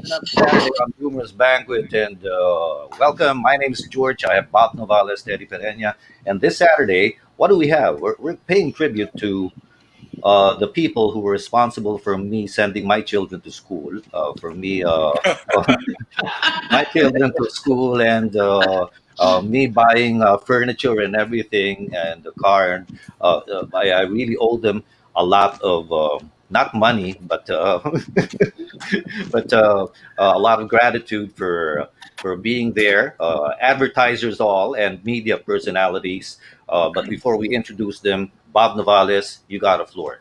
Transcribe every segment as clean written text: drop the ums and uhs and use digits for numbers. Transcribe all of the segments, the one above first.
another Saturday on Boomer's Banquet, and welcome. My name is George. I have Bob Novales, Teddy Perenya, and this Saturday, what do we have? We're paying tribute to the people who were responsible for me sending my children to school, for me my children to school, and me buying furniture and everything, and the car. And I really owe them a lot of not money, but but a lot of gratitude for being there. Advertisers all and media personalities. But before we introduce them, Bob Novales, you got a floor.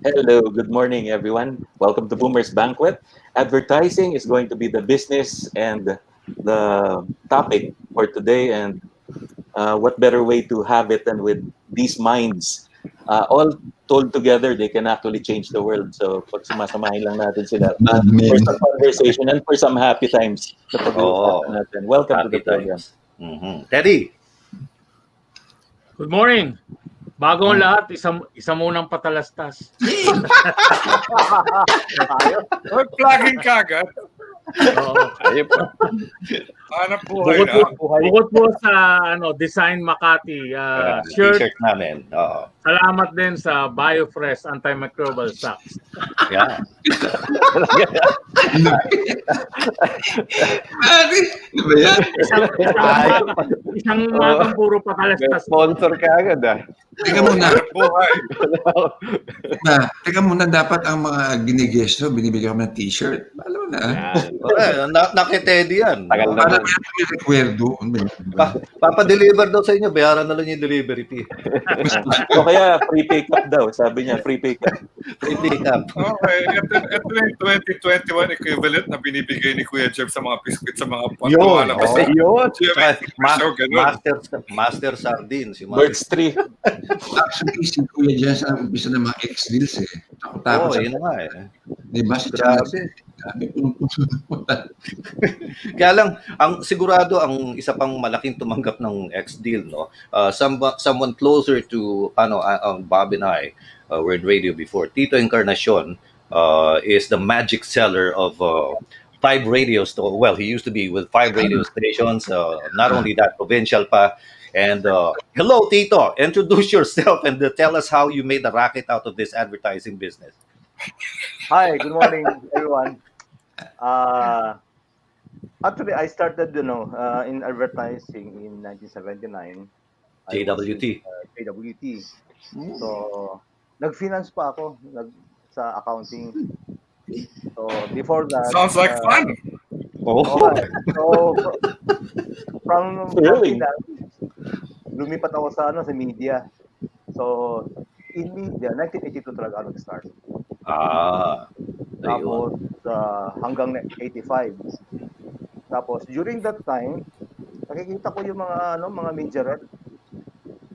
Hello, good morning, everyone. Welcome to Boomer's Banquet. Advertising is going to be the business and the topic for today, and what better way to have it than with these minds all told together, they can actually change the world. So, pag sumasamahin lang natin sila for Admin. some conversation and for some happy times na pag-uusapan Oh, natin. Welcome to happy the program. times. Teddy. Good morning. Bago ang lahat, isa munang patalastas. Plugging kagad. Oo. Hanap buhay na. Bukod po sa Design Makati shirt, T-shirt namin. salamat din sa BioFresh antimicrobial socks. Yeah. Ano ba yan? Isang umagang puro patalastas. Sponsor ka agad ah. Teka muna. Hanap buhay. Teka muna, dapat ang mga ginigesto, binibigyan kami ng t-shirt. Alam mo na. Nakitedy yan. Tagal na. Para may rekwerdo. Papadeliver daw sa inyo, bayaran na lang yung delivery fee. O kaya free pick-up daw. Sabi niya, free pick-up. Free pick up. Okay, ito na yung 2021 equivalent na binibigay ni Kuya Jeff sa mga biscuit sa mga Yun, lumalabas. oh. Yun. Master Sardines. Yung Birds 3. Actually, si Kuya dyan sa umpisa ng mga ex-deals eh. Takot-takot yun na nga eh. Di ba? Si Grabe. Grabe. Kaya lang, sigurado ang isa pang malaking tumanggap ng ex-deal, no? Someone closer to Bob and I were in radio before. Tito Encarnacion is the magic seller of 5 radio stations. Well, he used to be with 5 radio stations. Not only that, provincial pa. And hello, Tito. Introduce yourself and tell us how you made the racket out of this advertising business. Hi, good morning, everyone. Actually, I started, in advertising in 1979. JWT. JWT. So, nag-finance pa ako sa accounting. So, before that... Sounds like fun. Okay. So, from Really? that, lumipat ako sa media. So, in media, 1982 talaga ako nag-start. Tapos hanggang 85. Tapos during that time, nakikita ko yung mga minjerette,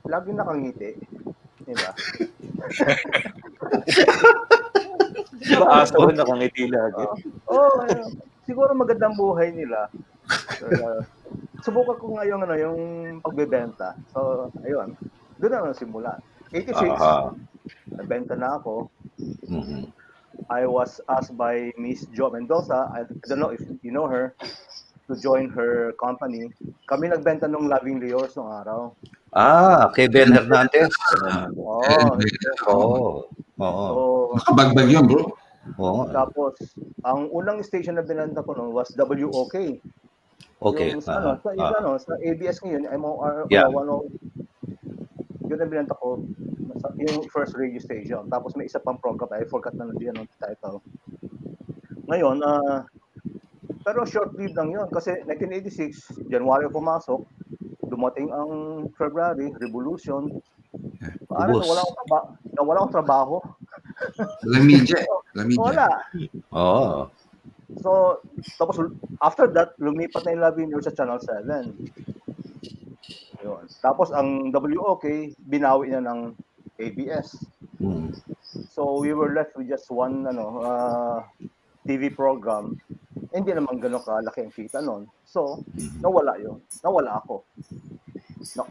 laging nakangiti. Diba? Diba aso ko nakangiti lagi? Siguro magandang buhay nila. Subukan ko nga yung pagbebenta. So, ayun. Doon na simula. 86, nabenta na ako. Mm-hmm. I was asked by Miss Jo Mendoza, I don't know if you know her, to join her company. Kami nagbenta nung Loving Leors nung araw. Kay Ben Hernandez. So, Makabagbag yun, bro. tapos, ang unang station na binenta ko noon was WOK. Okay. Yung, sa ABS ngayon, MOR, Yeah. 10. Yun ang binenta ko, yung first radio station. Tapos may isa pang program, I forgot na din ang title. Ngayon, pero short-lived lang yun. Kasi 1986, January pumasok, dumating ang February, Revolution. Parang wala akong trabaho. Lamidya. Wala. Oh. So, tapos after that, lumipat na yung Love News sa Channel 7. Yun. Tapos ang WOK, binawi na ng ABS. So we were left with just one TV program. Hindi naman gano'n kalaki ang kita noon. So, nawala yun. Nawala ako.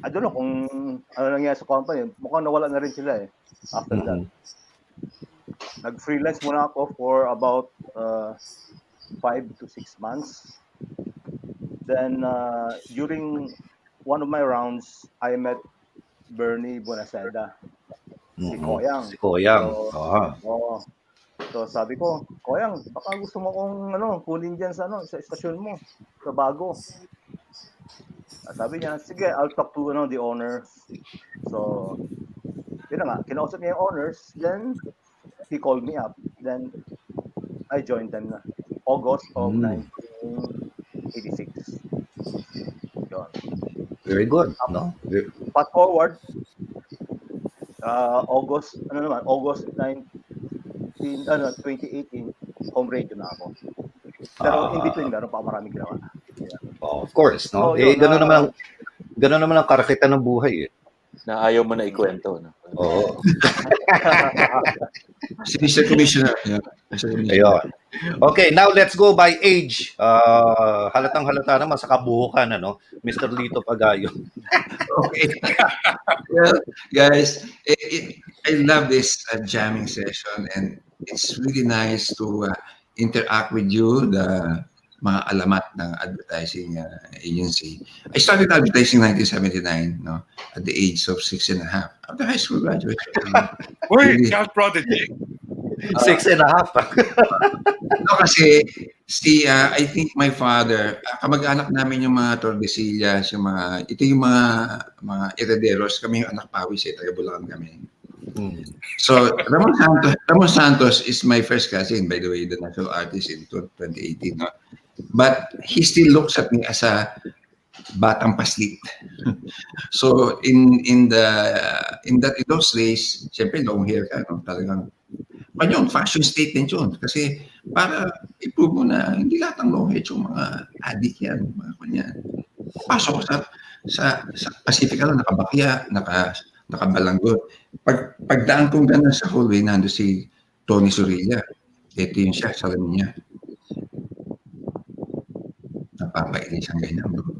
I don't know kung ano nangyari sa company. Mukhang nawala na rin sila eh. After that. Nag-freelance muna ako for about 5 to 6 months. Then during one of my rounds, I met Bernie Bonaceda, si Koyang. Si Koyang. So, oo. So sabi ko, Koyang, baka gusto mo kong kunin diyan sa sa istasyon mo, sa bago. Sabi niya, sige, I'll talk to the owners. So, yun na nga, kinausap niya yung owners, then he called me up. Then I joined them na. August of 1986. Yun. Very good, no? Fast forward, August 2018, home radio na ako. Pero in between, meron pa maraming ginawa. Of course, no? So, yun, Ganun naman ang karakitan ng buhay, eh. Na ayaw mo na ikwento. No? Oo. Si Mr. Commissioner. Yeah. Ayun. Okay, now let's go by age. Halatang-halata naman sa kabuhukan, ano? Mr. Lito Pagayo. Okay. Well, guys, I love this jamming session, and it's really nice to interact with you, the mga alamat ng advertising agency. I started advertising in 1979, no, at the age of 6.5. After high school graduation. Uy, Really? child prodigy. 6.5. No, kasi I think my father, kamag-anak namin yung mga Tordesillas, yung mga, ito yung mga herederos, kami yung anak pawis, taga Bulacan kami. So, Ramon Santos is my first cousin, by the way, the national artist in 2018. No? But he still looks at me as a batang paslit. So, in those days, siyempre long hair ka, no? Talagang yun, fashion statement yun. Kasi para i-prove mo na hindi lahat ng long hair yung mga adik yan, mga kanyan. Pasok ko sa Pacific, nakabakya, nakabalanggot. Pagdaan kong gano'n sa hallway, nando si Tony Sorilla. Ito yung siya, salamin niya. Napapainis ang ganyan, bro.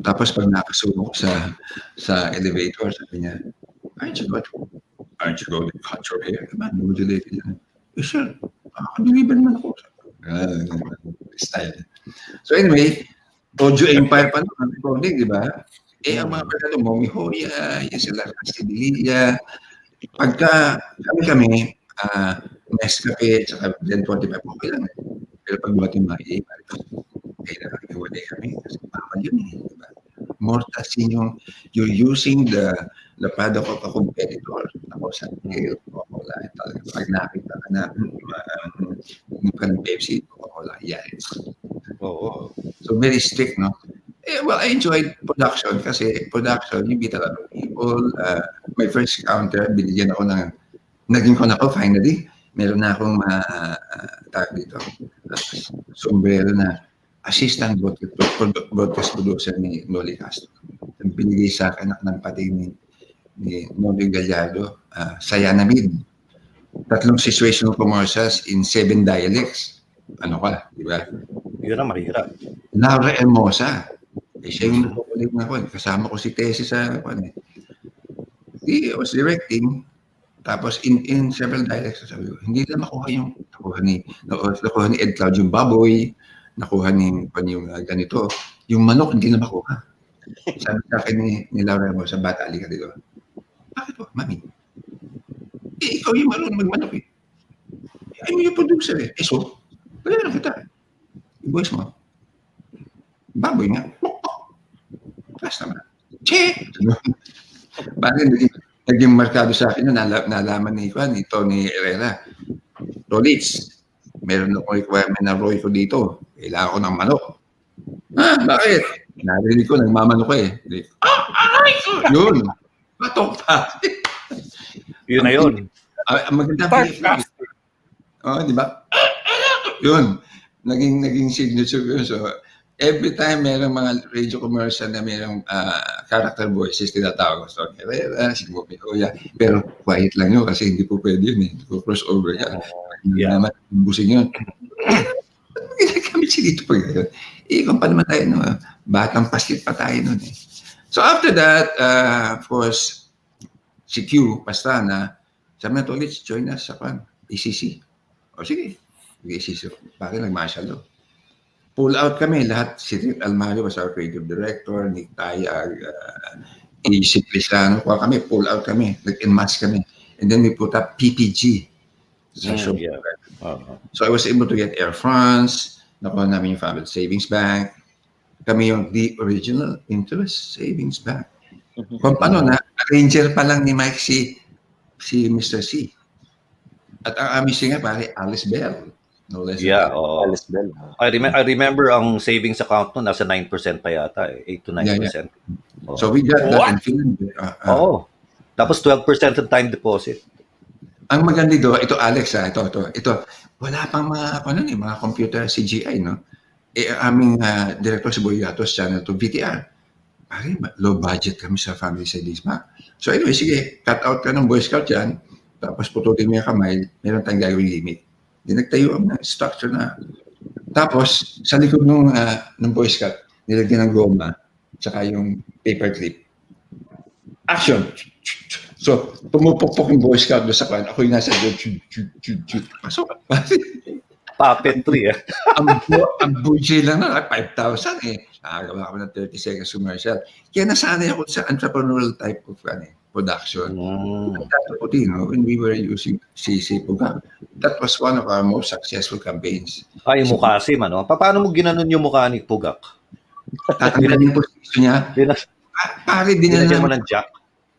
Tapos pag nakasubo ko sa elevator, sabi niya, aren't you going to cut your hair? Man, modulate niya. Eh, sure. Nakakadeliver naman ako. Style. So anyway, Audio Empire pa naman, recording, di ba? Eh, ang mga pagkano, Momi Hoya, yung sila Castilla. Pagka kami, Nescafe, saka Blend 45, okay lang. Pero pag Guatemala, kailangan iwalay kami. Kasi bawal yun, di ba? Mortasin you're using the product of a competitor. Ako sa Coca-Cola. Pag nakita ka na ng Pepsi, Coca-Cola, yes. So very strict, no? Well, I enjoyed production kasi production, you meet a lot of people. My first counter, binigyan ako naging ko na ako finally. Meron na akong tawag dito, sombrero na assistant broadcast producer ni Noli Castro. Binigay sa akin ng pating ni Noli Gallardo, Sayanamid. 3 situational commercials in 7 dialects. Ano ka, di ba? Yun ang mahirap. Laura Hermosa. Siya yung nakukulit na ako. Kasama ko si Tessie sa He was directing. Tapos in several dialects, sabi ko, hindi na makuha yung nakuha ni Ed Cloud yung baboy, nakuha ni ganito. Yung manok, hindi na makuha. Sabi sa akin ni Laura mo, sa bata, alika dito. Bakit po, mami? Ikaw yung marunong magmanok eh. I'm yung producer eh. So, pwede na kita. Yung voice mo. Baboy nga. Taas naman. Che! Bakit naging markado sa akin na nalaman ni Tony Herrera. Rolits, meron akong requirement na Roy ko dito. Kailangan ko ng manok. Bakit? Narinig ko, nagmamanok ko eh. Yun. Patok pa. Yun na yun. Maganda pa. Di ba? Yun. Naging signature ko yun. So, every time merong mga radio commercial na merong character voices, tinatawag ko. So, Herrera, si Momi Hoya. Pero quiet lang yun kasi hindi po pwede yun eh. Hindi po crossover yan. Hindi naman busing yun. Kami dito pa yun. Kung pa naman tayo, no? Batang paslit pa tayo nun eh. So after that, of course, si Q, Pastrana, sabi na to, let's join us sa ACC. O sige. Nag-iisip, bakit nag-martial law? Pull out kami lahat. Si Rick Almario was our creative director, Nick Tayag, Isip Lisano, kami, pull out kami, nag-enmask kami. And then we put up PPG sa show. Yeah. Uh-huh. So I was able to get Air France, nakuha namin yung Family Savings Bank. Kami yung the original interest savings bank. Kung paano na, arranger pa lang ni Mike si Mr. C. At ang aming singer, pare, Alice Bell. No less Yeah, than Alice Bell. I remember ang savings account no nasa 9% pa yata, 8 to 9%. Oh. So we got that and filmed it. Tapos 12% ang time deposit. Ang maganda dito, ito Alex, ito, wala pang mga computer CGI, no? Aming director si Boyatos, channel to VTR. Pare, low budget kami sa Family Savings Bank. So anyway, sige, cut out ka ng Boy Scout yan, tapos putulin mo yung kamay, meron tayong gagawing limit. Di nagtayo ang structure na. Tapos, sa likod ng Boy Scout, nilagyan ng goma, tsaka yung paper clip. Action! So, pumupukpok yung Boy Scout doon sa kwan. Ako yung nasa doon. Pasok. Puppetry, Ang budget lang na, 5,000 eh. Nakagawa ako ng 30 seconds commercial. Kaya nasanay ako sa entrepreneurial type of production. Puti, no? When we were using CC Pugak, that was one of our most successful campaigns. Ay, Mukasim, ano? Paano mo ginanon yung mukha ni Pugak? Tatanggalin yung posisyon niya. Pare, dinala mo ng jack.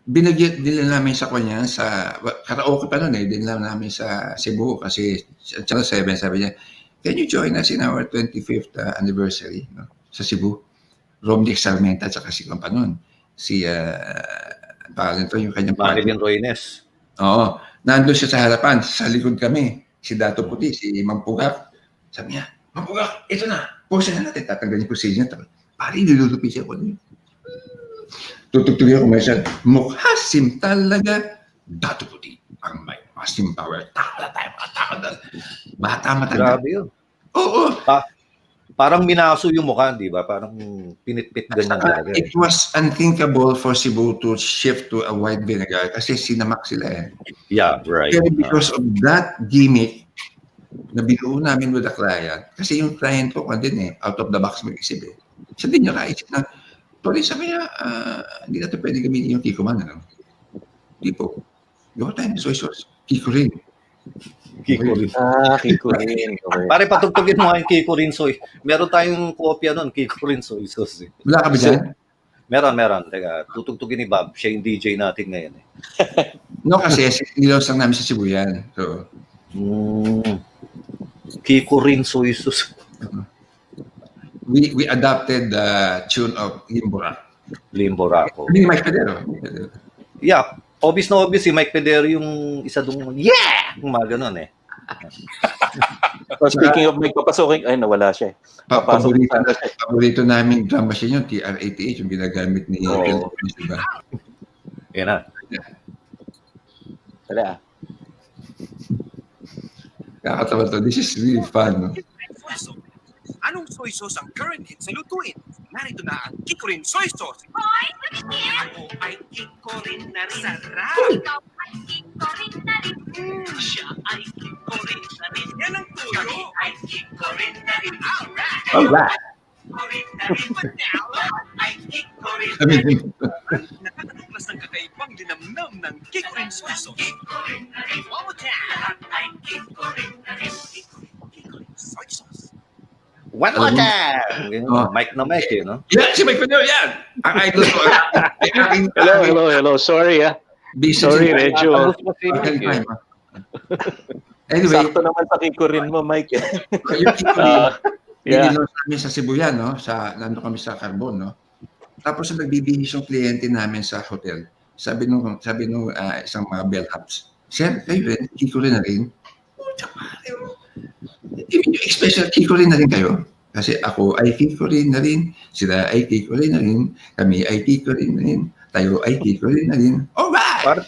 Dinala namin sa kanya sa karaoke pa noon dinala namin sa Cebu kasi Channel 7 sabi niya, can you join us in our 25th anniversary sa Cebu? Romdick Sarmenta at saka si Kampanon. Si pangalan to yung kanyang Marilyn Roynes. Oo. Nandun siya sa harapan. Sa likod kami. Si Dato Puti, si Mampugak. Sabi niya, Mampugak, ito na. Pose na natin. Tatanggalin ko siya niya. Pari, nilulupi siya ko. Tutugtugin ako myself. Mukhasim talaga. Dato Puti. Ang may masim power. Takala tayo. Bata matanda. Grabe yun. Oo. Parang minaso yung mukha, di ba? Parang pinitpit ganyan talaga. It was unthinkable for Cebu to shift to a white vinegar kasi sinamak sila eh. Yeah, right. Pero because of that gimmick na binuo namin with the client, kasi yung client ko din out of the box mag-isip eh. Siya din niya kaisip na, Tori, sabi niya, hindi natin pwede gamitin yung Kiko Man, ano? Di po. Gawa tayo ng soy sauce. Kiko rin. Kiko rin. Kiko rin. Pare, patugtugin mo yung Kiko rin soy. Meron tayong kopya nun, Kiko rin soy sauce. Wala ka ba dyan? Meron. Teka, tutugtugin ni Bob. Siya yung DJ natin ngayon. No, kasi nilos lang namin sa Cebu yan. So, Kiko rin soy sauce. we adopted the tune of Limbora. Limborako. Hindi Mike Pedero. Yeah. Obvious na obvious si Mike Pedero yung isa doon. Yeah! Yung mga ganun eh. So, speaking of Mike, papasokin, ay nawala siya. Paborito namin drum machine yung TR-88 yung ginagamit ni Bill Prince, diba? Yan na. Wala. Kakatawa to. This is really fun, no? Anong soy sauce ang current hit sa lutuin? Narito na ang Kikorin soy sauce. Hoy, pagkakit! Ako ay Kikorin na rin. Sarap! Ikaw ay Kikorin na rin. Siya ay Kikorin na rin. Yan ang tuyo. Kami ay Kikorin na rin. Alright! Alright! Kikorin na rin. Now, ay Kikorin na rin. Nakakatuklas ng kakaibang linamnam ng Kikorin soy sauce. Kikorin na rin. One more time. Ay Kikorin na rin. Kikorin soy sauce. One more time! Mike na Mike eh, no? Yan, si Mike Pedero, yan! Ang idol ko. Hello. Sorry, Sorry, medyo. Anyway, Sakto naman sa Kiko rin mo, Mike. yung Kiko rin, Yeah. Dinilos namin sa Cebu yan, no? Nandun kami sa Carbon, no? Tapos nagbibihis yung kliyente namin sa hotel. Sabi nung isang mga bellhops, Sir, kayo rin, Kiko rin na rin. Yung special Kiko rin na rin kayo. Kasi ako ay Kiko rin na rin, sila ay Kiko rin na rin, kami ay Kiko rin na rin, tayo ay Kiko rin na rin. Alright!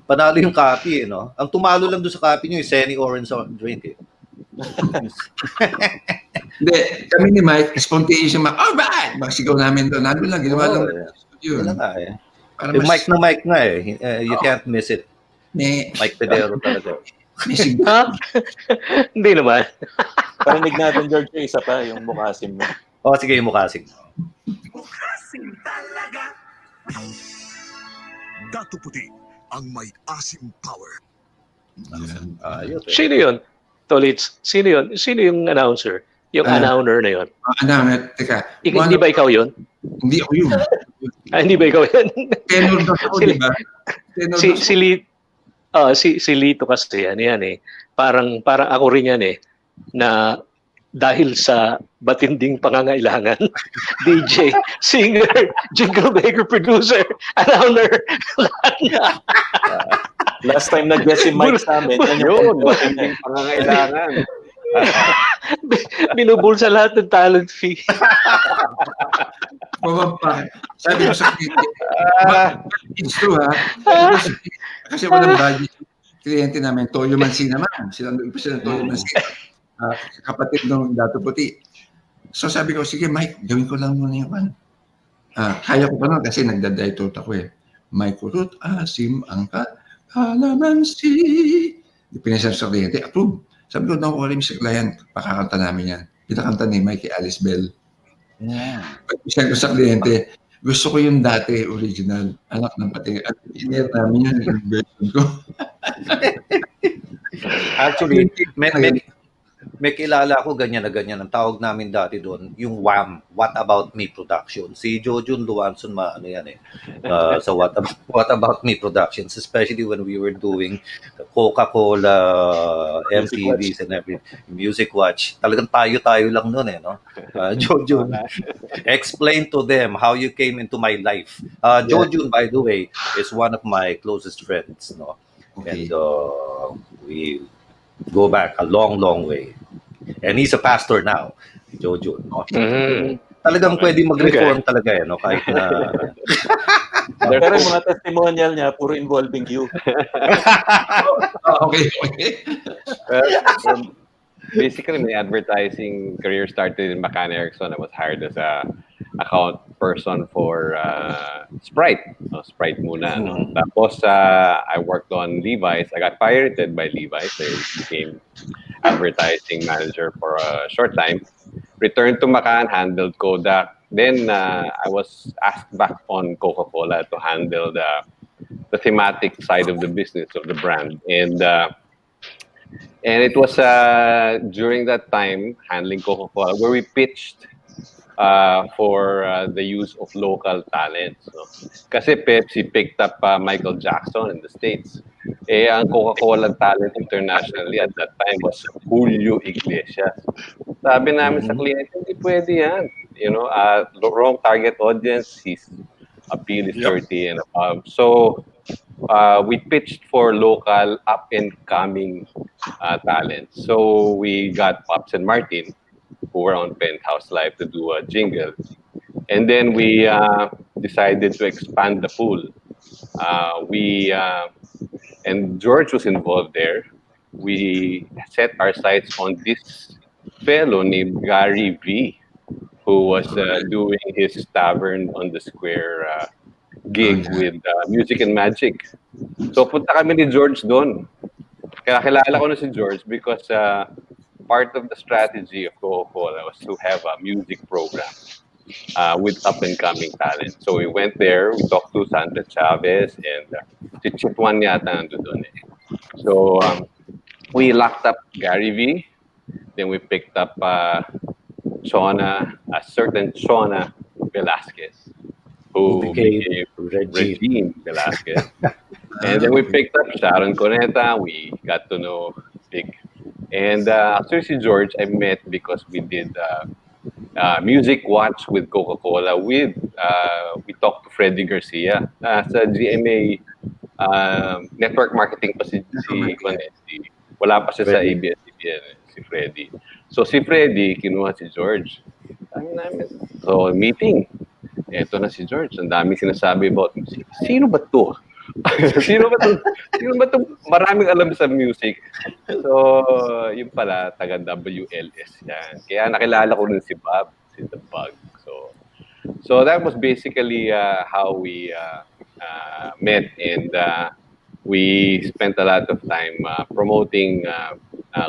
Panalo yung copy, eh, no? Ang tumalo lang doon sa copy nyo, yung Senny Orange drink, eh. Hindi, kami ni Mike, spontaneous yung alright! Magsigaw namin doon. Nandun lang, ginawa lang namin sa studio. Wala nga, eh. Para Yung mas- Mike na Mike nga, eh. You can't miss it. May, Mike Pedero talaga. Missing. Ha? Hindi naman. Parinig natin, George, yung isa pa, yung mukasim mo. Sige, yung mukasing. Mukasim talaga. Dato Puti, ang may asim power. Ayos eh. Sino yun? Tolits, sino yun? Sino yung announcer? Yung announcer na yun? Teka. Hindi ba ikaw yun? Hindi ako yun. Hindi ba ikaw yun? Tenor daw ako, di ba? Tenor daw ako. si Lito kasi ano yan eh. Parang ako rin yan eh. Na dahil sa batinding pangangailangan, DJ, singer, jingle maker, producer, announcer, lahat na. Last time nag-guest si Mike sa amin, Yun, matinding pangangailangan. Binubulsa lahat ng talent fee. Sabi ko sa kliyente, it's true ha. Kasi walang budget. Kliyente namin, Toyo Mansi naman. Silang Toyo Mansi. Kapatid ng Dato Puti. So sabi ko, sige Mike, gawin ko lang muna yung kaya ko pa nun kasi nagda-diet ako eh. May kurot, asim, angka, kalamansi. Pinasan sa kliyente, approve. Sabi ko, no worry sa client, pakakanta namin yan. Pinakanta ni Mike kay Alice Bell. Pag-pisan ko sa kliyente, gusto ko yung dati original. Anak ng pating. At in-air namin yun, yung version ko. Actually, may kilala ko ganyan na ganyan. Ang tawag namin dati doon, yung WAM, What About Me Production. Si Jojun Luanson, ano yan eh, sa What About Me Productions, especially when we were doing Coca-Cola, MTVs and everything, Music Watch. Talagang tayo lang noon eh, no? Jojun, explain to them how you came into my life. Jojun, by the way, is one of my closest friends, no? Okay. And we go back a long way. And he's a pastor now, Jojo. No? Talagang pwede mag-reform talaga no? Kahit na... Pero yung mga testimonial niya, puro involving you. Okay. Basically, my advertising career started in McCann Erickson. I was hired as a account person for Sprite. Sprite muna. No? Tapos, I worked on Levi's. I got pirated by Levi's. I became advertising manager for a short time. Returned to McCann, handled Kodak. Then, I was asked back on Coca-Cola to handle the thematic side of the business of the brand. And it was during that time, handling Coca-Cola, where we pitched for the use of local talents. No? Kasi Pepsi picked up Michael Jackson in the States. Ang Coca-Cola talent internationally at that time was Julio Iglesias. Sabi namin sa kliyente, hindi pwede yan. You know, wrong target audience, his appeal is 30 and above. So, we pitched for local up-and-coming talents. So, we got Pops and Martin, who were on Penthouse Live, to do a jingle. And then we decided to expand the pool. And George was involved there. We set our sights on this fellow named Gary V, who was doing his Tavern on the Square gig with Music and Magic. So punta kami ni George doon. Kaya kilala ko na si George because part of the strategy of Coca-Cola was to have a music program with up-and-coming talent. So we went there, we talked to Sandra Chavez, and si Chitwan yata nandun doon eh. So we locked up Gary V, then we picked up a certain Shona Velasquez, who became Regine Velasquez. And then we picked up Sharon Coneta, we got to know Big. And actually si George, I met because we did Music Watch with Coca-Cola. We talked to Freddy Garcia sa GMA network marketing pa si wala pa siya sa ABS-CBN, si Freddy. So si Freddy, kinuha si George. So meeting, eto na si George. Ang daming sinasabi about music. Sino ba to? Sino ba to? Maraming alam sa music. So, yun pala, taga WLS yan. Kaya nakilala ko rin si Bob, si The Bug. So that was basically how we met. And we spent a lot of time promoting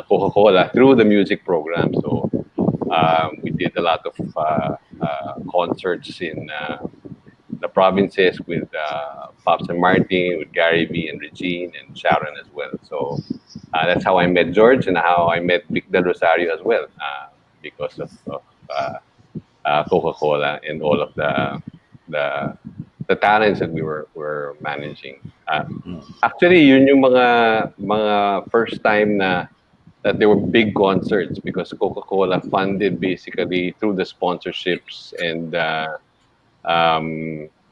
Coca-Cola through the music program. So we did a lot of concerts in the provinces with Pops and Martin, with Gary V and Regine and Sharon as well. So that's how I met George and how I met Vic Del Rosario as well, because of Coca-Cola and all of the the talents that we were managing. Actually, yun yung mga first time that there were big concerts because Coca-Cola funded basically through the sponsorships and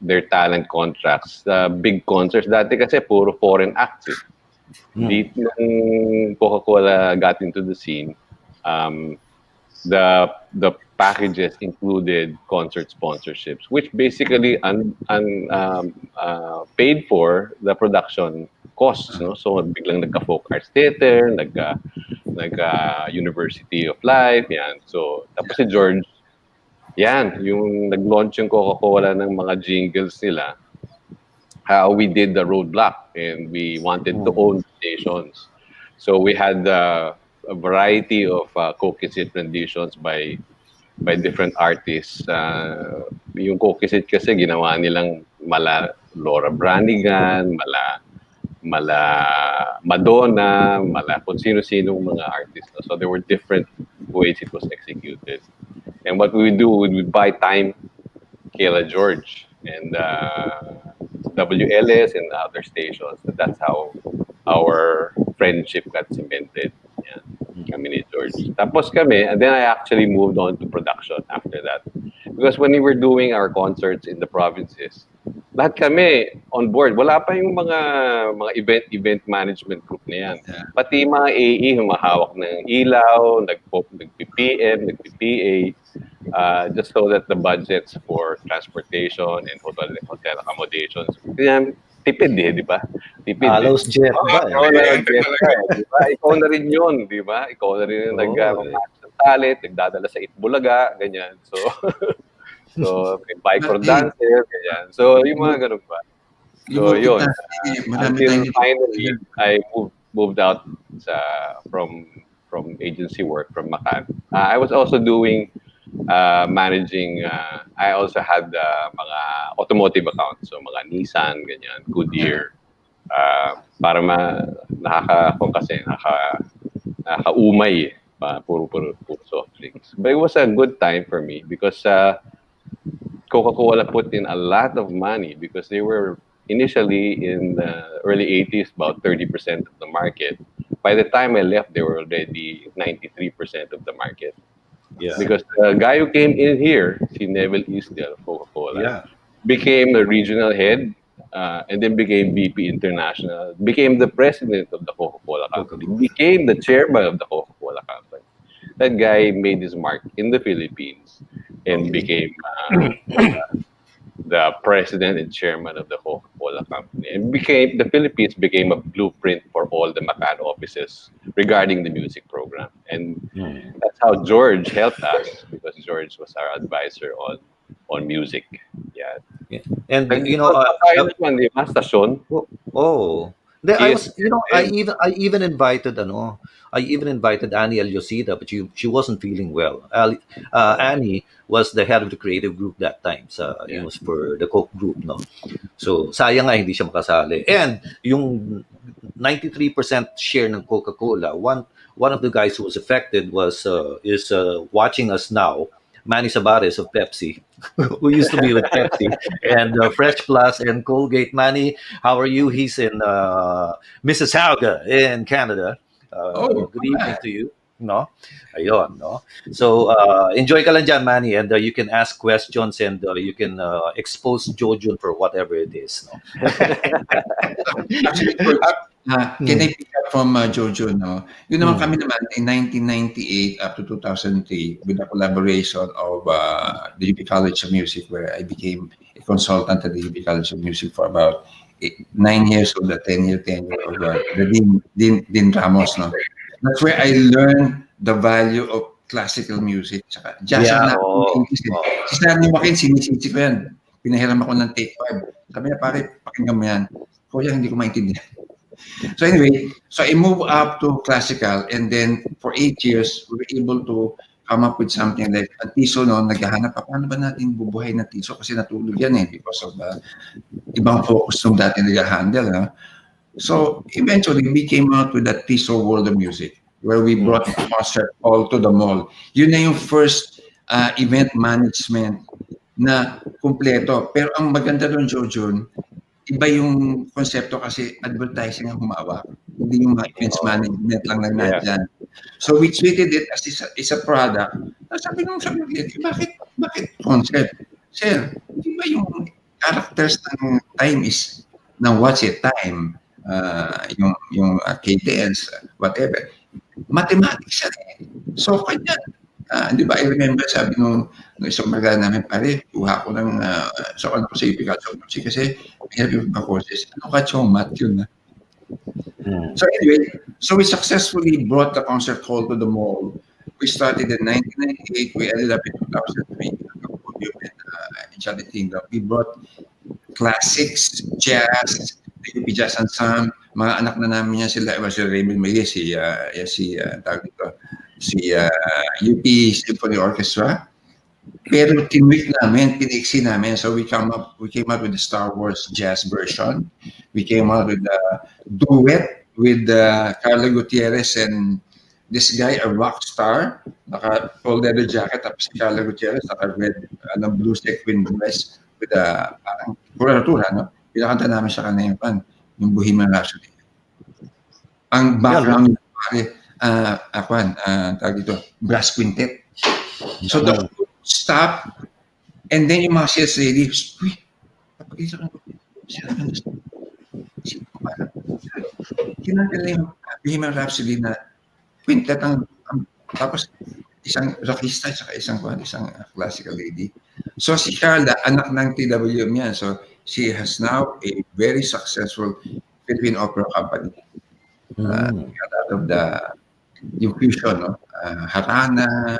their talent contracts. Big concerts. Dati kasi puro foreign acts. Dito nung Coca-Cola got into the scene, the packages included concert sponsorships, which basically paid for the production costs. No? So biglang nagka-folk arts theater, nagka University of Life, yan. So tapos si George, yan, yung nag-launch yung Coca-Cola ng mga jingles nila. How we did the roadblock and we wanted to own stations. So we had a variety of Coke-Kisit renditions by different artists. Yung Coke-Kisit kasi ginawa nilang mala Laura Branigan, mala Madonna, mala kung sino-sinong mga artists. So there were different ways it was executed. And what we would do, we would buy time Kayla George and WLS and other stations. That's how our friendship got cemented. Yeah. Kami ni George. Tapos kami, and then I actually moved on to production after that. Because when we were doing our concerts in the provinces, lahat kami on board. Wala pa yung mga event management group na yan. Pati mga AE, humahawak ng ilaw, nag-PPM, nag-PPA, just so that the budgets for transportation and hotel accommodations, yan, tipid di ba? Tipid. Halos jet ba? Ikaw na rin yun, di ba? Ikaw na rin yung nag-match ng talent, nagdadala sa Itbulaga, ganyan. So may bike for dancer, ganyan. So, yung mga ganun ba? So, yun. Until finally, I moved out from agency work from Macan. I was also doing managing, I also had mga automotive accounts. So, mga Nissan, ganyan, Goodyear. Para nakakaumay puro soft drinks. But it was a good time for me because Coca-Cola put in a lot of money because they were initially in the early 80s about 30% of the market. By the time I left, they were already 93% of the market. Yeah. Because the guy who came in here, si Neville Eastdale of Coca-Cola, became the regional head and then became VP International, became the president of the Coca-Cola company, became the chairman of the Coca-Cola company. That guy made his mark in the Philippines and became the president and chairman of the Coca-Cola company. And the Philippines became a blueprint for all the Macan offices regarding the music program. And that's how George helped us because George was our advisor on music. Yeah. And station. I even invited Annie Eliosida, but she wasn't feeling well. Annie was the head of the creative group that time. It was for the Coke group, no. So sayang nga hindi siya makasali. And yung 93% share ng Coca-Cola, one of the guys who was affected is watching us now. Manny Sabares of Pepsi, who used to be with Pepsi, and Fresh Plus and Colgate. Manny, how are you? He's in Mississauga in Canada. Good evening to you. No? Ayun, no? So, enjoy ka lang dyan, Manny, and you can ask questions and you can expose Jojo for whatever it is. No? Actually, can I pick up from Jojo? No? Yun naman kami naman in 1998 up to 2003 with the collaboration of the UP College of Music, where I became a consultant at the UP College of Music for about 9 years of the 10-year tenure of the Dean Ramos. No? That's where I learned the value of classical music. Saka jazz na Si Sandy Makin, sinisisi ko yan. Pinahiram ako ng tape 5. Sabi niya, pare, pakinggan mo yan. Kuya, hindi ko maintindihan. So anyway, so I moved up to classical, and then for 8 years, we were able to come up with something like ang tiso noon, naghahanap pa, paano ba natin bubuhay na tiso? Kasi natulog yan because of ibang focus nung dati nag-handle. So eventually, we came out with that Tiso World of Music, where we brought a concert all to the mall. Yun na yung first event management na kumpleto. Pero ang maganda doon, Jojon, iba yung konsepto kasi advertising ang humawak. Hindi yung events management lang nandyan. So we treated it as a product. Sabi nung bakit concert? Sir, di ba yung characters ng time is ng What's It Time? Yung cadence, whatever. Mathematics yan eh. So kanya, di ba, I remember sabi nung isang magana namin, pare, kuha ko ng, so ano ko sa Picasso, kasi hirap yung mga courses. Ano ka chong math yun? So anyway, so we successfully brought the concert hall to the mall. We started in 1998, we ended up in 2003, we brought classics, jazz, UP Jazz Ensemble, mga anak na namin yan sila, si Raymond Maye, si UP Symphony Orchestra. Pero tinweak namin, tiniksi namin. So we came up with the Star Wars jazz version. We came out with the duet with Carla Gutierrez and this guy, a rock star, naka-full leather jacket, tapos si Carla Gutierrez, naka-red, blue sequin dress with parang kuratura, no? Pinakanta namin sa kanya yung Bohemian Rhapsody. Ang background niya, pare, tawag dito, brass quintet. So the stop, and then yung mga sales lady, uy, papagisa ka na, kinanta na yung Bohemian Rhapsody na quintet tapos isang rockista at isang classical lady. So si Carla, anak ng TWM yan. So she has now a very successful Philippine opera company. Out of yung fusion, no? Harana,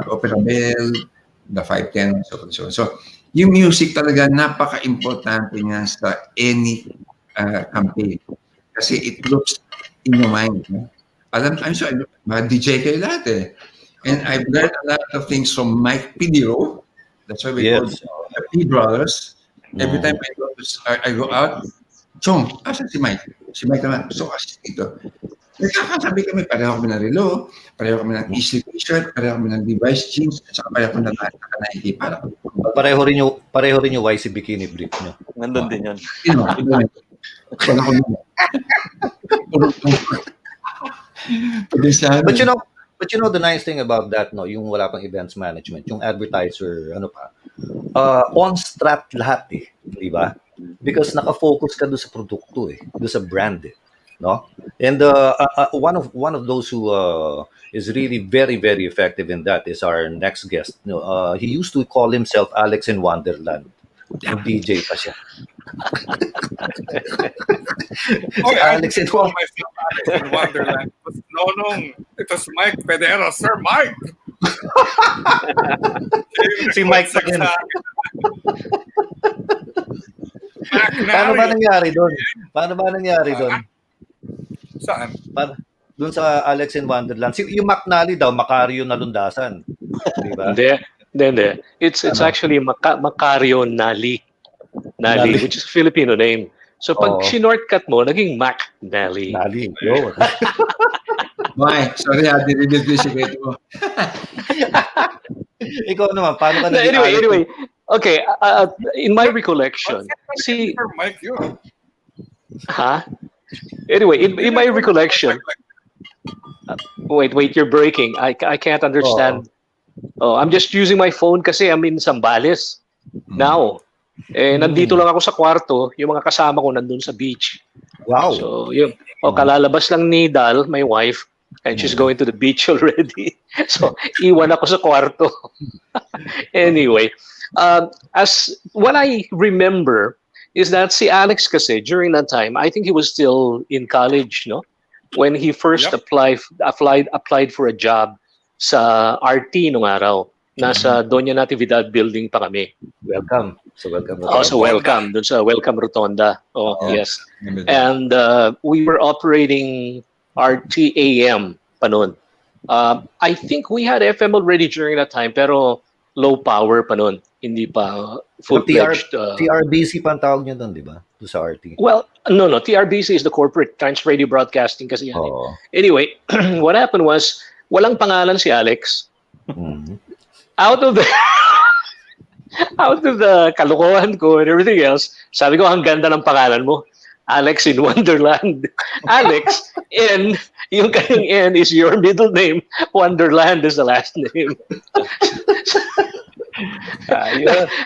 Opera Bell, the 510, so on. So yung music talaga napaka-importante niya sa any campaign. Kasi it looks in your mind. No? I'm sure, mga DJ kayo lahat eh. And I've learned a lot of things from Mike Pidiro. That's why we call the P Brothers. Every time I go out, Chong, asan si Mike? Si Mike naman, so assist dito. Nagkakasabi kami, pareho kami ng relo, pareho kami ng easy t-shirt, pareho kami ng Levi's jeans, at saka pareho kami ng Nike. Pareho rin yung YC bikini brief nyo. Nandun din yun. Wala ko naman. But you know the nice thing about that, no, yung wala pang events management, yung advertiser, on strat lahat eh, di ba? Because naka-focus ka doon sa produkto eh, doon sa brand eh, no? And one of those who is really very very effective in that is our next guest. He used to call himself Alex in Wonderland. Yung DJ pa siya. Alex in Wonderland. It was Mike Pedera. Sir Mike! Si Mike pa din. Paano ba nangyari doon? Saan? Doon sa Alex in Wonderland. Yung McNally daw, Macario na lundasan. Diba? Hindi. It's actually Macario Nali, which is a Filipino name. So pag shortcut mo, naging Mac Nali. Nali. Yo. Why? Sorry, dinidil ko yung sikreto mo. Ikaw naman, paano ka Anyway. Okay, in my recollection, Mike, yun. Anyway, in my recollection, wait, you're breaking. I can't understand. I'm just using my phone kasi I'm in Zambales now. Nandito lang ako sa kwarto, yung mga kasama ko nandun sa beach. Wow. So, kalalabas lang ni Dal, my wife, and she's going to the beach already. So, iwan ako sa kwarto. Anyway, as what I remember is that si Alex kasi during that time, I think he was still in college, no? When he first applied for a job sa RT nung araw. Nasa Doña Natividad building pa kami. Welcome. So welcome. So welcome. Dun sa Welcome Rotonda. Yes. And we were operating RTAM pa noon. I think we had FM already during that time, pero low power pa noon. Hindi pa full-fledged. TRBC pa ang tawag niyo doon, di ba? Doon sa RT. Well, no. TRBC is the corporate Trans Radio Broadcasting kasi yan. Anyway, what happened was, walang pangalan si Alex. Out of the kalokohan ko and everything else, sabi ko, ang ganda ng pangalan mo. Alex in Wonderland. Alex, N, yung kanyang N is your middle name. Wonderland is the last name.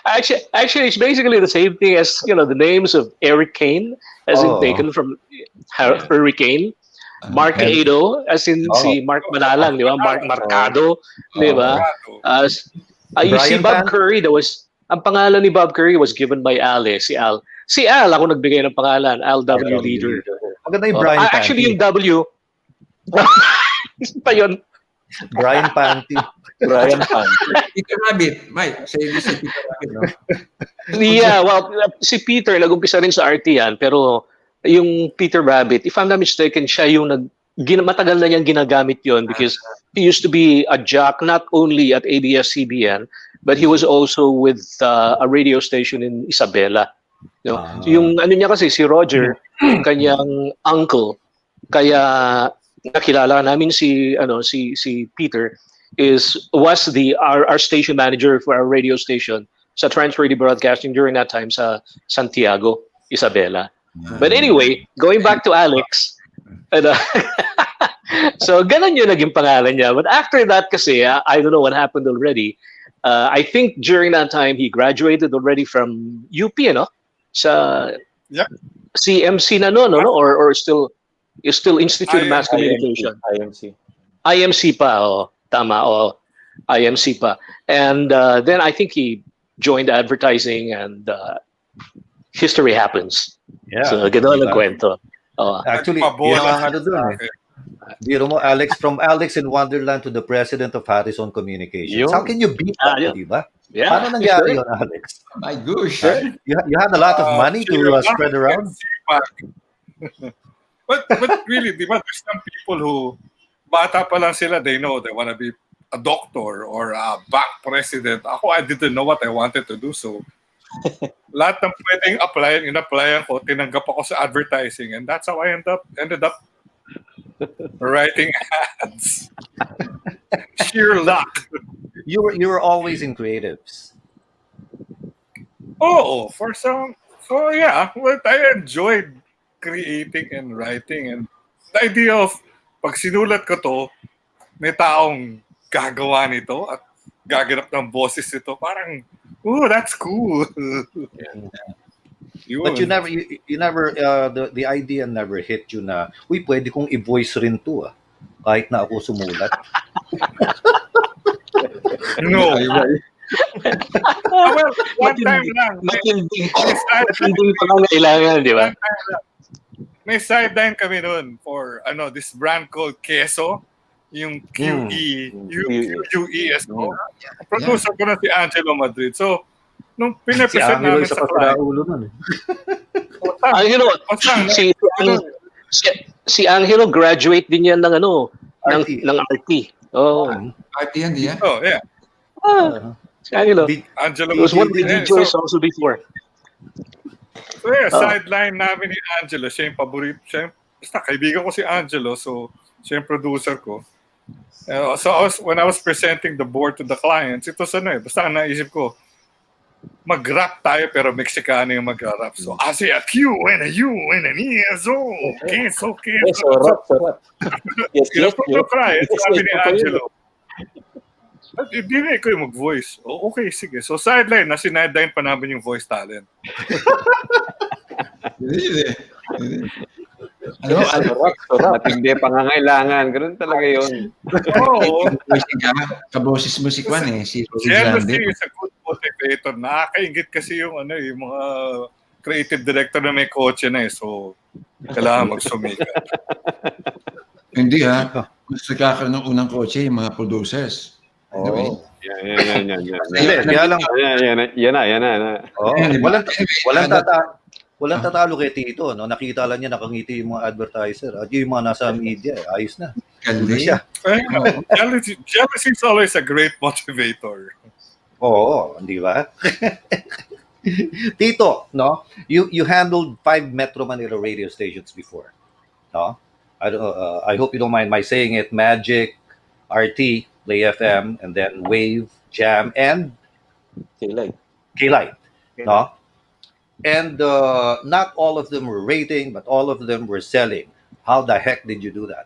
Actually, it's basically the same thing as the names of Eric Kane, as in taken from Hurricane. Mark Ado, as in si Mark Manalang, di ba? Mark Marcado, di ba? You see Bob Curry, ang pangalan ni Bob Curry was given by Ale, si Al. Si Al, ako nagbigay ng pangalan, Al W. Leader. Maganda yung Brian Panty. Actually, yung W, pa yun. Brian Panty. Brian Panty. Peter Rabbit, Mike. Say this si Peter Rabbit, no? Yeah, well, si Peter, nag-umpisa rin sa RT yan, pero yung Peter Rabbit, if I'm not mistaken, siya yung matagal na niyang ginagamit yon because he used to be a jock not only at ABS-CBN, but he was also with a radio station in Isabela. Yung ano niya kasi, si Roger, yung kanyang uncle, kaya nakilala namin si Peter, was our station manager for our radio station sa Trans Radio Broadcasting during that time sa Santiago, Isabela. But anyway, going back to Alex, so ganun yung naging pangalan niya. But after that kasi, I don't know what happened already. I think during that time, he graduated already from UP, sa CMC na or still Institute of Mass Communication. IMC pa, tama, IMC pa. And then I think he joined advertising and history happens. Yeah. So, gano'n ang kwento. Actually, Alex, from Alex in Wonderland to the president of Harrison Communications. How can you beat that, di ba? Yeah. Paano nangyari yun, Alex? My gosh. You had a lot of money to spread around? But really, di ba, there's some people who, bata pa lang sila, they know they want to be a doctor or a bank president. Ako, I didn't know what I wanted to do, so lahat ng pwedeng in-applyan ko, tinanggap ako sa advertising, and that's how I ended up writing ads. Sheer luck. You were always in creatives. Yeah, but I enjoyed creating and writing, and the idea of pag sinulat ko to, may taong gagawa nito at gaganap ng boses nito, parang that's cool. But you never the idea never hit you na, pwede kong i-voice rin to kahit na ako sumulat. No. Well, one time lang. Matinding pangangailangan, di ba? May sideline kami noon for this brand called Queso, yung QES. Producer ko na si Angelo Madrid. So, nung pinapresent namin sa client, si Angelo graduate din yan ng ng RT. RT yan, di yan? Oh, yeah. Si Angelo. Angelo He was one of the DJs also before. So yeah, sideline namin ni Angelo. Siya yung paborito. Basta kaibigan ko si Angelo, so siya yung producer ko. When I was presenting the board to the clients, ito basta naisip ko, mag-rap tayo pero Mexicano yung mag-rap. So, I say a Q and a U and an E, so, queso. Rap. Yes, sabi ni Angelo. Hindi na ikaw yung mag-voice. Okay, sige. So, sideline, na-sideline pa namin yung voice talent. Matindi pangangailangan. Ganun talaga yun. Oo. Kaboses mo si Kwan si Jealousy is a good motivator. Nakakaingit kasi yung mga creative director na may kotse na So, kailangan magsumikat. Hindi mas nagkakaroon ng unang kotse yung mga producers. Anyway. Oh. Yan. Hindi, kaya lang, Yan na. oh, Anyway, walang ano- walang tatalo kay Tito, no? Nakita lang niya nakangiti yung mga advertiser at yung mga nasa media, ayos na. Doon na Galing. siya. Oo. Jealousy is always a great motivator. Oo, di ba? Tito, no? You handled 5 Metro Manila radio stations before, no? I hope you don't mind my saying it. Magic, RT, Play FM, and then Wave, Jam, and Kilay. K-Light, Okay. no? And not all of them were rating, but all of them were selling. How the heck did you do that?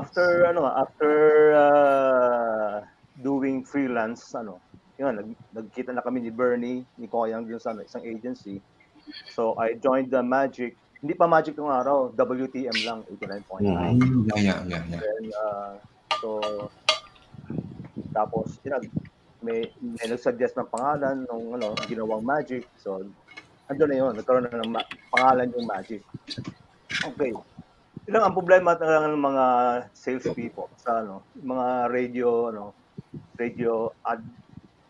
After doing freelance, nagkita na kami ni Bernie, ni Koyang dun sa isang agency. So I joined the Magic. Hindi pa Magic yung araw, WTM lang, 89.9. Yeah. Then, so, tapos, may nag-suggest ng pangalan nung ginawang Magic. So, andun na yun, nagkaroon na ng pangalan yung Magic. Okay. Ang problema talaga ng mga sales people sa mga radio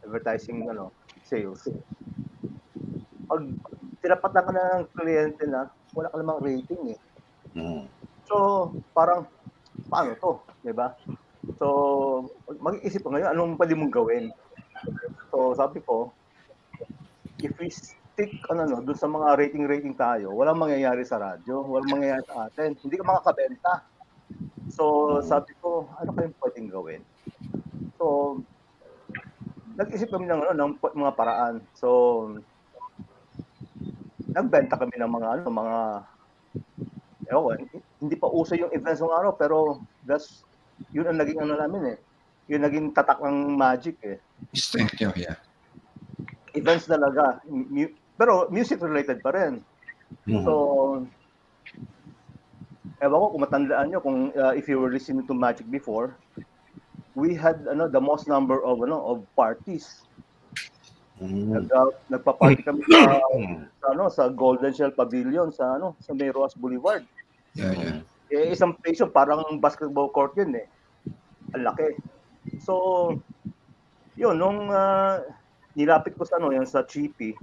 advertising sales. Pag tinapatan ka na ng kliyente na wala ka namang rating eh. So, parang paano to, 'di ba? So, mag-iisip ko ngayon anong pwede mong gawin. So, sabi ko, if we stick doon sa mga rating tayo, walang mangyayari sa radyo, walang mangyayari sa atin. Hindi ka makakabenta. So, sabi ko, ano kayong pwedeng gawin? So, nag-isip kami ng mga paraan. So, nagbenta kami ng hindi pa uso yung events ng araw, pero yun ang naging namin eh. Yun naging tatak ng Magic eh. Strength nyo, yeah. Events talaga. Pero music related pa rin. So, ewan ko kung matandaan nyo, if you were listening to Magic before, we had the most number of parties. Nagpa-party kami sa Golden Shell Pavilion sa May Roas Boulevard. Yeah. Isang place yun, parang basketball court yun eh. Ang laki. So, yun, nung nilapit ko sa sa Chippy.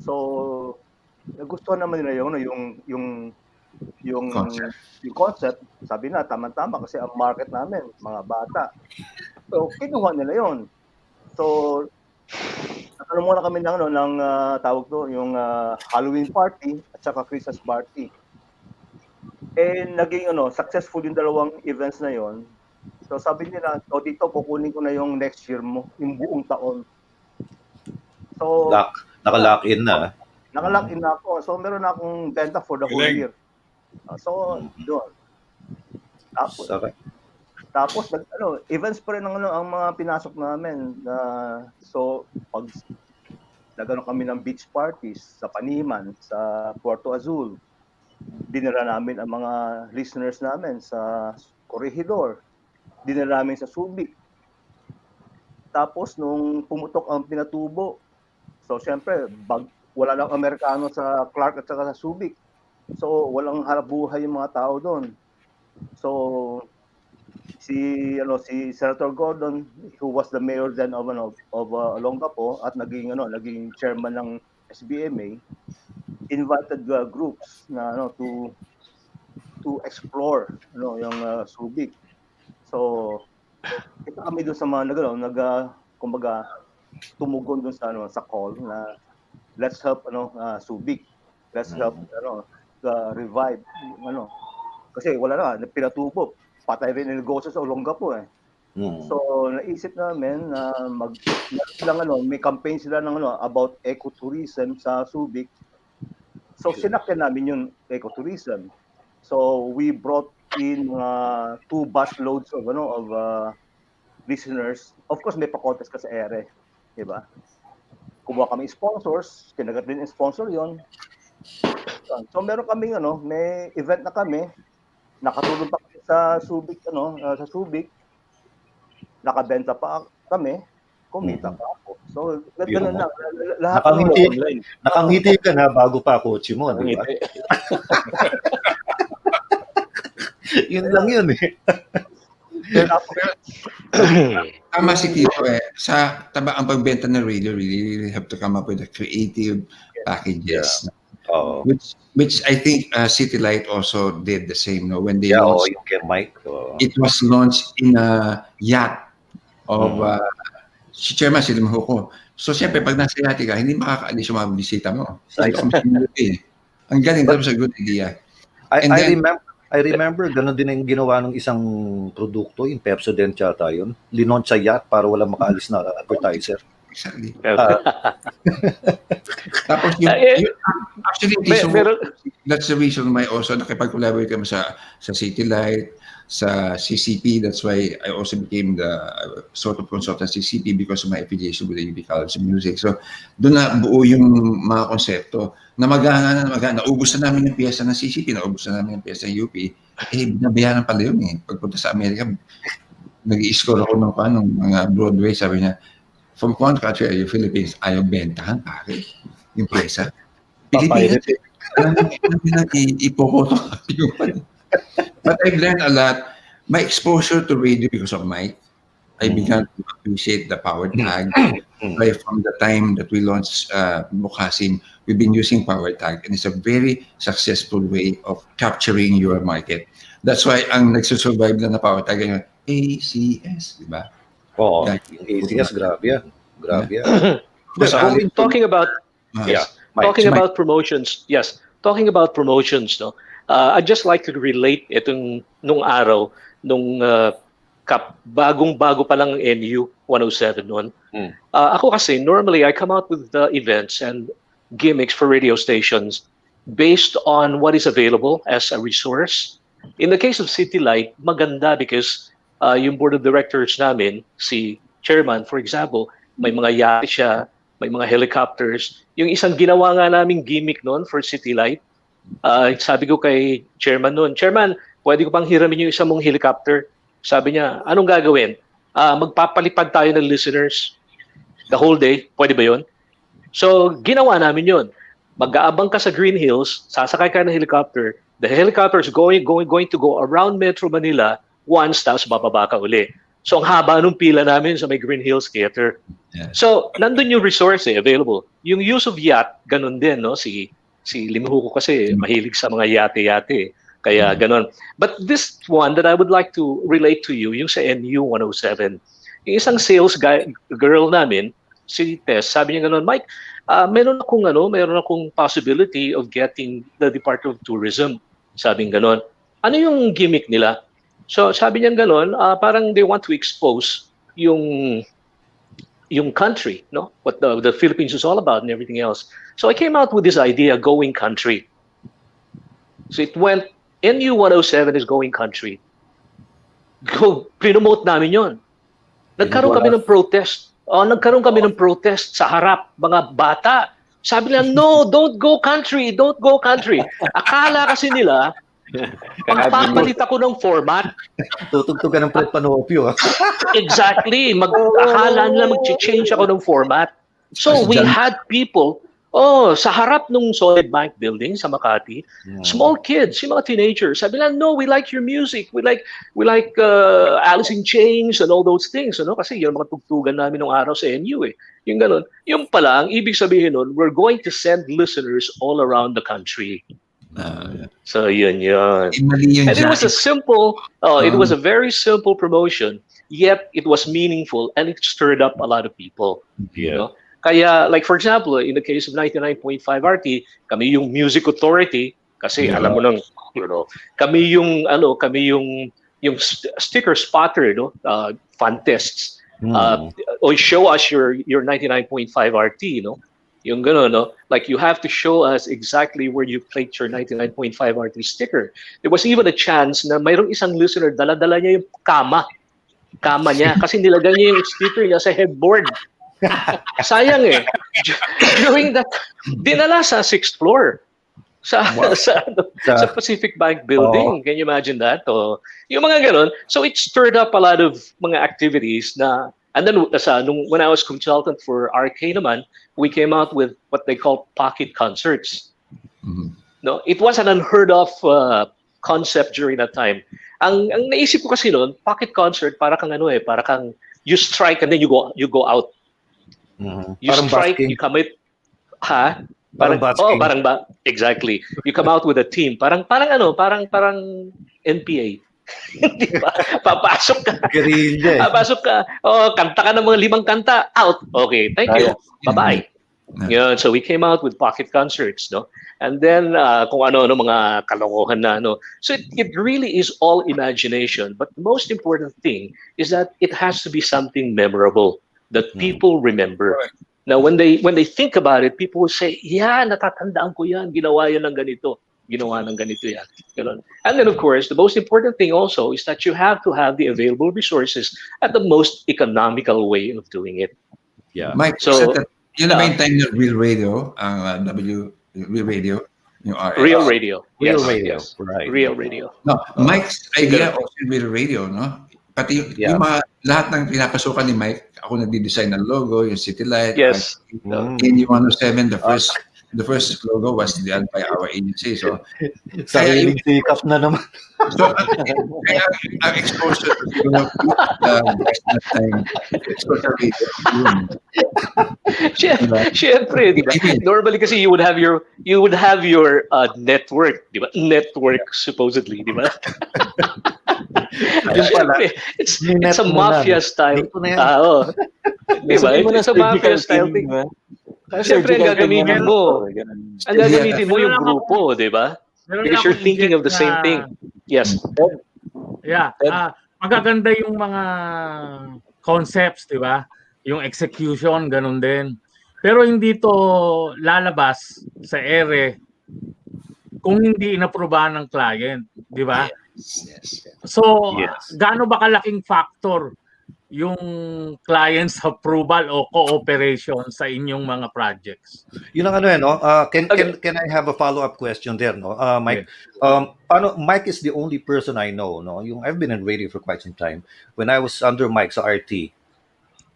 So, nagustuhan naman nila yung concept. Sabi na, tama-tama kasi ang market namin, mga bata. So, kinuha nila yun. So, nagkaroon muna kami ng tawag to, yung Halloween party at saka Christmas party. Naging successful yung dalawang events na yon. So sabi nila, dito kukunin ko na yung next year mo, yung buong taon. So Naka-lock in na. Naka-lock in na ako. So meron na akong benta for the whole year. So doon. Tapos events pa rin ang mga pinasok namin. So pag nagano kami ng beach parties sa Paniman, sa Puerto Azul, dinala namin ang mga listeners namin sa Corregidor, dinala namin sa Subic. Tapos nung pumutok ang Pinatubo, so syempre wala lang Amerikano sa Clark at saka sa Subic. So walang hanap buhay yung mga tao doon. So si Senator Gordon, who was the mayor then of Olongapo at naging chairman ng SBMA, invited groups na to explore yung Subic. So kita kami doon sa mga kumbaga tumugon doon sa call na let's help Subic. Let's help revive kasi wala na Pinatubo, patay rin yung negosyo sa Olongapo eh. So naisip namin na may campaign sila about ecotourism sa Subic. So sinakyan namin yung ecotourism. So we brought in 2 bus loads of listeners. Of course may pa-contest ka sa ere, di ba? Kumuha kami sponsors, kinagat din yung sponsor yon. So meron kaming may event na kami, nakatulong pa kami sa Subic sa Subic. Nakabenta pa kami, kumita pa ako. So, gano'n na. Lahat Nakangiti ka na bago pa kotse mo, di ba? Yun lang yun eh. Pero, tama si Tito sa ang pagbenta ng radio, really have to come up with a creative packages. Oh. Which I think City Light also did the same. No, when they Yeah, launched, yung kay Mike. it was launched in a yacht of si Chairman si Limho ko. So siyempre pag nasa yacht ka, hindi makakaalis yung mga bisita mo. Ang galing, that was a good idea. I remember ganun din ang ginawa ng isang produkto, yung Pepsodent yata yun. Linon sa yacht para walang makaalis na advertiser. Exactly. Tapos actually, that's the reason why also nakipag-collaborate kami sa City Light, sa CCP. That's why I also became the sort of consultant CCP because of my affiliation with the UP College of Music. So doon na buo yung mga konsepto na magana. Naubos na namin yung piyesa ng CCP, naubos na namin yung piyesa ng UP. Binabayaran pala yun eh. Pagpunta sa Amerika, nag-i-score ako ng mga Broadway, sabi niya, from one country, yung Philippines, ayaw bentahan, pare. Yung piyesa. Pilipinas, ipokoto. But I've learned a lot. My exposure to radio because of Mike, I began to appreciate the power tag. Right from the time that we launched Mukasim, we've been using power tag, and it's a very successful way of capturing your market. That's why ang nagsusurvive na power tag yung ACS, di ba? Oo, yung ACS, grabe yan. Talking about promotions, talking about promotions, no? I'd just like to relate itong nung araw, nung bagong-bago pa lang NU 107 noon. Ako kasi, normally, I come out with events and gimmicks for radio stations based on what is available as a resource. In the case of City Light, maganda because yung board of directors namin, si chairman, for example, may mga yate siya, may mga helicopters. Yung isang ginawa nga naming gimmick noon for City Light, sabi ko kay chairman noon, Chairman, pwede ko bang hiramin yung isang mong helicopter? Sabi niya, anong gagawin? Magpapalipad tayo ng listeners the whole day. Pwede ba yun? So, ginawa namin yun. Mag-aabang ka sa Green Hills, sasakay ka ng helicopter, the helicopter is going to go around Metro Manila once, tapos bababa ka uli. So, ang haba nung pila namin sa may Green Hills Theater. Yeah. So, nandun yung resource available. Yung use of yacht, ganun din, no? Si Limho ko kasi mahilig sa mga yate-yate. Kaya ganun. But this one that I would like to relate to you, yung sa NU 107, yung isang sales girl namin, si Tess, sabi niya ganun, Mike, meron akong possibility of getting the Department of Tourism. Sabi niya ganun. Ano yung gimmick nila? So sabi niya ganun, parang they want to expose yung country, no? What the Philippines is all about and everything else. So I came out with this idea, going country. So it went, NU 107 is going country. Promote namin yon. Nagkaroon kami ng protest. Nagkaroon kami ng protest sa harap, mga bata. Sabi nila, no, don't go country. Akala kasi nila, magpapalit ako ng format. Tutugtog ka ng Fred Panopio. Exactly. Akala nila mag-change ako ng format. So we had people, sa harap ng Solid Bank building sa Makati, small kids, yung mga teenagers, sabi nila, no, we like your music. We like Alice in Chains and all those things. Ano? Kasi yun mga tugtugan namin nung araw sa NU eh. Yung ganun. Yung pala, ang ibig sabihin nun, we're going to send listeners all around the country. So yun. And it was a simple, it was a very simple promotion, yet it was meaningful and it stirred up a lot of people. You know? Kaya, like for example, in the case of 99.5 RT, kami yung music authority, kasi alam mo nang, kami yung sticker spotter, fan tests. Or show us your 99.5 RT, yung gano'n, no? Like you have to show us exactly where you placed your 99.5 RT sticker. There was even a chance na mayroong isang listener, dala-dala niya yung kama niya kasi nilagay niya yung sticker niya sa headboard. Sayang eh. During that, dinala sa 6th floor. Sa Pacific Bank building. Can you imagine that? Yung mga ganon. So it stirred up a lot of mga activities na, and then when I was consultant for RK naman, we came out with what they call pocket concerts. No, it was an unheard of concept during that time. Ang naisip ko kasi noon, pocket concert para kang para kang you strike and then you go out. You Parang strike, busking. you commit, ha? Parang busking. Exactly. You come out with a team. Parang NPA. Di ba? Papasok ka. Guerrilla. Papasok ka. Oh, kanta ka ng mga 5 kanta. Out. Okay, thank you. Bye-bye. Yeah, so we came out with pocket concerts, no? And then kung ano mga kalokohan na So it really is all imagination, but the most important thing is that it has to be something memorable that people remember. Now when they think about it, people will say, "Yeah, natatandaan ko 'yan. Ginawa 'yan ng ganito. Ginawa ng ganito 'yan." Ganun. And then of course, the most important thing also is that you have to have the available resources at the most economical way of doing it. Yeah. Mike, So yun na ba yung time ng Real Radio, ang Real Radio, yung RS? Real Radio. Real Yes, Radio, yes. right. Real Radio. No, Mike's idea of Real Radio, no? Pati yung mga, lahat ng pinapasukan ni Mike, ako nagdi-design ng logo, yung City Light, Yes. in 107, the first logo was done by our agency. So, Sariling sikap na naman. so kaya ang exposure to that time, exposure radio, yun. Siyempre, di ba? Normally kasi you would have your network, di ba? Network supposedly, di ba? Siyempre, it's a mafia style. Di ba? It's a mafia style thing. Siyempre, ang gagamitin mo. Ang gagamitin mo yung grupo, di ba? Because you're thinking of the same thing. Yes. Yeah. Magaganda yung mga concepts, di ba? Yung execution, ganun din. Pero hindi to lalabas sa ere kung hindi inaprobahan ng client, di ba? Yes. So, gaano ba kalaking factor yung client's approval o cooperation sa inyong mga projects? Yun ang no? Can I have a follow-up question there, no? Mike, Mike is the only person I know, no? I've been in radio for quite some time. When I was under Mike sa RT,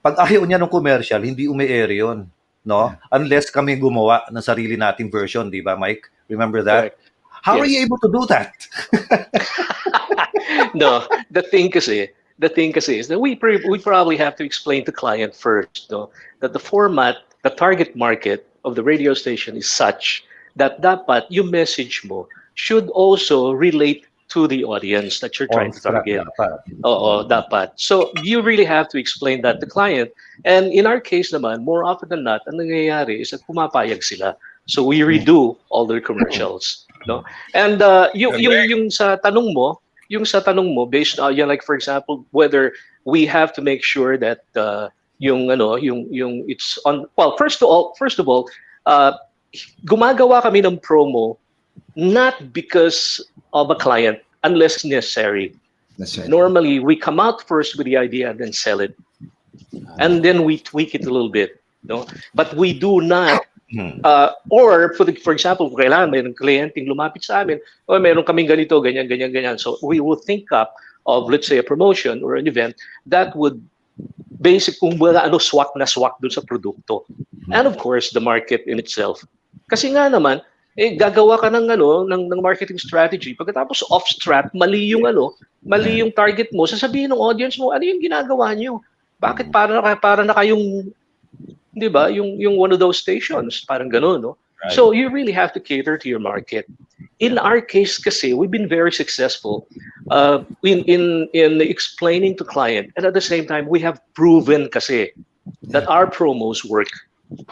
pag ayaw niya ng commercial, hindi umi-air yun, no? Unless kami gumawa ng sarili nating version, di ba, Mike? Remember that? Correct. How are you able to do that? No, the thing is that we probably have to explain to client first, no, that the target market of the radio station is such that dapat yung message mo should also relate to the audience that you're trying to target. Dapat. So you really have to explain that to client. And in our case naman, more often than not, ang nangyayari is that pumapayag sila. So we redo all their commercials, no? And yung sa tanong mo based on like for example whether we have to make sure that yung it's on, well, first of all gumagawa kami ng promo not because of a client unless necessary. That's right. Normally we come out first with the idea and then sell it, and then we tweak it a little bit, no? But we do not or for example, kung kailangan may kliyenteng lumapit sa amin, o meron kaming ganito, ganyan. So we will think up of, let's say, a promotion or an event that would kung swak dun sa produkto. And of course, the market in itself. Kasi nga naman, gagawa ka ng marketing strategy. Pagkatapos off-strat, mali yung target mo, sasabihin ng audience mo, ano yung ginagawa niyo? Bakit para na kayong, di ba, yung one of those stations, parang gano'n, no? Right. So you really have to cater to your market. In our case kasi, we've been very successful in explaining to client, and at the same time, we have proven kasi that our promos work.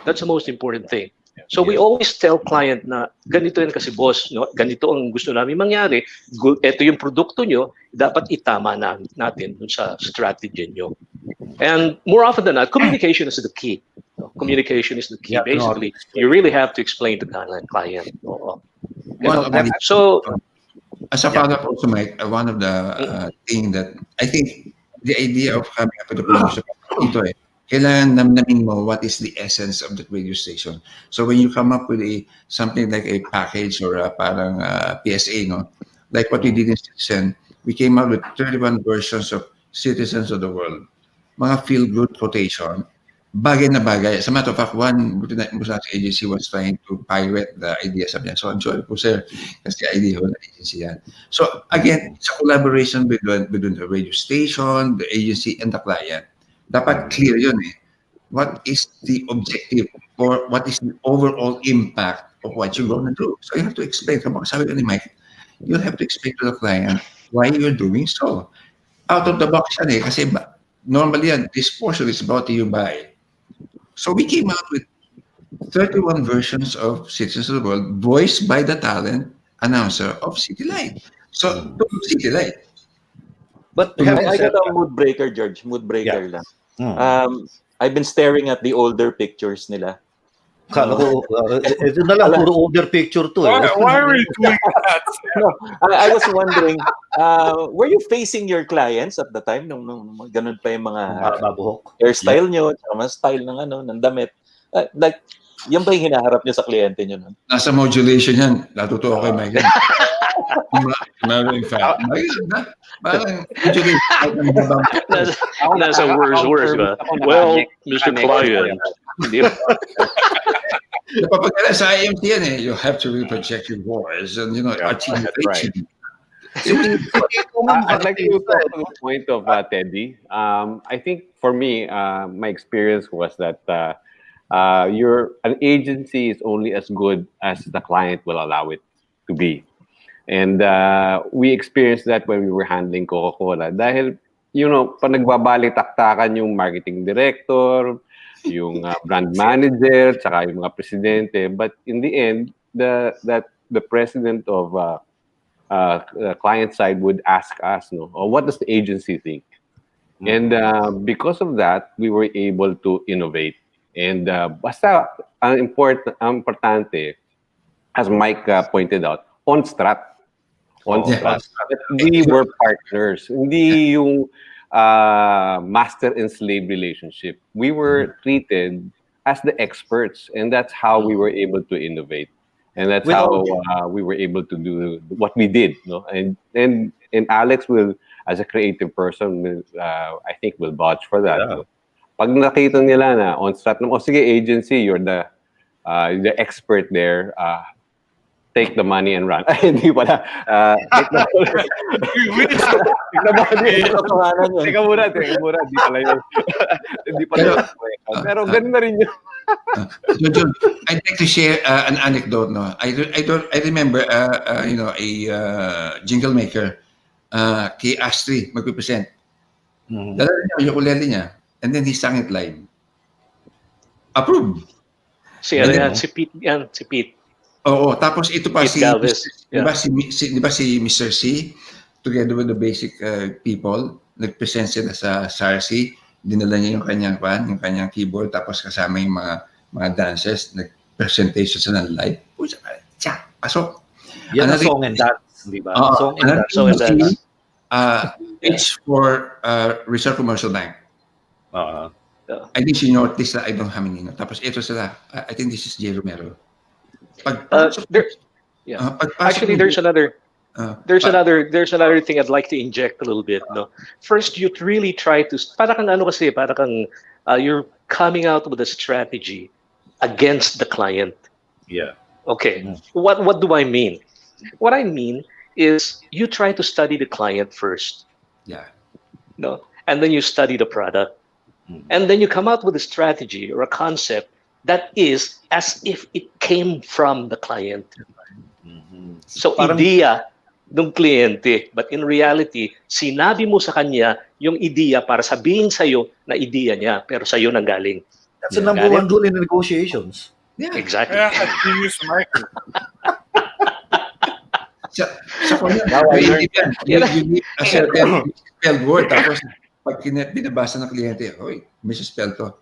That's the most important thing. So we always tell client na ganito yan kasi boss, no? Ganito ang gusto namin mangyari. Ito yung produkto nyo, dapat itama natin dun sa strategy nyo. And more often than not, communication is the key. Communication is the key. Yeah, basically, you really have to explain to the client. So, as a follow-up also, Mike, one of the thing that I think the idea of coming up with a promotion ito kailangan namnamin mo what is the essence of the radio station. So when you come up with something like a package or parang PSA, no, like what we did in Citizen, we came up with 31 versions of Citizens of the World. Mga feel-good quotation bagay na bagay. As a matter of fact, one multinational agency was trying to pirate the idea. Sabi niya, so I'm sorry po, sir, kasi idea ho na agency yan. So again, it's a collaboration between the radio station, the agency, and the client. Dapat clear yun eh. What is the objective or what is the overall impact of what you're going to do? So you have to explain. Sabi ko ni Mike, you have to explain to the client why you're doing so. Out of the box yan eh, kasi normally yan, this portion is brought to you by. So we came out with 31 versions of Citizens of the World voiced by the talent announcer of City Light. So, City Light. But I got a mood breaker, George. Mood breaker lang. I've been staring at the older pictures nila. Kala ko, ito na lang, puro older picture to. Why are we doing that? No, I was wondering, were you facing your clients at the time? Nung ganun pa yung mga hairstyle nyo, mga style ng damit. Like, yan ba yung hinaharap nyo sa kliyente nyo? No? Nasa modulation yan. Natutuwa kay Michael. In fact, parang nasa words ba? Well, Mr. Client. Napapagala sa IMT yan eh. You have to really project your voice and, articulation. I'd like to talk to the point of Teddy. I think for me, my experience was that an agency is only as good as the client will allow it to be. And we experienced that when we were handling Coca-Cola. Dahil, pag nagbabalik-taktakan yung marketing director, yung brand manager, tsaka yung mga presidente. But in the end, the president of the client side would ask us, what does the agency think? And because of that, we were able to innovate. And basta ang importante, as Mike pointed out, on strat. We were partners. Hindi yung master and slave relationship. We were treated as the experts, and that's how we were able to innovate, and that's how we were able to do what we did. No, and Alex will, as a creative person, I think will vouch for that. Yeah. Pag nakita nila na on strat, sige agency, you're the expert there. Take the money and run. Hindi pala. Take the money. Teka muna. Hindi pala yun. Hindi pala yun. Pero ganun na rin yun. John, I'd like to share an anecdote. No, I remember a jingle maker kay Astrid magpipresent. Dala niya yung ukulele niya, and then he sang it live. Approved. Si Pete. Oo, tapos ito pa si Mr. C together with the basic people nag-present sila sa SARC, dinala niya yung kanyang keyboard, tapos kasama yung mga dancers, nag-presentation sila ng live. Pasok. Yan ang song and dance, di ba? Song and dance. It's for Rizal Commercial Bank. I think she noticed that I don't have any. Tapos ito sila, I think this is J. Romero. Actually, there's another thing I'd like to inject a little bit. No, first you really try to you're coming out with a strategy against the client. Yeah. Okay. What do I mean? What I mean is you try to study the client first. Yeah. No, and then you study the product, and then you come out with a strategy or a concept that is as if it came from the client. So, idea ng kliyente. But in reality, sinabi mo sa kanya yung idea para sabihin sa'yo na idea niya, pero sa'yo nanggaling. That's the number one rule in negotiations. Yeah. Exactly. Genius, Michael. You need a certain spelled word. Tapos, pag binabasa ng kliyente, misspell to.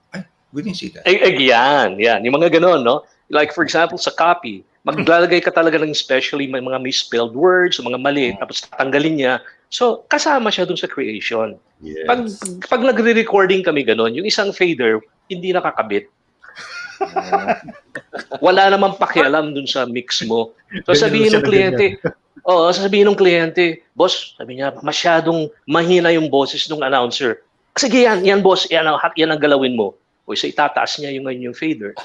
We didn't see that. Yan. Yung mga ganon, no? Like, for example, sa copy, maglalagay ka talaga ng especially may mga misspelled words, mga mali, tapos tatanggalin niya. So, kasama siya dun sa creation. Yes. Pag nagre-recording kami ganon, yung isang fader, hindi nakakabit. Wala namang pakialam dun sa mix mo. So, sasabihin ng kliyente, boss, sabi niya, masyadong mahina yung boses ng announcer. Sige yan boss, yan ang galawin mo. O so itataas niya yung fader.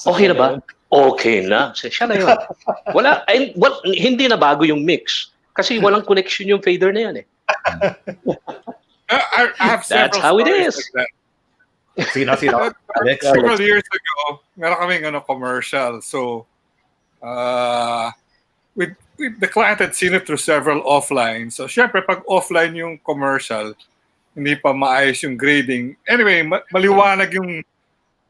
Okay na ba? Okay na. Siya na yun. Hindi na bago yung mix. Kasi walang connection yung fader na yan eh. I have That's several how it stories is. like that. Sino? Alex? Several years ago, meron kaming commercial. So, with the client had seen it through several offline. So, syempre, pag offline yung commercial, hindi pa maayos yung grading. Anyway, maliwanag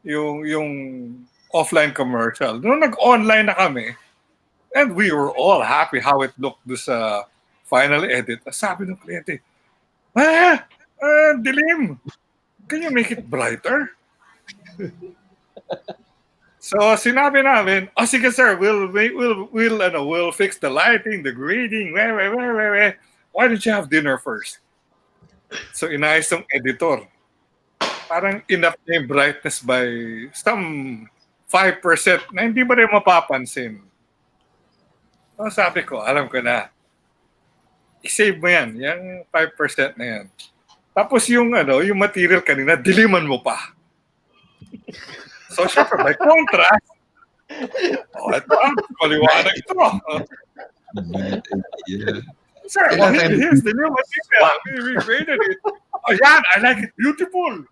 yung offline commercial. Noong nag-online na kami, and we were all happy how it looked do sa final edit. Sabi ng kliyente, dilim. Can you make it brighter? So sinabi namin, sige sir, we'll fix the lighting, the grading. Why don't you have dinner first? So inayos ng editor. Parang enough na yung brightness by some 5% na hindi mo rin mapapansin. So sabi ko, alam ko na. I-save mo yan, yung 5% na yan. Tapos yung material kanina, diliman mo pa. So syempre, may contrast. Ito maliwanag ito. Sir, here's the new material. We graded it. Yan, I like it. Beautiful.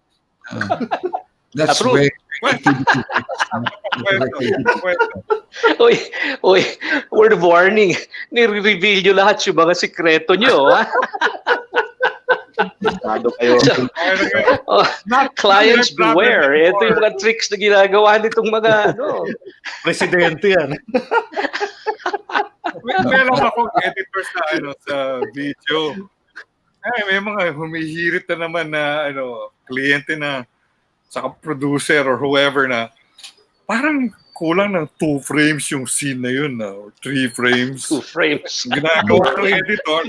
That's Approve. where Uy, word of warning. Nire-reveal nyo lahat yung mga sikreto nyo, ha? Clients beware. Ito yung mga tricks na ginagawa nitong mga Presidente yan. Meron akong editor sa video. May mga humihirit na naman na kliyente na saka producer or whoever na parang kulang ng 2 frames yung scene na yun or 3 frames. 2 frames. Ginagawa ng editor.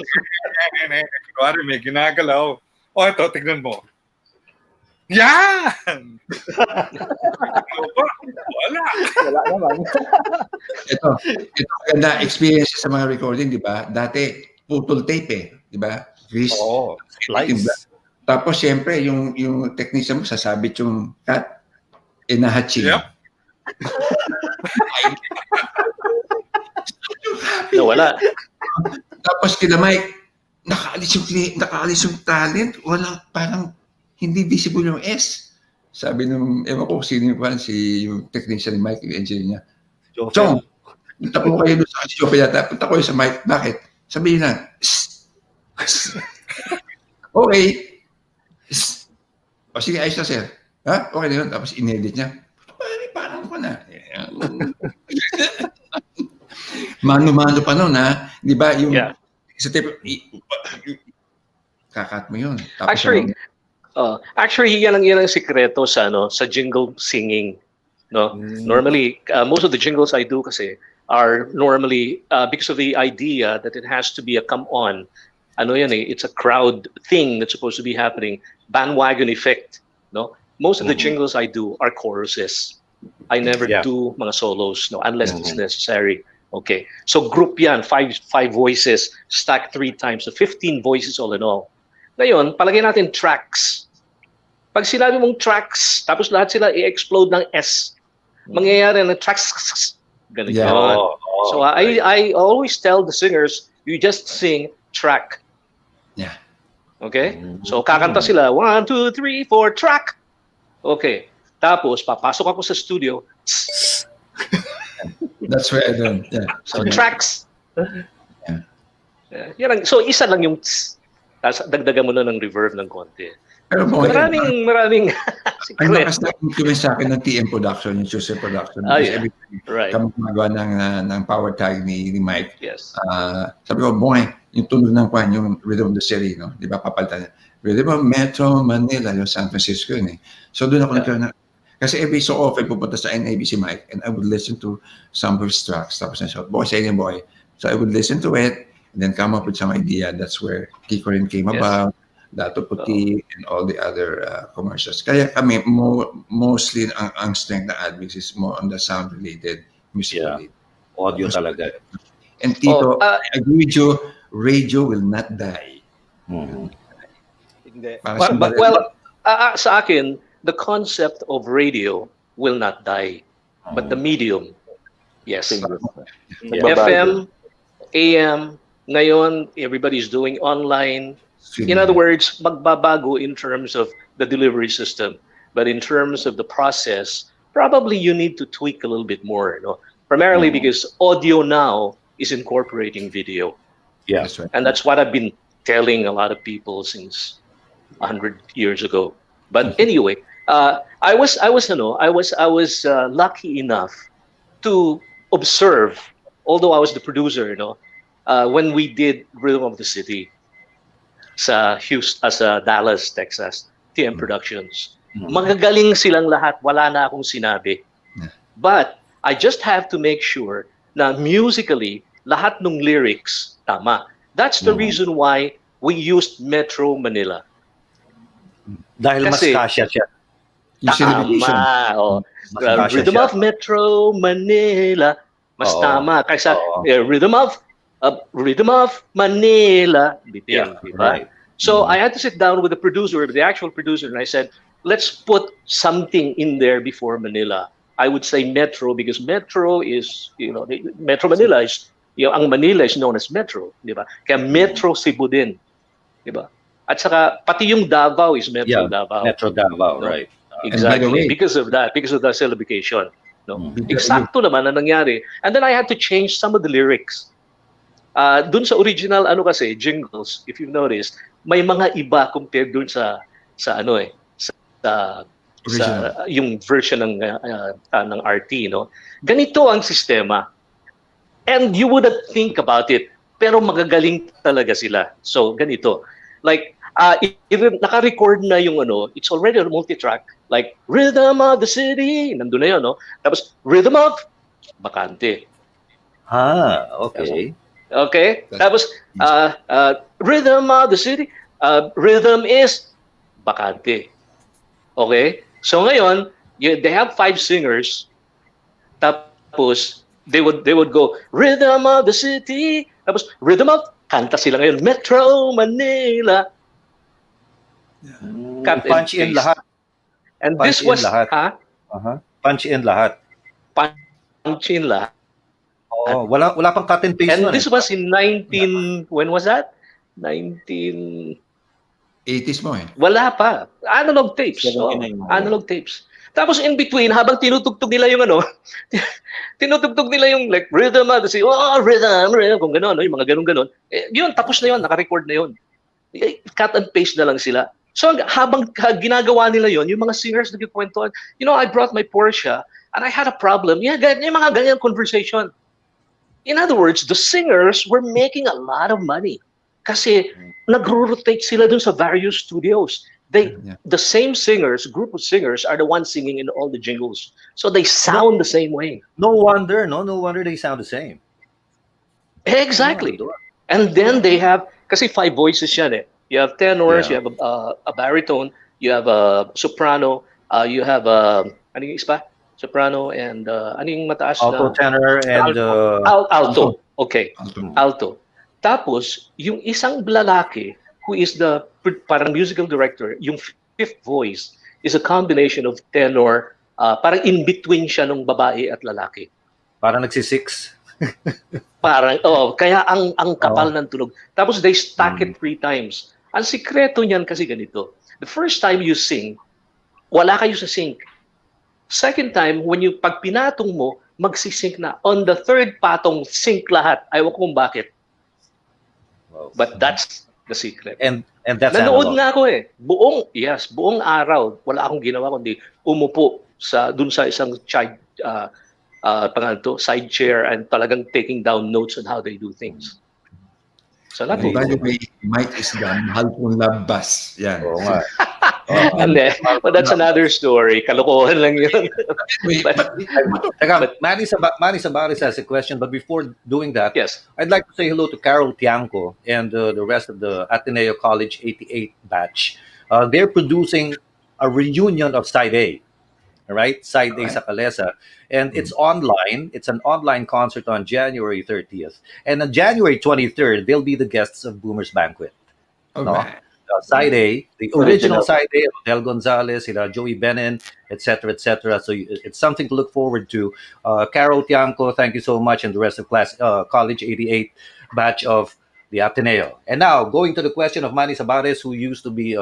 Kunwari may ginagalaw. Ito, tignan mo. Yan! Wala naman. ito ganda experience sa mga recording, di ba? Dati, putol tape eh. Di ba? Slice. Tapos, siyempre, yung technician mo, sasabit yung cut, inahachi. Yep. Wala. Tapos, kila Mike, nakaalis yung talent, wala, parang hindi visible yung S. Sabi nung, ewan ko, sino yung technician ni Mike, yung engineer niya. Chong, punta po kayo doon sa Jope yata, punta ko sa Mike, bakit? Sabihin na, okay. O sige, ayos na sir. Ha? Okay na yun. Tapos inedit niya. Parang ko na. Mano-mano pa nun, ha? Di ba? Yung sa tape, kakat mo yun. Tapos, actually, yan ang sikreto sa jingle singing. No? Normally, most of the jingles I do kasi are normally because of the idea that it has to be a come-on. It's a crowd thing that's supposed to be happening. Bandwagon effect. No? Most of the jingles I do are choruses. I never do mga solos, unless it's necessary. Okay. So group yan, five voices, stacked 3 times. So 15 voices all in all. Ngayon, palagay natin tracks. Pag sinabi mong tracks, tapos lahat sila i-explode ng S, mangyayari ng tracks. Ganun yun. So I always tell the singers, you just sing track. Yeah. Okay? So kakanta sila, 1, 2, 3, 4, track. Okay. Tapos, papasok ako sa studio. That's where I don't. Yeah. So, tracks. Yeah. So, isa lang yung tss. Tapos, dagdagan mo na ng reverb ng konti. Pero maraming ang lakas na influence sa akin ng TM Production, yung Jose Production. Right. Kami gumagawa ng power tag ni Mike. Yes. Sabi ko, yung tunog ng kwan, yung Rhythm of the City, no? Di ba, papalitan niya. Rhythm of Metro Manila, yung San Francisco yun eh. So doon ako nagkaroon na, kasi every so often pupunta sa NAB si Mike and I would listen to some of his tracks. Tapos na siya, boy, say boy. So I would listen to it and then come up with some idea. That's where Kikorin came about, Dato Puti, and all the other commercials. Kaya kami, mostly ang strength na admins is more on the sound-related, music-related. Audio talaga. And Tito, I agree with you, radio will not die. Well, sa akin, the concept of radio will not die, but the medium, yes. Changes. Yeah. Nagbabago. FM, AM, ngayon, everybody's doing online. In Streaming. other words, magbabago in terms of the delivery system. But in terms of the process, probably you need to tweak a little bit more. Primarily because audio now is incorporating video. Yeah. That's right. And that's what I've been telling a lot of people since 100 years ago. But anyway, I was lucky enough to observe, although I was the producer, when we did Rhythm of the City sa Dallas, Texas, TM Productions. Magagaling silang lahat, wala na akong sinabi. Yeah. But I just have to make sure na musically, lahat ng lyrics tama. That's the reason why we used Metro Manila. Dahil mas Kasi- kasya siya. Yung celebration. Tama. Mas kasya Rhythm siya. of Metro Manila. Mas Oo. tama. Kaysa Oo. Rhythm of Manila. Bitin, di ba? Right. So I had to sit down with the producer, the actual producer, and I said, let's put something in there before Manila. I would say Metro because Metro is, Metro Manila is, ang Manila is known as Metro, di ba? Kaya Metro Cebu din, di ba? At saka pati yung Davao is Metro Yeah, Davao. Metro Davao, No. right. Exactly, way- because of that celebration. No? Mm. Eksakto naman ang nangyari. And then I had to change some of the lyrics. Dun sa original kasi jingles, if you've noticed, may mga iba compared dun sa Original. yung version ng RT, Ganito ang sistema. And you wouldn't think about it, pero magagaling talaga sila. So ganito. Like naka-record na yung it's already on multi-track, like Rhythm of the City, nandun na yun, Tapos Rhythm of Bakante. Okay. Okay? Tapos Rhythm of the City, Rhythm is Bakante. Okay? So ngayon, they have 5 singers. Tapos they would go Rhythm of the City. Tapos Rhythm of kanta sila ngayon Metro Manila. Cut and Punch in paste. lahat. And Punch this in was lahat. Punch in lahat. punch in lahat. Oh, wala pang cut and paste. And nun this was in when was that? 19 80s mo eh. Wala pa. Analog tapes. 79. Analog tapes. Tapos in between, habang tinutugtog nila yung tinutugtog nila yung like rhythm, rhythm, kung gano'n, yung mga ganun-ganon. Yun, tapos na yun, naka-record na yun. Cut and paste na lang sila. So habang ginagawa nila yun, yung mga singers nagkikwentuhan, I brought my Porsche and I had a problem. Yeah, yung mga ganyan conversation. In other words, the singers were making a lot of money. Kasi nagro-rotate sila dun sa various studios. The same singers, group of singers, are the ones singing in all the jingles. So they sound the same way. No wonder they sound the same. Exactly. And then they have, kasi 5 voices yan eh. You have tenors, you have a baritone, you have a soprano, you have ano yung isa? Soprano and ano yung mataas Alto, na? tenor, and Alto. Okay. Alto. Alto. Tapos, yung isang lalaki who is the parang musical director, yung 5th voice is a combination of tenor, parang in between siya ng babae at lalaki. parang nagsisix. Parang, kaya ang kapal ng tunog. Tapos they stack it 3 times. Ang sikreto niyan kasi ganito. The first time you sing, wala kayo sa sync. Second time, pag pinatong mo, magsisync na. On the third patong, sync lahat. Ayaw ko kung bakit. Wow. But that's the secret. And that's Nanood analog. nga ako eh. Buong araw, wala akong ginawa kundi umupo dun sa isang side chair and talagang taking down notes on how they do things. So By the natutuwa. way, Mike is gone. Mahal pong labas. Yan. Oo nga. Hindi. But that's another story. Kalokohan lang yun. Wait, But- Teka, Manny Sabaris has a question, but before doing that, Yes. I'd like to say hello to Carol Tiangco and the rest of the Ateneo College 88 batch. They're producing a reunion of Side A, right? Side A sa Calesa. And it's online. It's an online concert on January 30th. And on January 23rd, they'll be the guests of Boomer's Banquet. No? Alright. Side A, the original Side A of Del Gonzalez, Joey Benin, etc., etc. So it's something to look forward to. Carol Tianco, thank you so much, and the rest of College 88 batch of the Ateneo. And now going to the question of Manny Sabares, who used to be,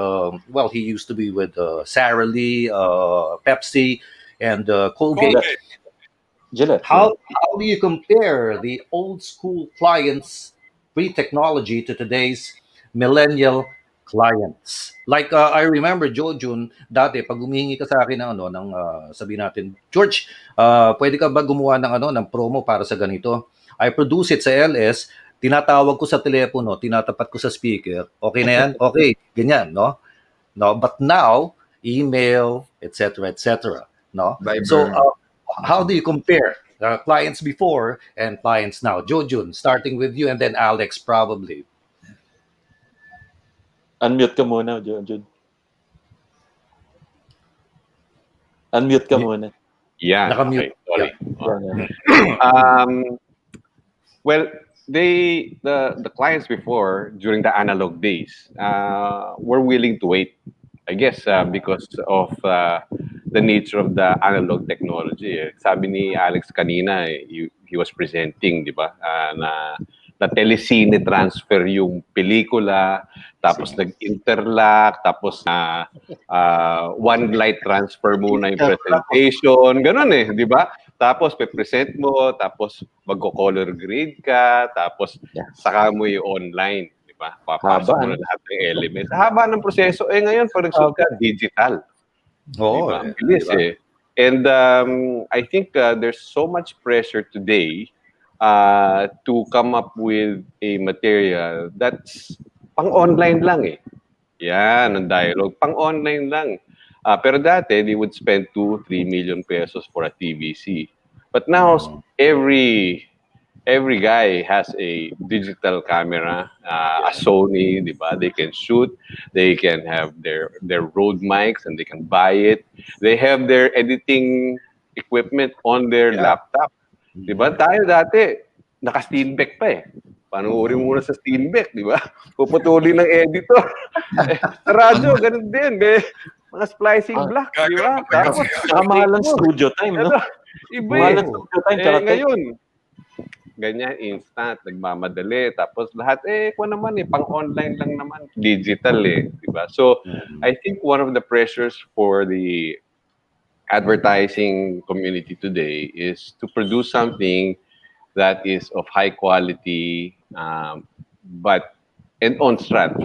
he used to be with Sara Lee, Pepsi, and Colgate. Colgate. Gillette. How do you compare the old school clients pre-technology to today's millennial clients? Like I remember Jojun, dati pag humihingi ka sa akin ng sabihin natin, George, pwede ka ba gumawa ng promo para sa ganito? I produce it sa LS, tinatawag ko sa telepono, tinatapat ko sa speaker. Okay na yan? Okay, ganyan, no? No, but now email, etc., etc. No? Viber. So how do you compare clients before and clients now? Jojun, starting with you, and then Alex probably. Unmute ka muna, Jun. Unmute ka muna. Yeah. Nakamute. Okay, sorry. Yeah. Well, the clients before, during the analog days, were willing to wait. I guess because of the nature of the analog technology. Sabi ni Alex kanina, he was presenting, di ba? Na telesine transfer yung pelikula, tapos nag-interlock, tapos one light transfer muna yung presentation, ganun di ba? Tapos pe-present mo, tapos magko-color grade ka, tapos saka mo yung online. Papasok mo na lahat ng elements. Haba ng proseso. Ngayon, pag nag-shoot ka, digital. Oo. Diba? Bilis And I think there's so much pressure today to come up with a material that's pang-online lang Yan, ang dialogue. Pang-online lang. Pero dati, they would spend 2-3 million pesos for a TVC. But now, every guy has a digital camera, a Sony, di ba? They can shoot, they can have their Rode mics and they can buy it. They have their editing equipment on their laptop. Di ba? Tayo dati, naka-Steenbeck pa Panuorin muna sa Steenbeck, di ba? Puputulin ng editor. Sa radyo, ganun din. Mga splicing block, di ba? Tapos, mahal ang studio time, no? Iba mahal ang studio time, ngayon, ganyan, instant, nagmamadali. Tapos lahat, kung naman pang-online lang naman, digital diba? So, I think one of the pressures for the advertising community today is to produce something that is of high quality, and on strat.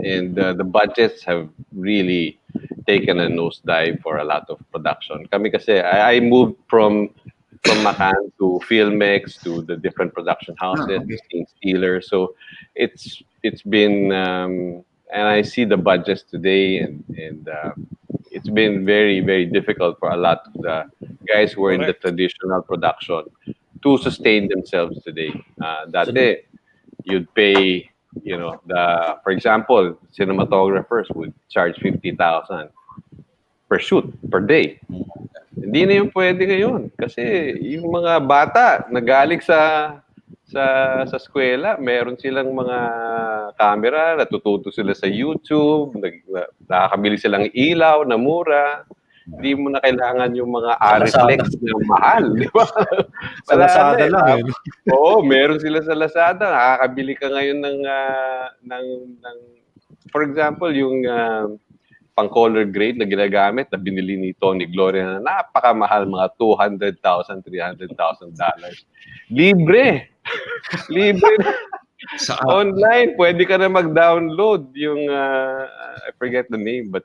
And the budgets have really taken a nosedive for a lot of production. Kami kasi, I moved from Macan to Filmex to the different production houses, seeing Steeler. So it's been, and I see the budgets today, and it's been very, very difficult for a lot of the guys who are in the traditional production to sustain themselves today. Dati, you'd pay, for example, cinematographers would charge 50,000 per shoot per day. Hindi na yung pwede ngayon kasi yung mga bata nagaling sa eskwela, meron silang mga camera, natututo sila sa YouTube, nakakabili silang ilaw na mura. Hindi mo na kailangan yung mga Ariflex na mahal, di ba? Sa Lazada lang. Oo, meron sila sa Lazada. Nakakabili ka ngayon ng for example, yung pang-color grade na ginagamit na binili ni Tony Gloria na napakamahal, mga $200,000, $300,000. Libre! Libre na. Online, pwede ka na mag-download yung, I forget the name, but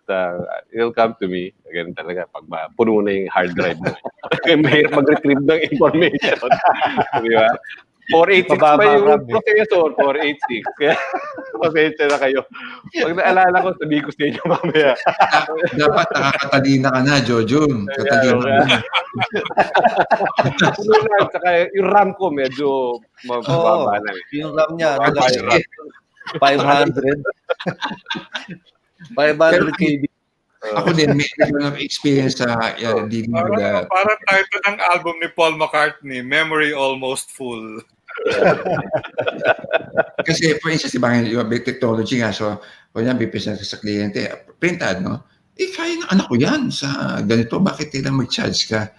it'll come to me. Ganun talaga, pag puno na yung hard drive mo. Mahirap mag-retrieve ng information. Di ba? 486 pa yung processor, 486. Kaya, pasensya na kayo. Pag naalala ko, sabihin ko sa inyo mamaya. Dapat nakakatalina ka na, Jojun. Katalina ka na. Saka yung RAM ko, medyo mababa na. Yung RAM niya, 500. 500 KB. Ako din, may experience sa dealing with Parang title ng album ni Paul McCartney, Memory Almost Full. Kasi for instance, diba, yung big technology nga, so, kung yan, pipresent ka sa kliyente, printad, no? Kaya ng anak ko yan sa ganito, bakit kailangan mag-charge ka?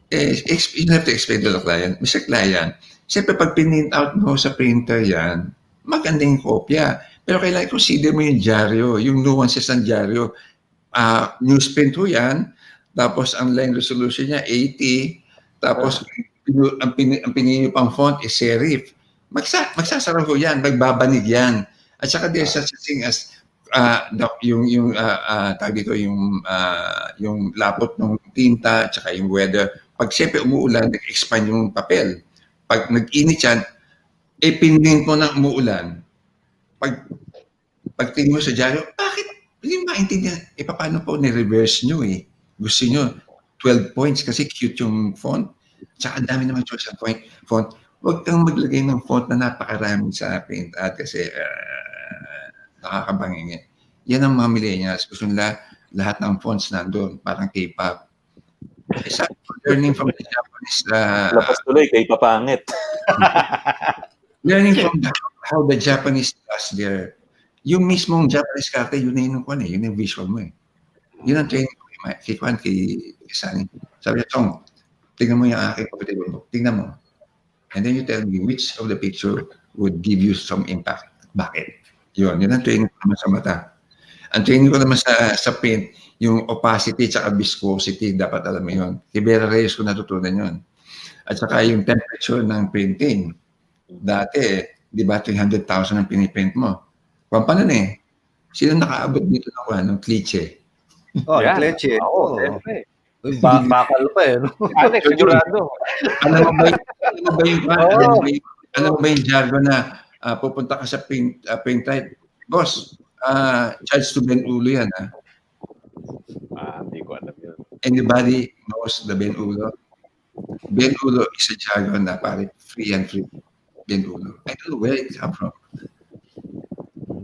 You have to explain to the client, Mr. Client, siyempre pag pinint out mo sa printer yan, magandang kopya. Pero kailangan consider mo yung dyaryo, yung nuances ng dyaryo. Newsprint ho yan, tapos ang line resolution niya 80, tapos ang pinili pang font is serif. Magsasara ho yan, magbabanig yan. At saka there's such a thing as tawag dito, yung lapot ng tinta, at saka yung weather. Pag siyempre umuulan, nag-expand yung papel. Pag nag-init yan, pinlink mo ng umuulan. Pag tingin mo sa dyaryo, bakit? Hindi maintindihan. Paano po ni-reverse nyo eh? Gusto nyo 12 points kasi cute yung font. Tsaka ang dami naman choice ng font. Huwag kang maglagay ng font na napakarami sa print ad kasi nakakabangingin. Yan ang mga millennials. Gusto nila lahat ng fonts nandun. Parang K-pop. Learning from the Japanese. Lapas tuloy, kay papangit. Learning from how the Japanese does their yung mismong Japanese karte, yun na yun yun yung visual mo eh. Yun ang training ko kay Sunny. Sabi niya, Tong, tingnan mo yung aking kapatid mo. Tingnan mo. And then you tell me which of the picture would give you some impact. Bakit? Yun ang training ko naman sa mata. Ang training ko naman sa print, yung opacity at viscosity, dapat alam mo yun. Kay Vera Reyes ko natutunan yun. At saka yung temperature ng printing. Dati, di ba, 300,000 ang piniprint mo. Paano eh? Sino nakaabot dito ng klitse? Yung klitse. Siyempre. Bakal pa eh. No? Alex, sigurado. Ano ba yung jargon na pupunta ka sa print type? Boss, charge to Ben Ulo yan. Hindi ko alam yun. Anybody knows the Ben Ulo? Ben Ulo is a jargon na pare free and free. Ben Ulo. I don't know where it come from.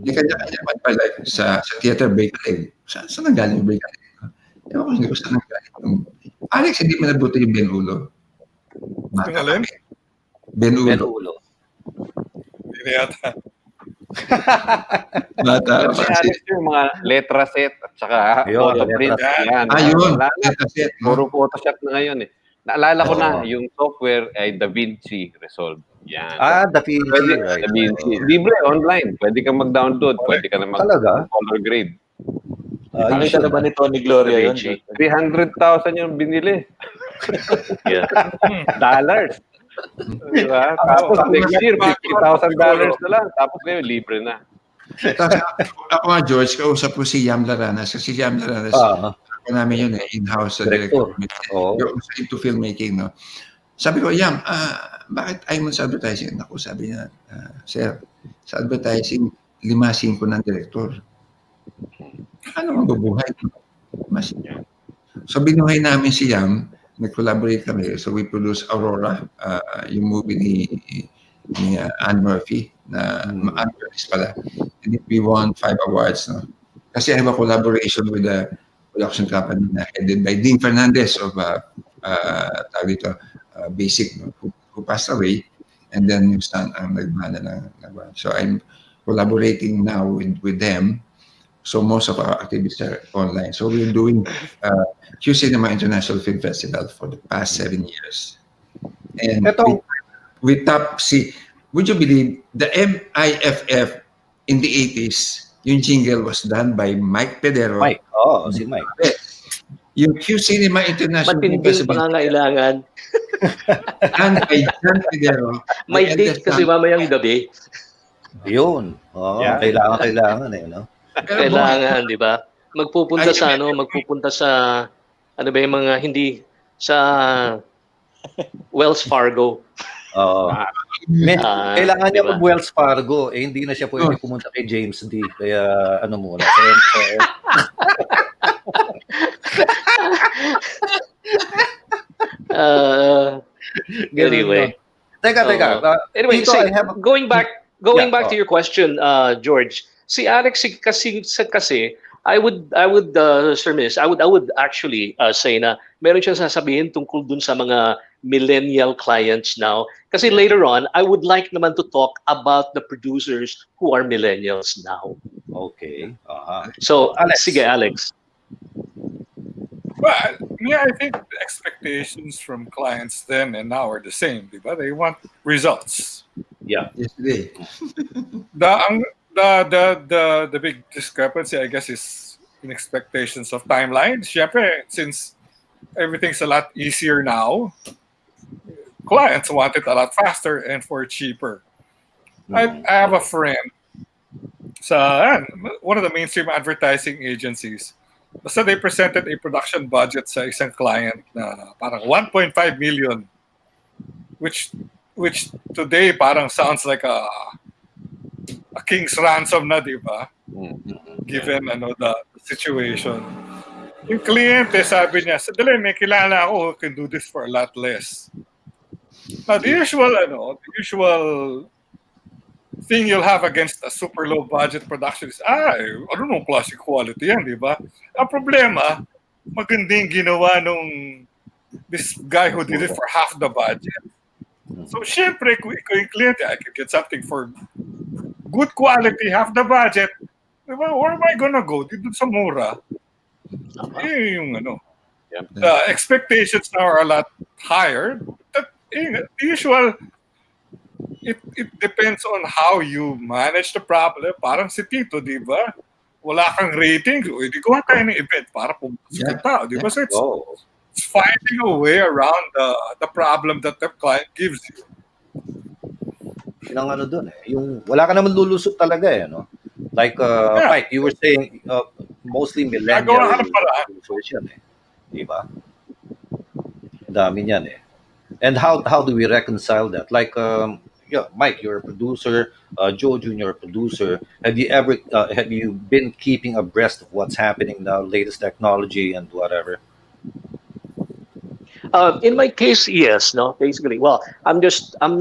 Hindi kanya-kanya like sa theater break leg. Saan nanggaling yung break leg? Ewan ko, hindi ko saan nanggaling. Alex, hindi mo nabuti yung Ben Ulo. Ben Ulo. Hindi yata. Bata. Kasi Alex yung mga letra set at saka photoprint. Yan. Ayun, letra set. Puro Photoshop na ngayon eh. Naalala ko na, yung software ay DaVinci Resolve. Yan. DaVinci. Right. DaVinci. Libre, online. Pwede kang mag-download. Pwede ka na mag-color grade. Nakita na ba ni Tony Gloria yun? 300,000 yung binili. Dollars. Diba? Tapos next year, $50,000 na lang. Tapos ngayon, libre na. Ako nga, George, kausap ko si Yam Laranas. Kasi si Yam Laranas, ako namin yun in-house director. You're also into filmmaking, no? Sabi ko, Yam, bakit ayaw mo sa advertising? Ako, sabi niya, sir, sa advertising, 5-5 ng director. Ano ang bubuhay? So, binuhay namin si Yam, nag-collaborate kami. So, we produced Aurora, yung movie ni Anne Murphy, na actress pala. And we won 5 awards. No? Kasi I have a collaboration with a production company na headed by Dean Fernandez of Basic, no? who passed away. And then yung son ang nagmana ng So I'm collaborating now with them. So most of our activities are online. So we're doing Q Cinema International Film Festival for the past 7 years. And we top see, would you believe the MIFF in the 80s, yung jingle was done by Mike Pedero. Si Mike. Yung Q Cinema International Film Matinding Festival. pangangailangan. And by John Pedero. May date kasi mamayang gabi. Yun. Kailangan eh, no? Kailangan, di ba? Magpupunta sa ano ba yung mga hindi sa Wells Fargo. Kailangan niya diba? mag-Wells Fargo. Hindi na siya pwede pumunta kay James D. Kaya ano muna. Anyway. Teka. Anyway, Tito, going back to your question, George. Si Alex kasi I would Sir Miss, I would actually say na meron siyang sasabihin tungkol dun sa mga millennial clients now. Kasi later on, I would like naman to talk about the producers who are millennials now. Okay. So, Alex. sige Alex. Well, yeah, I think the expectations from clients then and now are the same, diba? They want results. Yeah. Yesterday. The big discrepancy, I guess, is in expectations of timelines. Syempre, since everything's a lot easier now, clients want it a lot faster and for cheaper. I have a friend sa one of the mainstream advertising agencies. Basta they presented a production budget sa isang client na parang 1.5 million, which today parang sounds like a king's ransom na, di ba? Given the situation. Yung kliyente sabi niya, sadali, may kilala ako who can do this for a lot less. Now, the usual thing you'll have against a super low budget production is, I don't know, classic quality yan, di ba? Ang problema, magandang ginawa nung this guy who did it for half the budget. So, syempre, kung ikaw yung kliyente, I can get something for good quality, half the budget. Diba? Where am I gonna go? Dito sa mura. Yung the expectations now are a lot higher. The usual, it depends on how you manage the problem. Parang si Tito, di ba? Wala kang rating. O, di gawa tayo ng event para pumunta sa tao. Di ba? So it's finding a way around the problem that the client gives you. Yung doon yung wala ka naman lulusot talaga no? Like Mike, you were saying mostly millennial users yan diba? Dami niyan And how do we reconcile that? Like Mike, you're a producer, Joe Jr. a producer. Have you been keeping abreast of what's happening now, latest technology and whatever? In my case, yes, no, basically. Well, I'm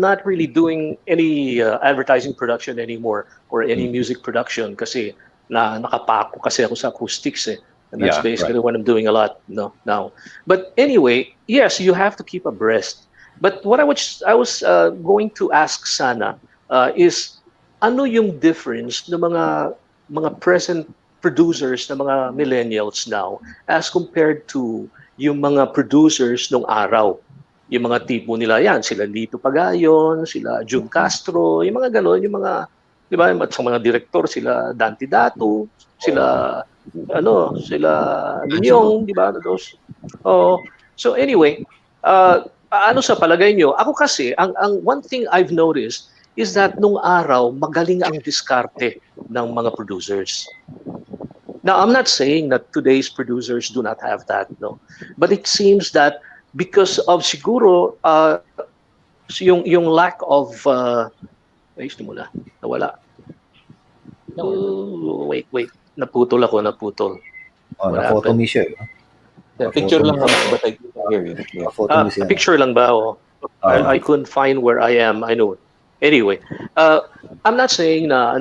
not really doing any advertising production anymore or any music production kasi nakapako kasi ako sa acoustics and that's basically what I'm doing a lot now. But anyway, yes, you have to keep abreast. But what I was going to ask sana is ano yung difference ng mga present producers ng mga millennials now as compared to yung mga producers nung araw. Yung mga tipo nila yan, sila Lito Pagayon, sila June Castro, yung mga gano'n, yung mga, di ba, sa mga direktor, sila Dante Dato, sila Minyong, di ba, those. So anyway, ano sa palagay nyo? Ako kasi, ang one thing I've noticed is that nung araw, magaling ang diskarte ng mga producers. Now, I'm not saying that today's producers do not have that, no. But it seems that because of siguro yung lack of ayos mo na, nawala. Wait, naputol. Na-photo me siya. Picture lang naman, but I can't hear you. Picture lang ba? I couldn't find where I am. I know. Anyway, I'm not saying na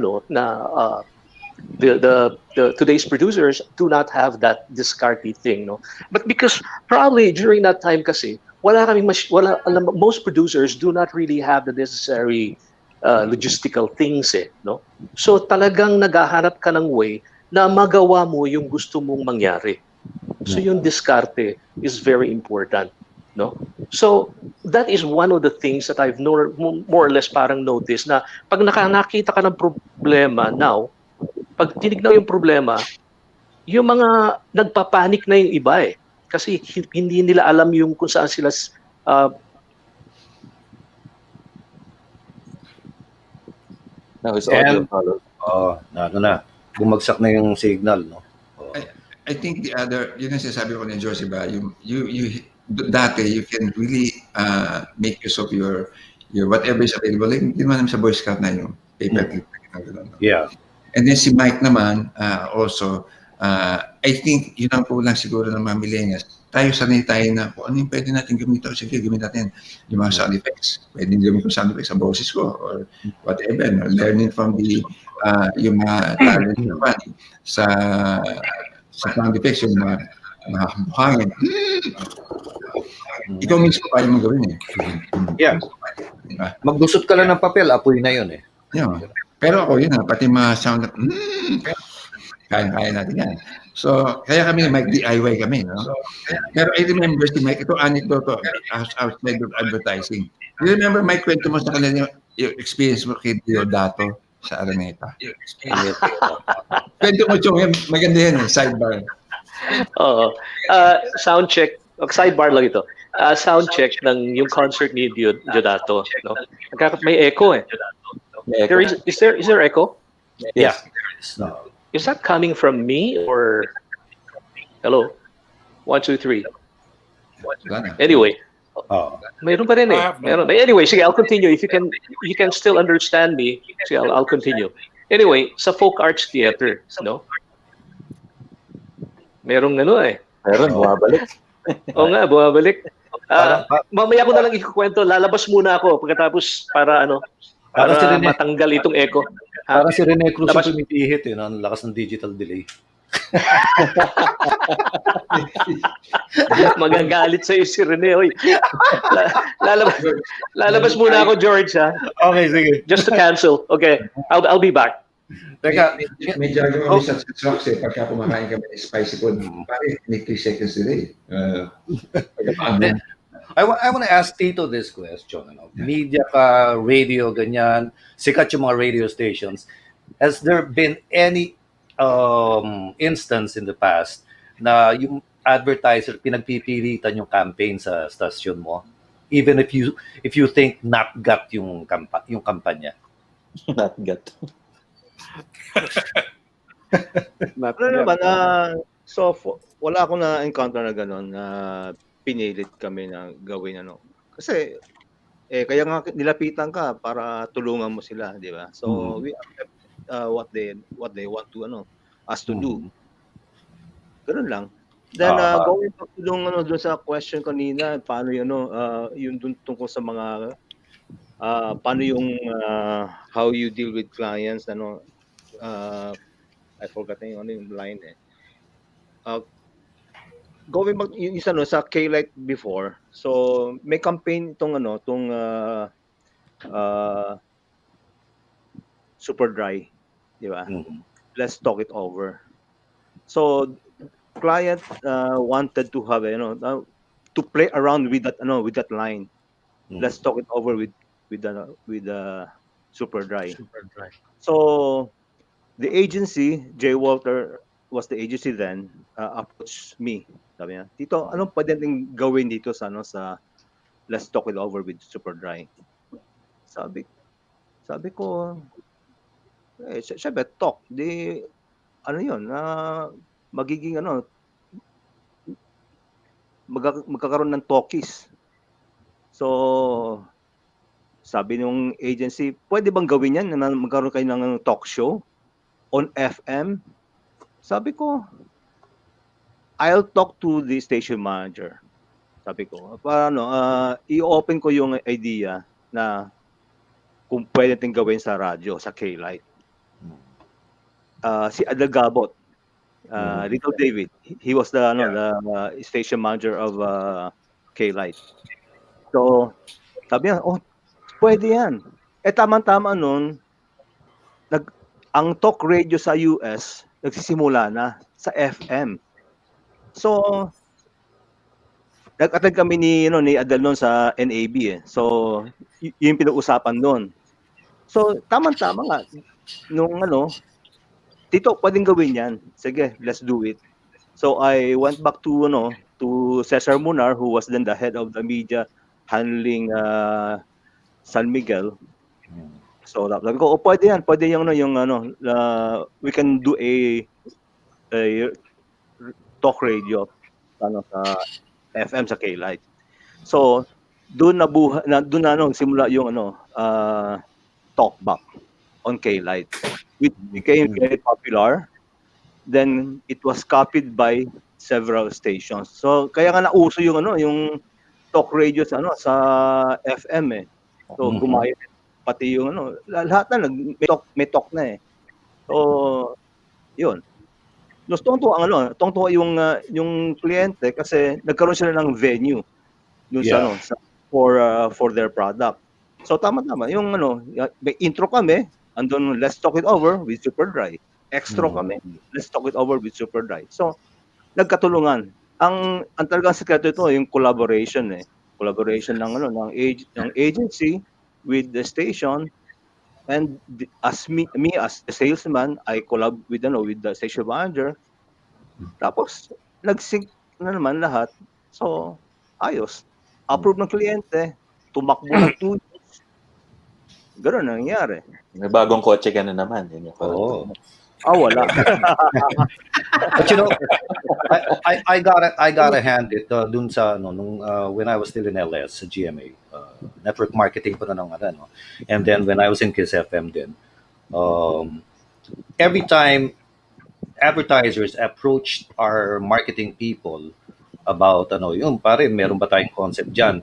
the today's producers do not have that discarded thing, no. But because probably during that time kasi most producers do not really have the necessary logistical things, no. So talagang naghahanap ka ng way na magawa mo yung gusto mong mangyari. So yung diskarte is very important, no. So that is one of the things that I've more or less parang noticed na pag nakita ka ng problema now, pag tinignan yung problema, yung mga nagpapanik na yung iba kasi hindi nila alam yung kung saan sila now it's audio follow. Bumagsak na yung signal, no. I think the other, yun ang sinasabi ko ni Josie ba, you dati you can really make use of your whatever is available. Like, hindi naman sa Boy Scout na yung paper clip. Yeah. And then si Mike naman, also, I think yun ang kulang siguro ng mga millennials. Tayo sanay tayo na kung ano yung pwede natin gamitin. Sige, gamitin natin yung mga sound effects. Pwede gamitin yung sound effects sa boses ko or whatever. No? Learning from the yung mga talent naman sa sound effects, yung mga hangin. Ikaw mismo kaya mong gawin eh. Yeah. Diba? Magdusot ka lang ng papel, apoy na yun eh. Yun. Pero ako yun pati mga sound kaya natin yan. So, kaya kami mag-DIY kami, no? Pero I remember si Mike, ito anecdote to, outside of advertising. You remember, Mike, kwento mo sa kanila yung experience mo kay Diodato sa Araneta. Kwento mo, Chong, maganda yan, sidebar. Oo. Sound check. Sidebar lang ito. Sound check ng yung concert ni Diodato. No? May echo eh. Is there echo? Yeah. No. Is that coming from me or hello? 1, 2, 3. Anyway, mayroon pa rin eh. Mayroon. Anyway, sige, I'll continue. If you can still understand me, sige, I'll continue. Anyway, sa folk arts theater, no? Merong eh. Meron, bumabalik. Oo nga, bumabalik. Mamaya ko na lang ikukwento. Lalabas muna ako pagkatapos para matanggal itong echo. Para si Rene Cruz yung tumitihit eh, ang lakas ng digital delay. Magagalit sa'yo si Rene. Oy. Lalabas muna ako, George. Ha? Okay, sige. Just to cancel. Okay, I'll be back. Teka, may jargon kami sa trucks eh, pagka kumakain kami ng spicy food, pare, may 3 seconds delay. I want to ask Tito this question. Media ka, radio, ganyan, sikat yung mga radio stations. Has there been any instance in the past na yung advertiser pinagpipilitan yung campaign sa station mo, even if you think not got yung kampanya? Not got. Wala akong na-encounter na gano'n na pinilit kami na gawin Kasi kaya nga nilapitan ka para tulungan mo sila, di ba? So we accept what they want to us to do. Ganun lang. Then going back to doon sa question kanina, paano yung dun tungkol sa mga paano yung how you deal with clients, I forgot yung line eh. Going back yung isa sa K-Light before. So may campaign itong Super Dry, di ba? Let's talk it over. So client wanted to have to play around with that line. Let's talk it over with Super Dry. So the agency, J. Walter was the agency then, approached me. Sabi niya, Tito, anong pwede natin gawin dito sa Let's Talk It Over with Super Dry? Sabi ko, syempre talk. Di, yun, magiging magkakaroon ng talkies. So, sabi ng agency, pwede bang gawin yan na magkaroon kayo ng talk show on FM? Sabi ko, I'll talk to the station manager. Sabi ko, i-open ko yung idea na kung pwede natin gawin sa radyo, sa K-Light. Si Adel Gabot, Little David, he was the station manager of K-Light. So, sabi niya, pwede yan. Tama-tama nun, ang talk radio sa US, nagsisimula na sa FM. So, nag-attend kami ni Adel noon sa NAB eh. So, yung pinag-usapan doon. So, tama-tama nga. Nung Tito, pwedeng gawin yan. Sige, let's do it. So, I went back to Cesar Munar, who was then the head of the media handling San Miguel. So, sabi ko, pwede yan. Pwede yung we can do a talk radio sa FM sa K-Light. So, doon simula yung talkback on K-Light. It became very popular. Then it was copied by several stations. So, kaya nga nauso yung talk radio sa FM eh. So, gumaya pati yung lahat na may talk na eh. So, yun. Tuwang-tuwa ang tuwang-tuwa yung kliyente kasi nagkaroon sila ng venue dun sa Yeah. for their product. So tama-tama yung may intro kami, andun let's talk it over with Super Dry. Extra kami, let's talk it over with Super Dry. So nagkatulungan. Ang talagang sekreto ito yung collaboration eh. Collaboration ng agency with the station and as me as a salesman, I collab with the station manager. Tapos nag-sync na naman lahat. So ayos. Approve ng kliyente, tumakbo ng 2 years. Gano'n ang nangyari. May bagong kotse ka na naman. Yun yung Oh. Wala. But I gotta hand it dun sa when I was still in LS sa GMA, network marketing pa na ng no. And then when I was in Kiss FM din, every time advertisers approached our marketing people about yung pare meron ba tayong concept diyan,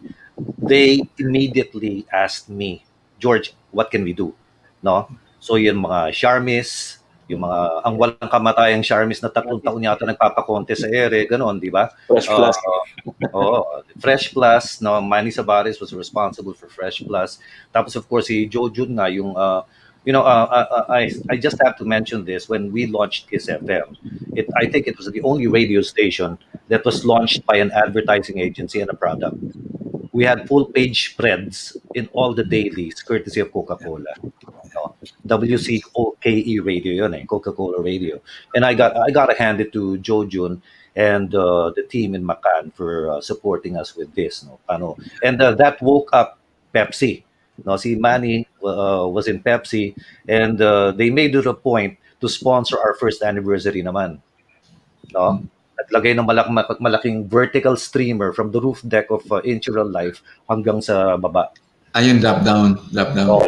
they immediately asked me, George, what can we do? No? So yung mga Charmis, yung mga ang walang kamatayang Charmis na 3 taon yata nagpapakonte sa ere, ganoon, di ba? Fresh Plus. Fresh Plus, no, Manny Sabares was responsible for Fresh Plus. Tapos of course si Joe Jun nga yung I just have to mention this. When we launched Kiss FM, I think it was the only radio station that was launched by an advertising agency and a product. We had full page spreads in all the dailies, courtesy of Coca-Cola. WCOKE radio yun Coca-Cola radio. And I got to hand it to Joe Jun and the team in Macan for supporting us with this. And that woke up Pepsi. Si Manny was in Pepsi, and they made it a point to sponsor our first anniversary naman. Naglagay ng malaking vertical streamer from the roof deck of Insural Life hanggang sa baba. Ayun, drop down. Drop down.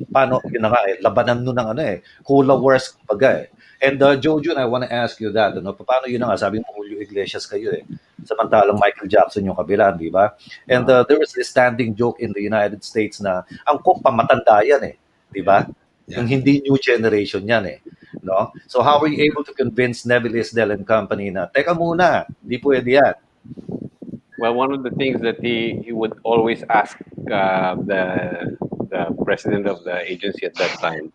Paano, yun na nga labanan nun ng Cola Wars kumbaga And Joe Jun, I want to ask you that, paano yun na nga, sabi mo Julio Iglesias kayo samantalang Michael Jackson yung kabila, di ba? And there was this standing joke in the United States na ang Coke pamatanda yan di ba? Yung hindi new generation yan no? So how were you able to convince Neville Isdell and company na, teka muna, di pwede yan? Well, one of the things that he would always ask the president of the agency at that time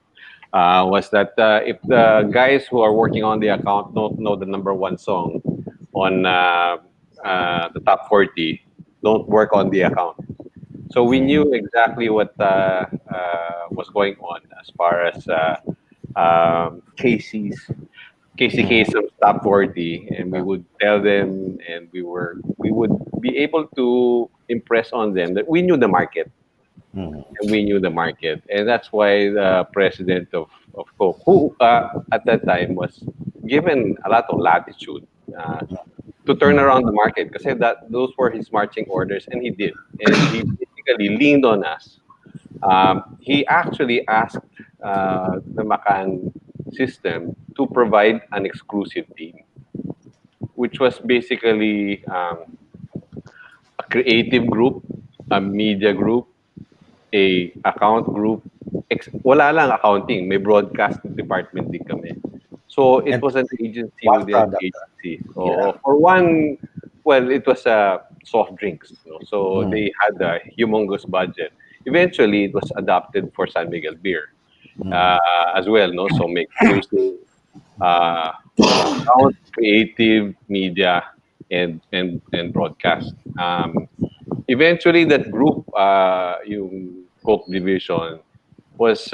was that if the guys who are working on the account don't know the #1 song on the top 40, don't work on the account. So we knew exactly what was going on as far as Casey Kasem's top 40, and we would tell them, and we would be able to impress on them that we knew the market. And we knew the market, and that's why the president of Coke, who at that time was given a lot of latitude to turn around the market, because those were his marching orders, and he did, and he basically leaned on us. He actually asked the Macan system to provide an exclusive team, which was basically a creative group, a media group, a account group. Wala lang accounting, may broadcast department din kami. So it was an agency within an agency. So for one, well, it was soft drinks. So they had a humongous budget. Eventually, it was adopted for San Miguel beer as well. So make exclusive, creative media and broadcast. Eventually, that group, yung Coke division, was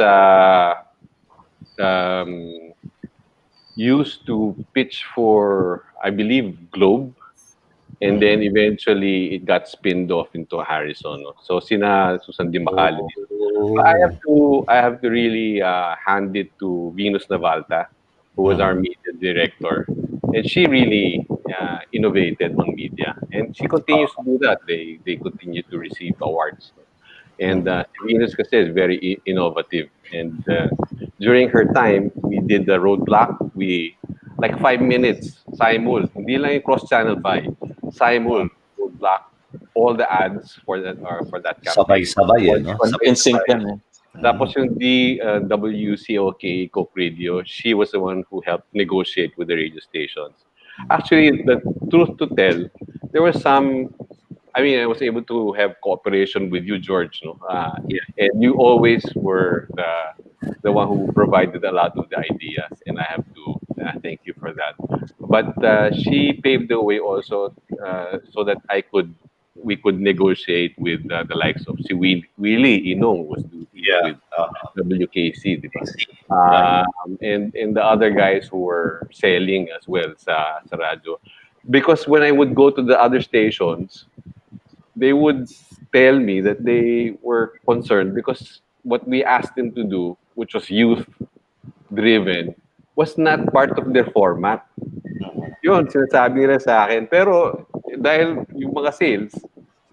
used to pitch for, I believe, Globe, and then eventually it got spinned off into Harrison. So sina Susan Di Macali. I have to really hand it to Venus Navalta, who was our media director, and she really innovated on media, and she continues to do that. They continue to receive awards, and Venus kasi is very innovative. And during her time, we did the roadblock. We like 5 minutes simul, hindi lang yung cross channel buy, simul roadblock all the ads for that campaign. Sabay-sabay In sync yan Tapos yung DWCOK, Coke Radio, she was the one who helped negotiate with the radio stations. Actually, the truth to tell, there was some. I mean, I was able to have cooperation with you, George. No, and you always were the one who provided a lot of the ideas, and I have to thank you for that. But she paved the way also so that we could negotiate with the likes of si Willie Inong was doing Yeah. with WKC, di ba? Right. And the other guys who were selling as well sa radyo. Because when I would go to the other stations, they would tell me that they were concerned because what we asked them to do, which was youth driven, was not part of their format. Yun, sinasabi nila sa akin. Pero dahil yung mga sales,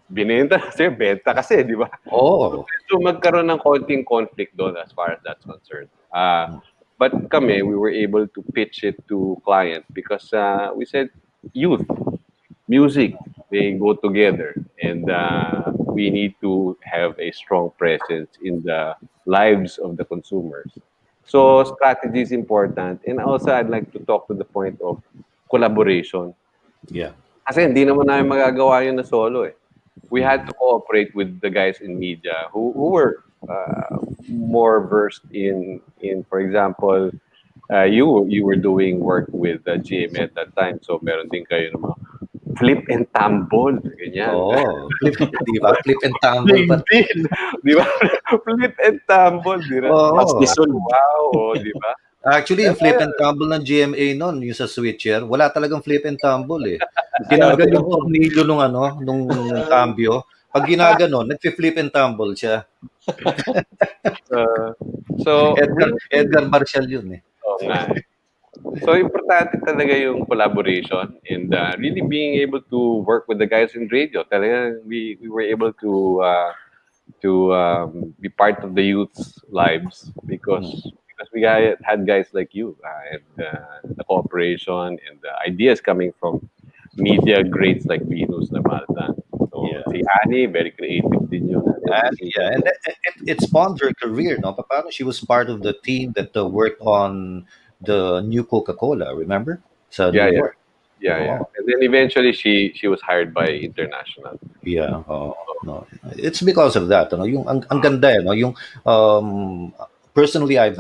binenta kasi, benta kasi, di ba? Oh. So magkaroon ng konting conflict doon as far as that's concerned. But kami, we were able to pitch it to clients because we said, youth, music, they go together. And we need to have a strong presence in the lives of the consumers. So strategy is important. And also, I'd like to talk to the point of collaboration. Yeah. Kasi hindi naman namin magagawa yun na solo eh. We had to cooperate with the guys in media who were more versed in for example, you were doing work with GMA at that time. So meron din kayo ng mga flip and tumble. Ganyan. Oh, di ba? Flip and tumble. Di ba? Flip and tumble. Di ba? Oo. Wow, di ba? Actually, yung flip and tumble ng GMA noon, yung sa switcher, wala talagang flip and tumble eh. Tinanggal yung tornilyo nung cambio. Pag ginaganon, nagfi-flip and tumble siya. So Edgar Marshall yun eh. Oo nga. So, importante talaga yung collaboration and really being able to work with the guys in radio. Talaga, we were able to be part of the youth's lives because we had guys like you and the cooperation and the ideas coming from media greats like Venus Namaltan. So, si Annie, very creative din yun. And it spawned her career, no? Paano she was part of the team that worked on the new Coca-Cola, remember? Sa New York. Yeah. And then eventually she was hired by International. Yeah. No. It's because of that, yung ang ganda no, yung personally I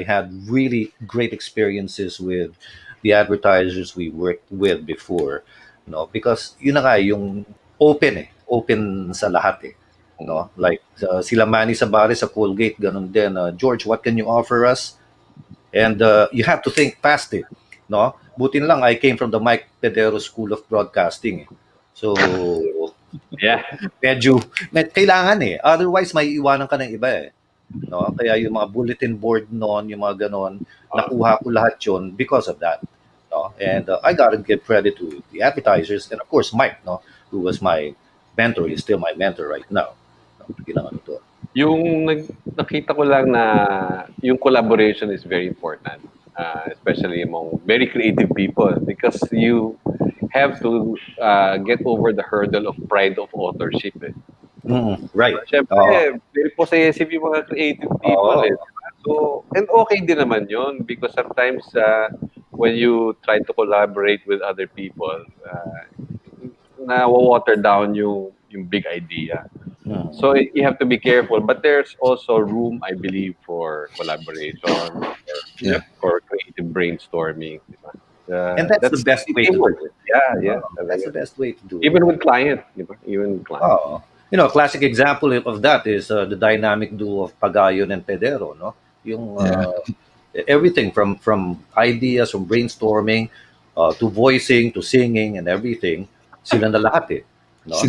had really great experiences with the advertisers we worked with before, no, because yun na nga yung open sa lahat eh. No, like sila Manny Sabari sa Colgate, ganun din. George, what can you offer us? And you have to think fast eh. No? Buti na lang, I came from the Mike Pedero School of Broadcasting eh. So, medyo kailangan eh. Otherwise, may iwanan ka ng iba eh. No? Kaya yung mga bulletin board noon, yung mga ganon, nakuha ko lahat yun because of that. No? And I gotta give credit to the advertisers and of course Mike, no, who was my mentor. He's still my mentor right now. Ginawa ito. Yung nakita ko lang na yung collaboration is very important, especially among very creative people because you have to get over the hurdle of pride of authorship. Eh. Right. Siyempre, very possessive yung mga creative people. Eh. So, and okay din naman yun because sometimes when you try to collaborate with other people, na-water down yung big idea. So you have to be careful, but there's also room, I believe, for collaboration or creative brainstorming. And that's the best way to do it. Yeah. That's the best way to do it. Even with clients, even with clients. A classic example of that is the dynamic duo of Pagayon and Pedero, no? Yung everything from ideas, from brainstorming, to voicing, to singing, and everything, sila na lahat eh. No?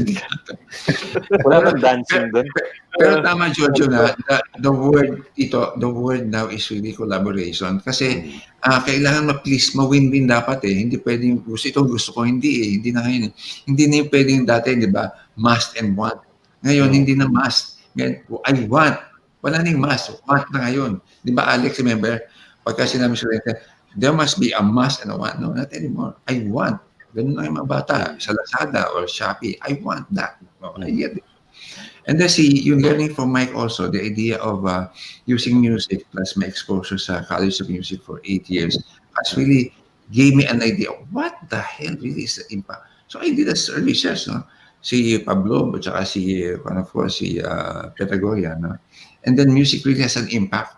Wala nang dancing doon. Pero tama, Giorgio, na the word now is really collaboration. Kasi kailangan ma-please, ma-win-win dapat eh. Hindi pwedeng gusto ko, hindi eh. Hindi na ngayon. Hindi na yung pwedeng dati, di ba? Must and want. Ngayon, hindi na must. I want. Wala nang must. Want na ngayon. Di ba, Alex, remember? Pagka sinabi sa there must be a must and a want. No, not anymore. I want. Ganun na yung mga bata sa Lazada or Shopee. I want that. No, I get it. And then see, yung learning from Mike also, the idea of using music plus my exposure sa College of Music for 8 years has really gave me an idea of what the hell really is the impact. So I did a research, no? Si Pablo, at saka si, of course, si Patagonia, no? And then music really has an impact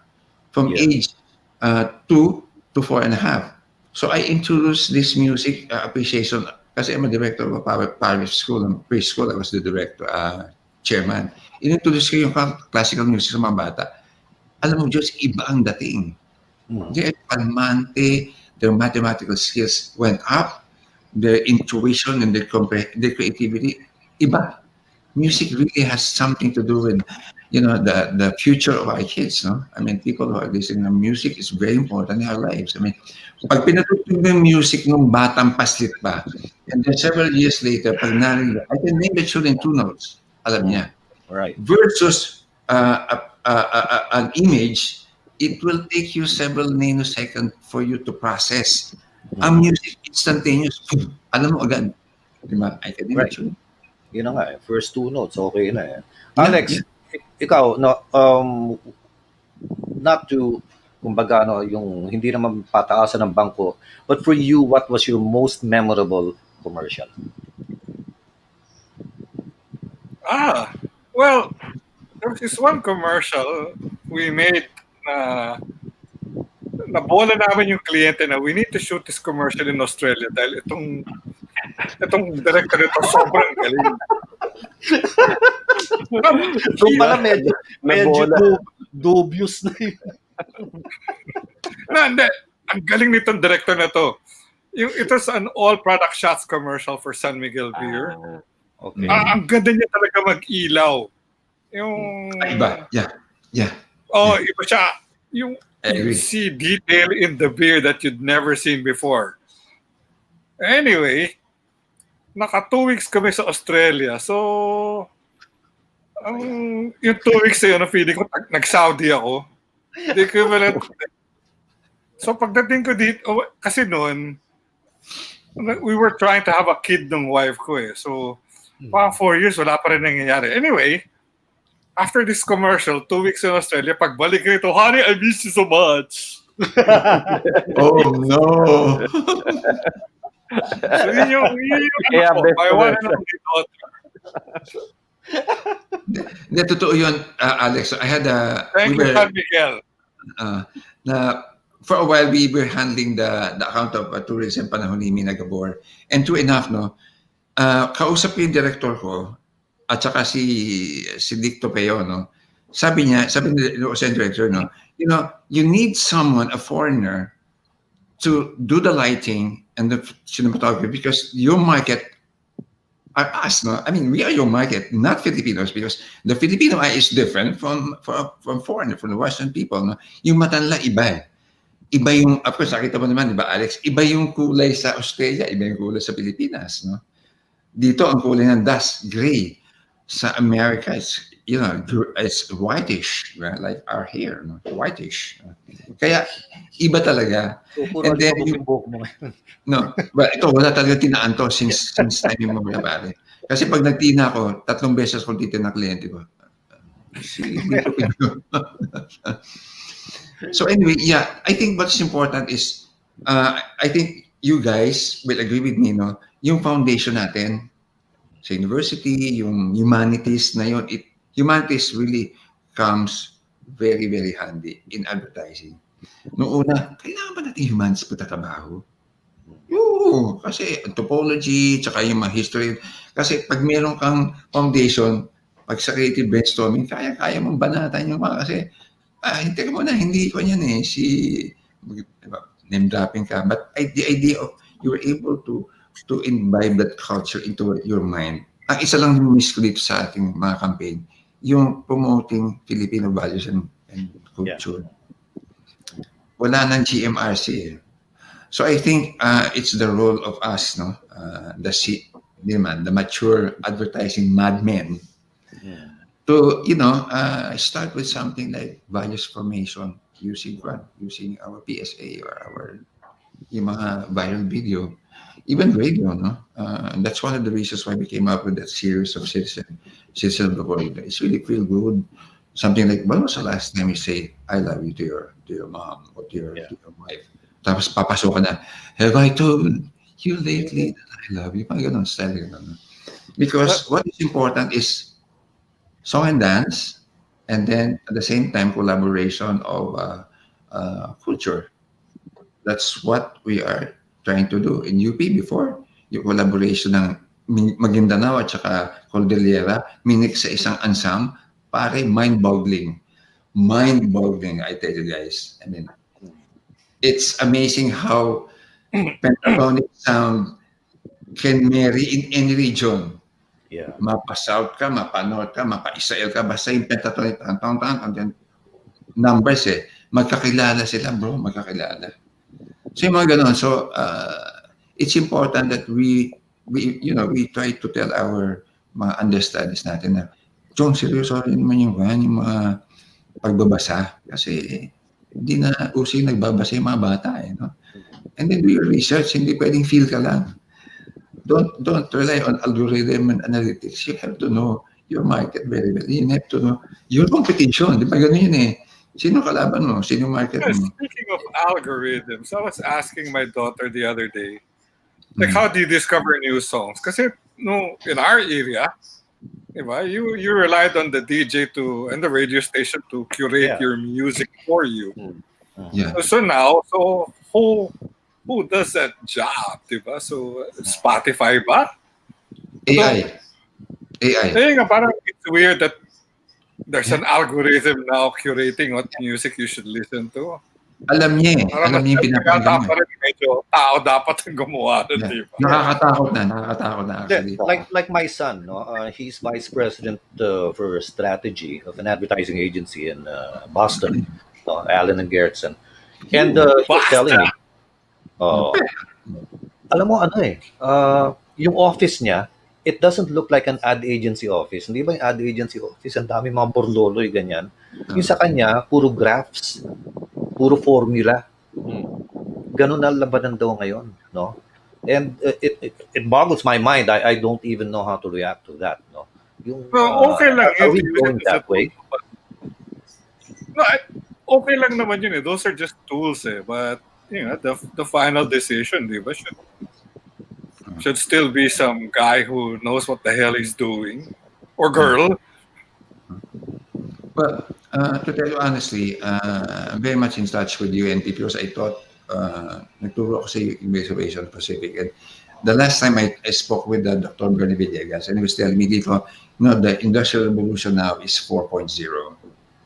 from Yeah. age 2 to 4.5. So I introduced this music appreciation kasi I'm a director of a parish school and preschool. I was the director, chairman. Inintroduce ko yung classical music sa mga bata. Alam mo, Diyos, iba ang dating. Their palmante, their mathematical skills went up, their intuition and their creativity, iba. Music really has something to do with, the future of our kids, no? I mean, people who are listening to music is very important in our lives. I mean, pag pinatutog ng music nung batang paslit pa, and then several years later, pag narinig, I can name the tune in 2 notes. Alam niya. Right. Versus an image, it will take you several nanoseconds for you to process. Ang music, instantaneous. Alam mo agad. Diba? I can name the tune. Yun na nga eh. First 2 notes, okay na eh. Alex, ikaw, no, not to, kumbaga, no, yung hindi naman pataasan ng bangko, but for you, what was your most memorable commercial? Well, there was this one commercial we made na nabola namin yung kliyente na we need to shoot this commercial in Australia dahil itong director nito sobrang galing. So pala medyo dubious na yun. Hindi. Ang galing nitong director na to. It was an all-product shots commercial for San Miguel Beer. Okay. Ang ganda niya talaga mag-ilaw. Iba. Yeah. Oh, iba siya. You see detail in the beer that you'd never seen before. Anyway, naka 2 weeks kami sa Australia. So, yung 2 weeks na yun, feeling ko nag-Saudi ako. The equivalent. So, pagdating ko dito, kasi noon, we were trying to have a kid ng wife ko eh. So, parang 4 years, wala pa rin nangyayari. Anyway, after this commercial, 2 weeks in Australia, pagbalik ko ito, honey, I miss you so much. Oh, no. So, yun yung my one and only daughter. Hindi, totoo yun, Alex. I had Thank you, San Miguel. For a while, we were handling the account of tourism panahon ni Mina Gabor. And true enough, no, kausap yung director ko, at saka si Dick Topeo, no, sabi ni director, no, you need someone, a foreigner, to do the lighting and the cinematography because your market are us, no? I mean, we are your market, not Filipinos, because the Filipino eye is different from foreigner, from the Western people, no? Yung mata nila iba eh. Iba yung, of course, nakita mo naman, di ba, Alex? Iba yung kulay sa Australia, iba yung kulay sa Pilipinas, no? Dito, ang kulay ng dust, gray. Sa America, it's whitish, right? Like our hair, no? Whitish. Kaya, iba talaga. And then, ito, wala talaga tinaan to since time mo mga pare. Kasi pag nagtina ako, 3 beses kung titin na kliyente ko. So anyway, yeah, I think what's important is, I think you guys will agree with me, no? Yung foundation natin sa university, yung humanities na yun, humanities really comes very, very handy in advertising. Noong una, kailangan ba natin humanities pagtatrabaho? Oo, kasi anthropology, tsaka yung mga history. Kasi pag meron kang foundation, pag sa creative brainstorming, kaya mong banatan yung mga kasi, teka muna, hindi ko yan eh, name dropping ka. But the idea of you were able to imbibe that culture into your mind. Ang isa lang miss ko dito sa ating mga campaign, yung promoting Filipino values and culture. Yeah. Wala nang GMRC eh. So I think it's the role of us, no, the mature advertising madmen, to start with something like values formation using our PSA or our yung mga viral video, even radio, no? That's one of the reasons why we came up with that series of Citizen of the World. It's really feel good. Something like, when was the last time you say, I love you to your mom or to your wife? Tapos papasok ka na, have I told you lately that I love you? Parang ganun, style ganun. Because what is important is song and dance, and then at the same time, collaboration of culture. That's what we are trying to do. In UP before, yung collaboration ng Maguindanao at saka Cordillera, minix sa isang ensemble, pare, mind-boggling. Mind-boggling, I tell you guys. I mean, it's amazing how pentatonic sound can marry in any region. Yeah. Mapa-South ka, mapa-North ka, mapa-Israel ka, basta yung pentatonic, and then numbers magkakilala sila, bro, magkakilala. So yung mga ganun. So it's important that we try to tell our mga understudies natin na, Chong, seryoso rin naman yung mga pagbabasa. Kasi hindi na uso yung nagbabasa yung mga bata. No? And then do your research. Hindi pwedeng feel ka lang. Don't rely on algorithm and analytics. You have to know your market very well. You have to know your competition. Di ba ganun yun Sino kalaban mo? Sino market mo? Speaking of algorithms, I was asking my daughter the other day, like, how do you discover new songs? Kasi in our area, you relied on the DJ and the radio station to curate your music for you. Yeah. So now, who does that job, diba? So Spotify ba? AI. Kaya nga, parang it's weird that there's an algorithm now curating what music you should listen to. Alam niya Alam niya yung pinapakinggan mo. Medyo tao dapat ang gumawa nun, diba? Nakakatakot na actually. Like my son, no? He's vice president for strategy of an advertising agency in Boston, Allen and Gerritsen. And he was telling me, alam mo yung office niya, it doesn't look like an ad agency office. Hindi ba yung ad agency office, ang dami mga borloloy, ganyan. Yung sa kanya, puro graphs, puro formula. Ganun na labanan daw ngayon, no? And it boggles my mind. I don't even know how to react to that, no? Yung, okay lang. Are we going that way? No, okay lang naman yun. Those are just tools, But, the final decision, di ba, should still be some guy who knows what the hell he's doing, or girl. Well, to tell you honestly, I'm very much in touch with UNP because I thought nagturo ako sa Innovation Pacific, and the last time I spoke with Dr. Bernie Villegas, and he was telling me dito, the industrial revolution now is 4.0.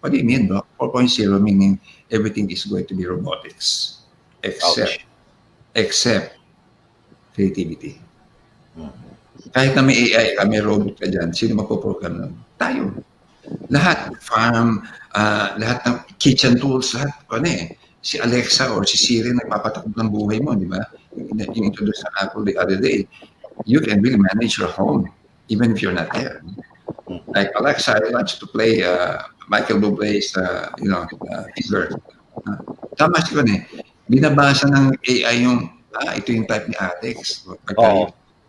What do you mean, Doc? 4.0 meaning everything is going to be robotics, except creativity. Kahit na may AI ka, may robot ka dyan, sino magpo-program nun? Tayo. Lahat, farm, lahat ng kitchen tools, lahat, si Alexa or si Siri nagpapatakbo ng buhay mo, di ba? Yung introduce sa Apple the other day, you can really manage your home, even if you're not there. Like, Alexa, I want you to play Michael Bublé's, Fever. Tama siya binabasa ng AI yung, ito yung type ni Alex.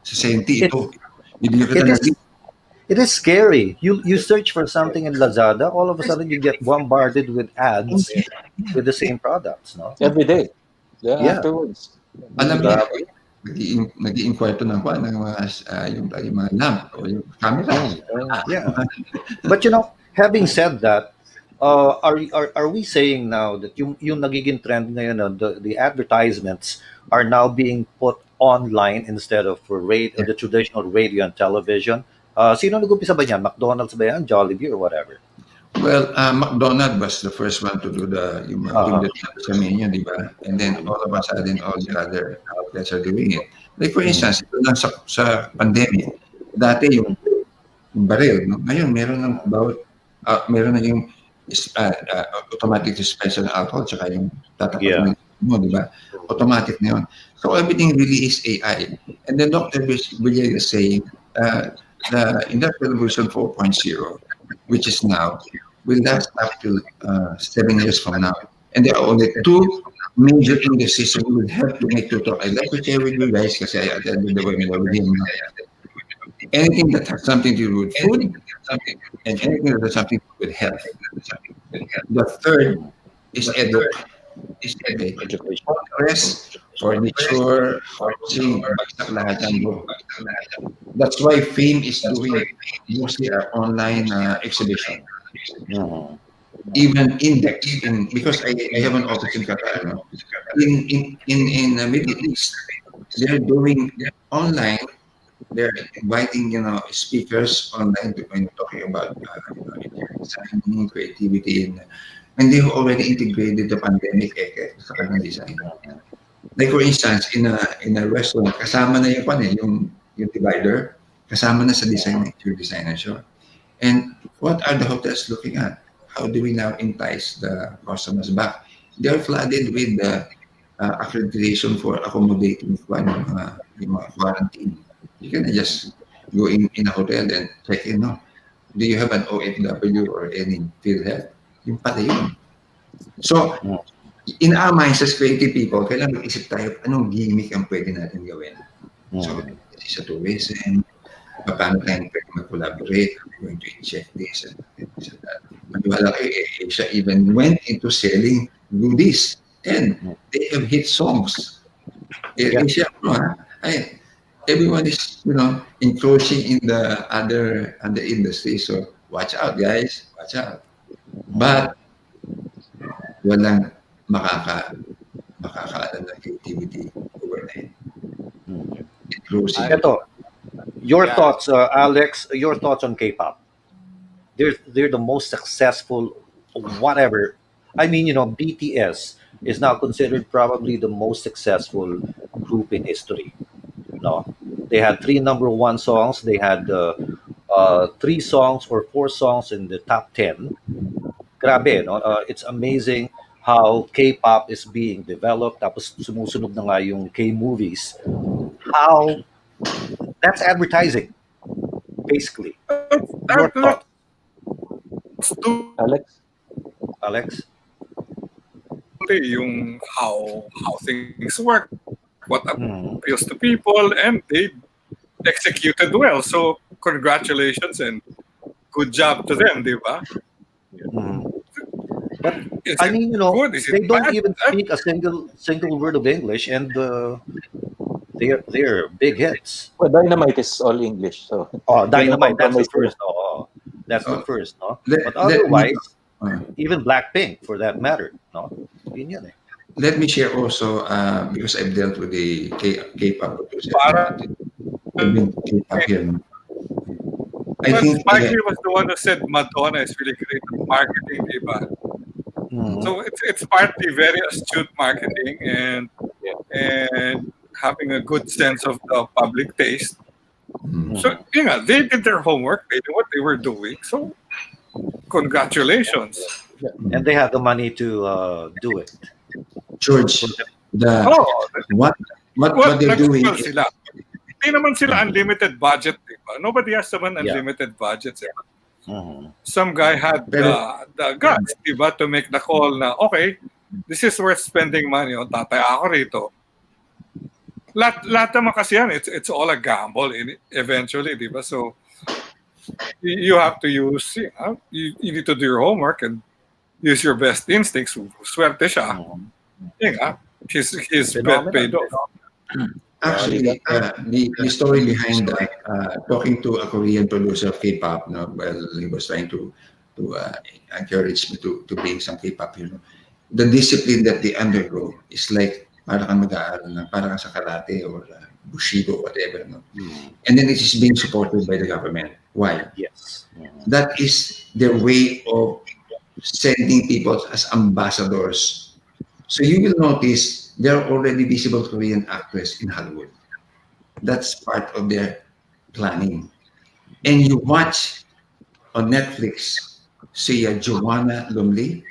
Sa Senti, ito. It is scary. You search for something in Lazada, all of a sudden you get bombarded with ads with the same products, no? Every day. Yeah. Afterwards. Alam niya, nag-i-inquire to ng mga lamp o yung camera. Yeah. But having said that, are we saying now that yung nagiging trend ngayon, the advertisements are now being put online instead of for the traditional radio and television? Sino nag-umpisa ba yan? McDonald's ba yan? Jollibee or whatever? Well, McDonald's was the first one to do yung sa menu, di ba? And then all of a sudden, all the other outlets are doing it. Like for instance, ito lang sa pandemic, dati yung baril, no? Ngayon, meron na yung automatic dispenser ng alcohol, tsaka yung tatapat mo, di ba? Automatic na yun. So everything really is AI. And then Dr. Villar is saying, the Industrial Revolution 4.0, which is now, will last up to 7 years from now. And there are only two major industries who will help to make to talk. I'd like to share with you guys kasi I attended the webinar with him. Anything that has something to do with food and anything that has something to do with health. The third is edu. Okay. Education. Rest, furniture, housing, bagsak lahat yan, bro. That's why Fame is doing mostly an online exhibition. Mhm. Even index because I have an office in Qatar. No? In the Middle East, they're doing online. They're inviting speakers online to talking about designing, creativity, and they've already integrated the pandemic sa kanilang design. Like for instance, in a restaurant, kasama na yung divider, kasama na sa design ng interior designer siya. And what are the hotels looking at? How do we now entice the customers back? They are flooded with the accreditation for accommodating yung mga quarantine. You can just go in a hotel and check in. No? Do you have an OFW or any field health? Yung pala yun. So, in our minds as creative people, kailangan mag-isip tayo anong gimmick ang pwede natin gawin. So, sa tourism, paano tayong pwede mag-collaborate, going to check this and that. Maniwala kayo, Asia even went into selling goodies and they have hit songs. Asia, everyone is, encroaching in the other industry. So, watch out, guys. Watch out. But, walang makakaalam ng creativity overnight. Inclusive. Ito, your thoughts, Alex, your thoughts on K-pop. They're the most successful, whatever. I mean, BTS is now considered probably the most successful group in history. No, they had 3 number 1 songs. They had 3 songs or 4 songs in the top 10. Grabe, no? It's amazing how K-pop is being developed. Tapos sumusunod na nga yung K-movies. How that's advertising, basically. Your thoughts, Alex? Yung how things work, what appeals to people, and they executed well. So congratulations and good job to them, di ba? But I mean, they don't even speak a single word of English, and they're big hits. Well, Dynamite is all English, so. Dynamite, that's the first. That's the first, no? But otherwise, even Blackpink, for that matter, no? Let me share also, because I've dealt with the K-pop producers. I've been K-pop here. I think Spikey was the one who said Madonna is really great at marketing, diba? So it's partly very astute marketing and having a good sense of the public taste. So they did their homework. They knew what they were doing. So congratulations. And they have the money to do it. George, what they're doing. Sila. Hindi naman sila unlimited budget, diba? Nobody has naman unlimited budgets. Some guy had the guts, diba, to make the call na, okay, this is worth spending money on. Tatay ako rito. Lahat naman kasi yan, it's all a gamble eventually, diba? So, you have to use, you need to do your homework and use your best instincts. Swerte siya. His bet paid off. Actually, the story behind that, talking to a Korean producer of K-pop, while he was trying to encourage me to bring some K-pop here, the discipline that they undergo is like para kang mag-aaral na, para kang sa karate or bushido, whatever. No? And then it is being supported by the government. Why? Yes. That is their way of sending people as ambassadors. So you will notice there are already visible Korean actors in Hollywood. That's part of their planning. And you watch on Netflix, see Joanna Lumley.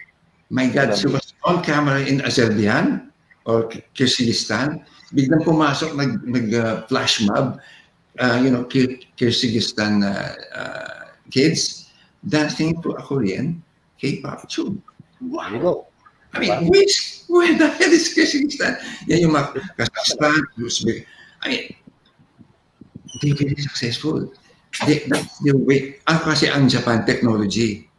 My God, she was on camera in Azerbaijan or Kyrgyzstan. Biglang pumasok, nag-flash mob, Kyrgyzstan kids dancing to a Korean K-pop tune. Wow. There you go. I mean, where the hell is Kazakhstan? Yan yung mga Kazakhstan, Uzbek. I mean, they're very successful. That's the way. Kasi ang Japan, technology.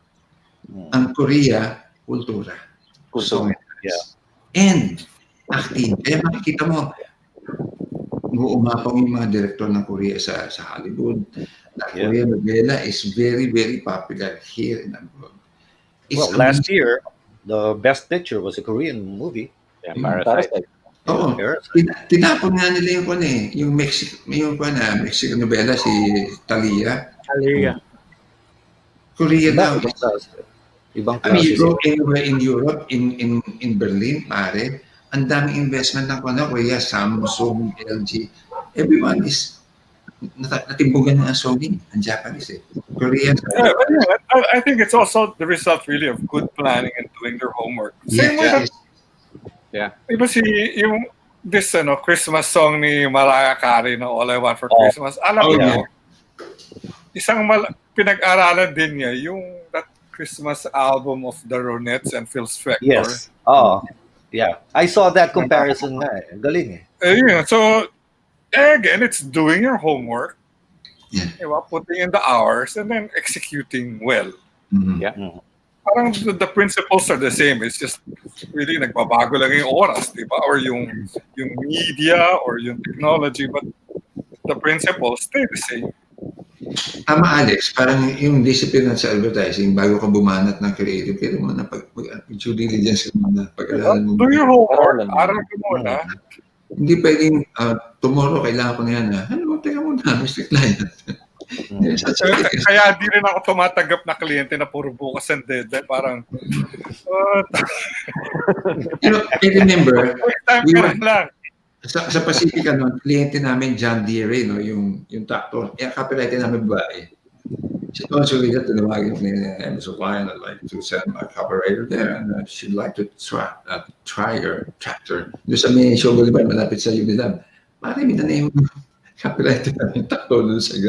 Ang Korea, kultura. So, and acting. Kaya makikita mo, umapang yung mga director ng Korea sa Hollywood. The Korean novela is very, very popular here in abroad. Well, last year, the best picture was a Korean movie. Yeah, Parasite. Oo. Tinapon nga nila yung yung Mexican novela si Talia. Korea daw. Ibang I mean, you go anywhere in Europe, in Berlin, pare, ang daming investment ng Korea, Samsung, LG. Everyone is natimbugan na ang Sony, ang Japanese Korean. I think it's also the result really of good planning and doing their homework. Same way Yeah. Diba this Christmas song ni Mariah Carey na All I Want for Christmas. Alam mo, isang pinag-aralan din niya yung that Christmas album of the Ronettes and Phil Spector. Yes. Oh, yeah. I saw that comparison nga eh. Galing eh. Yeah, so again, it's doing your homework, diba? Putting in the hours and then executing well. Yeah. Parang the principles are the same. It's just really nagbabago lang yung oras, di ba? Or yung media or yung technology, but the principles stay the same. Tama, Alex. Parang yung discipline sa advertising, bago ka bumanat ng creative, kaya mo na due diligence ka muna. Pag-aralan mo. Do your homework. Aral ka muna. Hindi pwedeng, tomorrow kailangan ko na yan. Ano, teka muna, Mr. Client. Kaya di rin ako tumatanggap na kliyente na puro bukas and deadline. Parang, I remember, lang. Sa Pacific, kliyente namin, John Deere, yung tractor. Copyright namin babae. She also really tinawagin niya, I'm a supplier, I'd like to send my operator there, and she'd like to try her tractor. Doon sa may show, di ba, malapit sa Unilab. Pare, may na yung copyright namin, tractor doon sa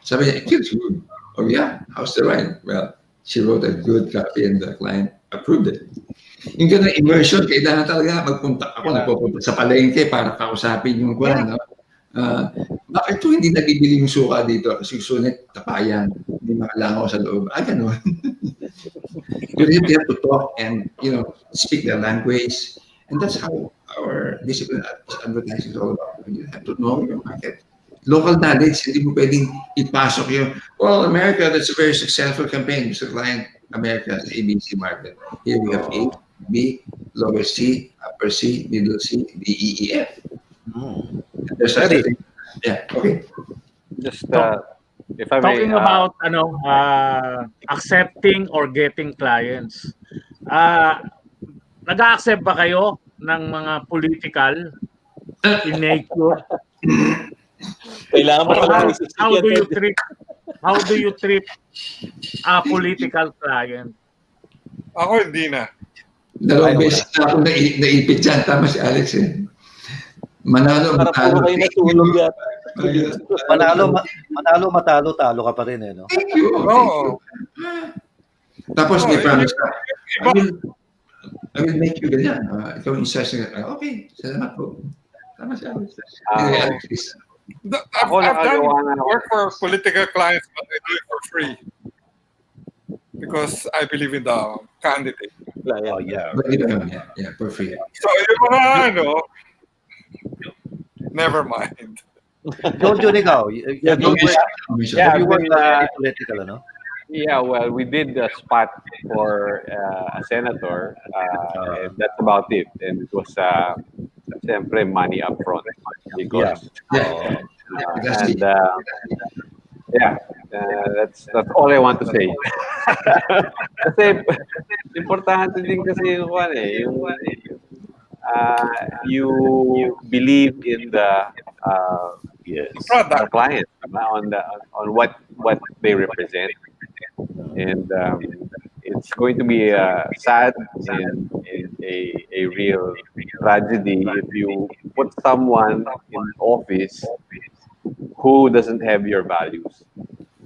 sabi niya, it feels good. Oh yeah, how's the ride? Well, she wrote a good copy and the client approved it. Yung ganun immersion, kailangan talaga magpunta ako, nagpupunta sa palengke para kausapin yung kwan. Bakit ito hindi nabibili yung suka dito? Kasi sulit, tapayan, hindi makalangaw sa loob. Ganun. You really have to talk and, speak their language. And that's how our discipline advertising is all about. You have to know your market. Local knowledge, hindi mo pwedeng ipasok yung, well, America, that's a very successful campaign. Mr. Client, America, the ABC market. Here we have A, B, lower C, upper C, middle C, D, E, E, F. There's such a thing. Yeah, okay. Just, if I may... Talking about, accepting or getting clients. Nag-accept ba kayo ng mga political in nature? Kailangan mo how do you treat a political client? Ako hindi na. Dalawang beses na ako naipit dyan. Tama si Alex eh. Manalo, matalo. Manalo, talo ka pa rin eh. No? Thank you. Tapos may promise ka. I will make you ganyan. Ikaw yung session. Okay, salamat po. Tama si Alex. I've done work for political clients, but I do it for free because I believe in the candidate. Oh yeah, for free. So yung mga never mind. Don't you ikaw? You were political, no? Yeah, well, we did a spot for a senator, and that's about it. And it was siyempre money up front because that's all I want to say. Kasi importante din kasi yung you believe in the client on what they represent, and it's going to be sad and a real tragedy if you put someone in office who doesn't have your values.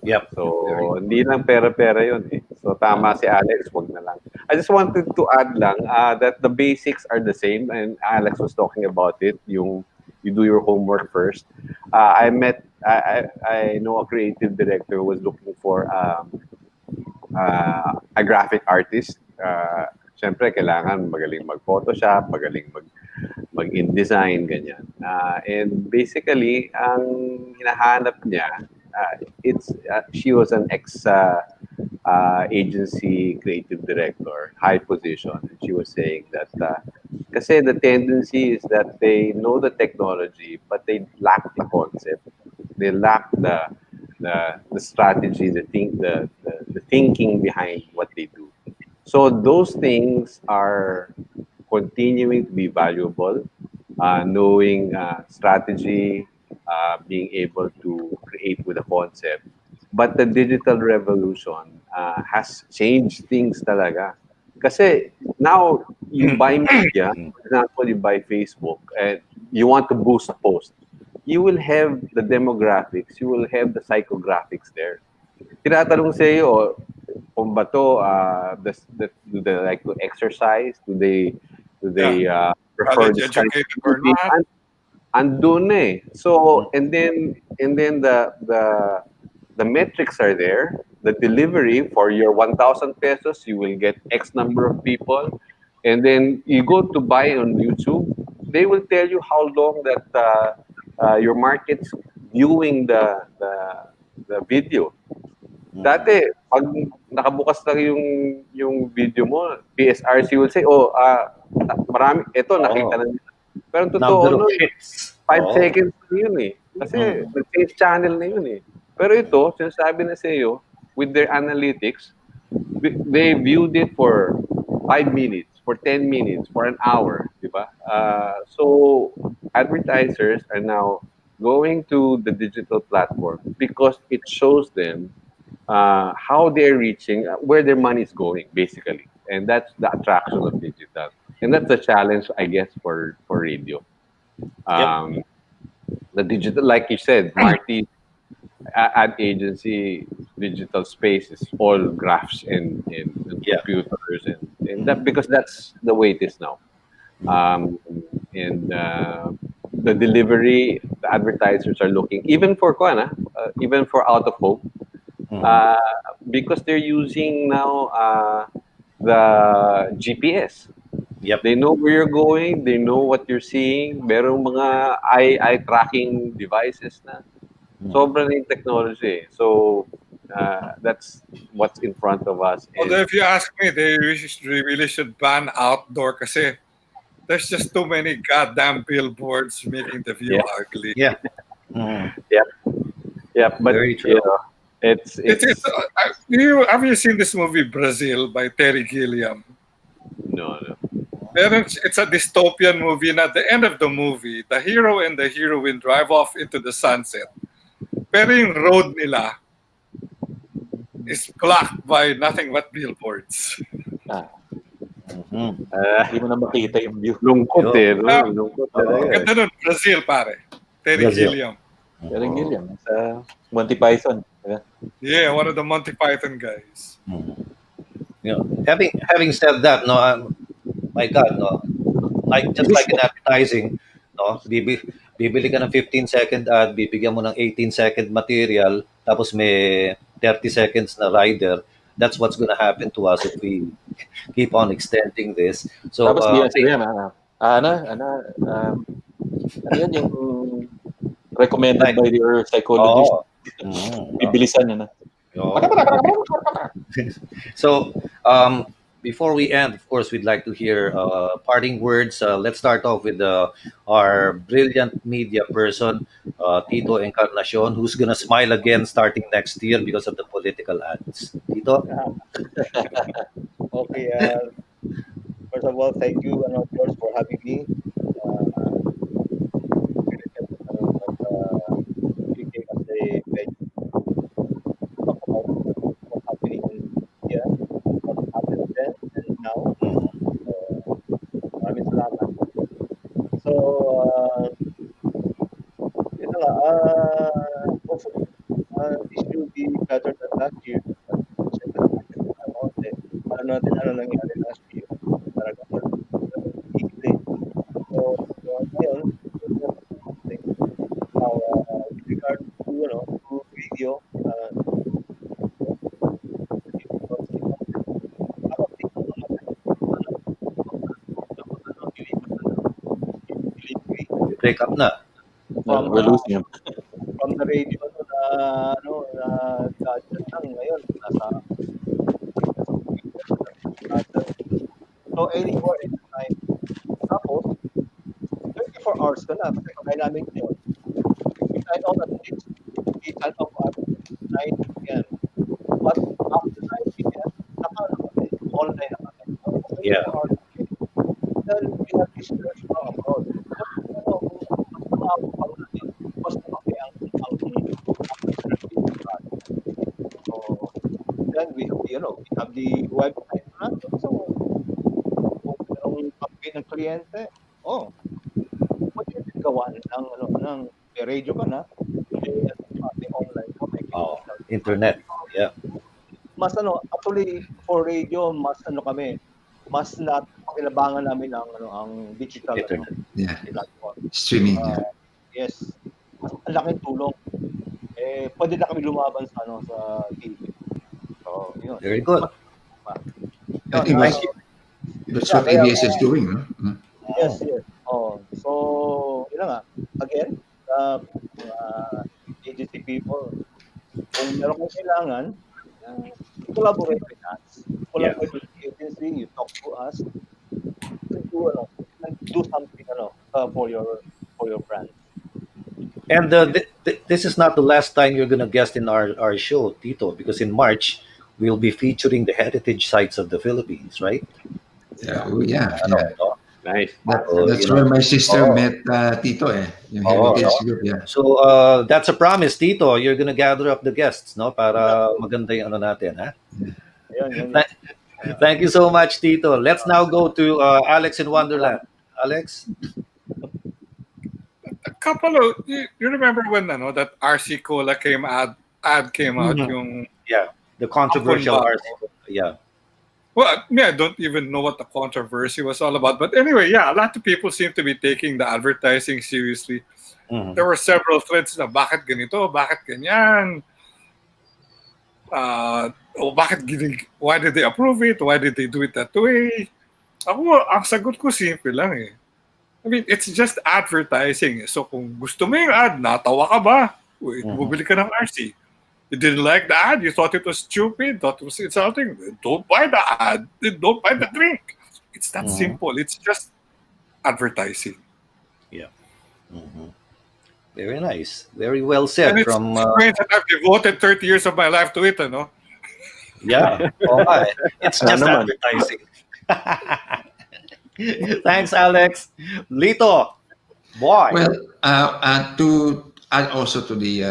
Yep. So, hindi lang pera-pera yun eh. So, tama si Alex, wag na lang. I just wanted to add lang that the basics are the same, and Alex was talking about it. You do your homework first. I know a creative director who was looking for a graphic artist. Siyempre, kailangan magaling mag-Photoshop, magaling mag-InDesign, ganyan. And basically, ang hinahanap niya, she was an agency creative director, high position. And she was saying that kasi the tendency is that they know the technology, but they lack the concept. They lack the strategy, the thinking behind what they do. So those things are continuing to be valuable, knowing strategy, being able to create with a concept. But the digital revolution has changed things talaga. Kasi now, you buy media, for example, you buy Facebook, and you want to boost a post. You will have the demographics, you will have the psychographics there. Tinatanong sa iyo, kung ba to, do they like to exercise? Do they prefer College this kind of educated or movie? not? Andun eh. So, and then the metrics are there. The delivery for your 1,000 pesos, you will get X number of people. And then you go to buy on YouTube, they will tell you how long that your market's viewing the video. Dati, pag nakabukas lang yung video mo, PSRC will say, marami, ito, nakita na nila. Pero ang totoo, Number of no, hits. 5 seconds na yun eh. Kasi nag-change channel na yun eh. Pero ito, sinasabi na sa iyo, with their analytics, they viewed it for 5 minutes, for 10 minutes, for an hour, di ba? So, advertisers are now going to the digital platform because it shows them how they're reaching, where their money is going, basically. And that's the attraction of digital. And that's the challenge, I guess, for radio. The digital, like you said, Marty, ad agency digital space is all graphs and computers and that, because that's the way it is now. And the delivery, the advertisers are looking even for even for out of home, because they're using now the GPS. Yep. They know where you're going. They know what you're seeing. Merong mga eye tracking devices na. Sobrang yung technology. So, that's what's in front of us. Although if you ask me, they really should ban outdoor kasi there's just too many goddamn billboards making the view ugly. Yeah. Yeah, but Very true. you know, it's have you seen this movie Brazil by Terry Gilliam? no. It's a dystopian movie, and at the end of the movie, the hero and the heroine drive off into the sunset. Pero yung road nila is blocked by nothing but billboards. Hindi mo na makita yung view. Lungkot eh. No? Lungkot talaga. Ganda nun, Brazil pare. Terry Gilliam. Terry Gilliam sa Monty Python. Yeah, one of the Monty Python guys. Having said that, no, my God, no, just like in advertising, no, bibili ka ng 15-second ad, bibigyan mo ng 18-second material, tapos may 30 seconds na rider. That's what's gonna happen to us if we keep on extending this. So, tapos yan yung recommended by your psychologist. Bibilisan na. So, before we end, of course, we'd like to hear parting words. Let's start off with our brilliant media person, Tito Encarnacion, who's going to smile again starting next year because of the political ads. Tito? Okay. First of all, thank you, George, for having me. You gave us a venue to talk about what's happening in India, what happened then and now. Maraming salamat. So, yun na nga, hopefully, this will be better than last year. Siyempre, ano natin, ano nangyari break up na. We're losing him. From the radio to na gadget lang ngayon nasa so anywhere anytime. Tapos 24 hours ka na kasi kaya namin yun. We sign on at 6, we sign off at 9 p.m. But after 9 p.m. Online na kami. So, 24 Yeah. hours a day. Then we have visitors from abroad. So, mas maabot pa natin. Mas malaki ang so, then we have the website natin. So, kung merong campaign ng kliyente, pwede natin gawa ng may radio ka na, may online ka, may Internet. Yeah. mas actually for radio mas kami mas pakilabangan namin ang digital Internet. Yeah. platform. Streaming. Yes, ang laking tulong. Pwede na kami lumaban sa TV. So, yun. Very good. I think that's what ABS is doing, no? Yes. So, yun nga. Again, agency people, kung meron kang kailangan, collaborate with us. Collaborate with the agency, you talk to us, do something for your brand. And this is not the last time you're going to guest in our show, Tito, because in March we'll be featuring the heritage sites of the Philippines, right? Yeah. Nice. That's where my sister met Tito, yung heritage group, yeah. So that's a promise, Tito. You're going to gather up the guests, no? Para maganda yung natin, ha? Yan. Thank you so much, Tito. Let's now go to Alex in Wonderland. Alex? A couple of you remember when that RC Cola ad came out yung The controversial Apple RC. Yeah. well, I don't even know what the controversy was all about. But anyway, a lot of people seem to be taking the advertising seriously. Mhm. There were several threads na bakit ganito, bakit ganyan. Why did they approve it? Why did they do it that way? Ako, ang sagot ko simple lang eh. I mean, it's just advertising. So kung gusto mo yung ad, natawa ka ba? Bumili ka ng RC. You didn't like the ad, you thought it was stupid, thought it was insulting, don't buy the ad, don't buy the drink. It's that simple. It's just advertising. Yeah. Mhm. Very nice. Very well said. And it's From strange that I've devoted 30 years of my life to it, yeah. It's just advertising. Thanks, Alex. Lito, boy. Well, to add also to the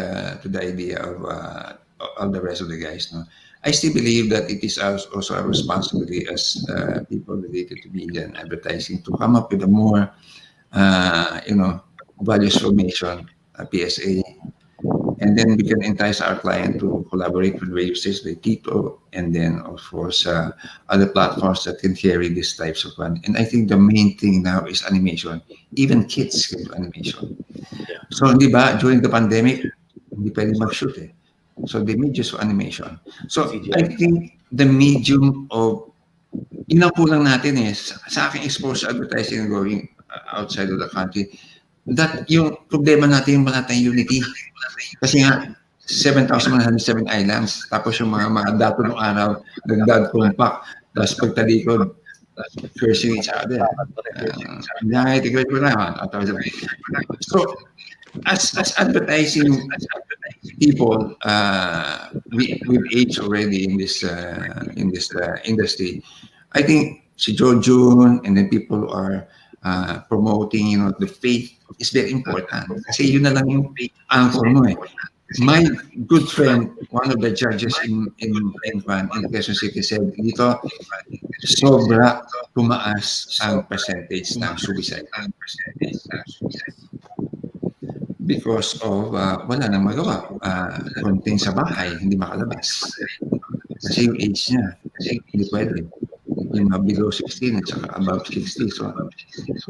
idea of the rest of the guys, no, I still believe that it is also our responsibility as people related to media and advertising to come up with a more, values formation, PSA, and then we can entice our client to collaborate with radio stations like Tito, and then of course other platforms that can carry these types of fun. And I think the main thing now is animation. Even kids can do animation. Yeah. So, di ba, during the pandemic, hindi pwede mag-shoot eh. So, they made just for animation. So, CGI. I think the medium of, yun ang kulang natin eh, sa aking exposure to advertising going outside of the country, that yung problema natin yung wala tayong unity. Kasi nga, 7,107 islands, tapos yung mga dato ng araw, nagdad compact, tapos pagtalikod, cursing each other. So, as advertising people, we've aged already in this industry. I think si Joe June and then people who are promoting, the faith is very important. Kasi yun na lang yung anchor mo eh. My good friend, one of the judges in Quezon City said, dito, sobra tumaas ang percentage ng suicide. Because of, wala nang magawa. Konting sa bahay, hindi makalabas. Kasi yung age niya, hindi pwede. Yung mga below 16 at saka above 60. So,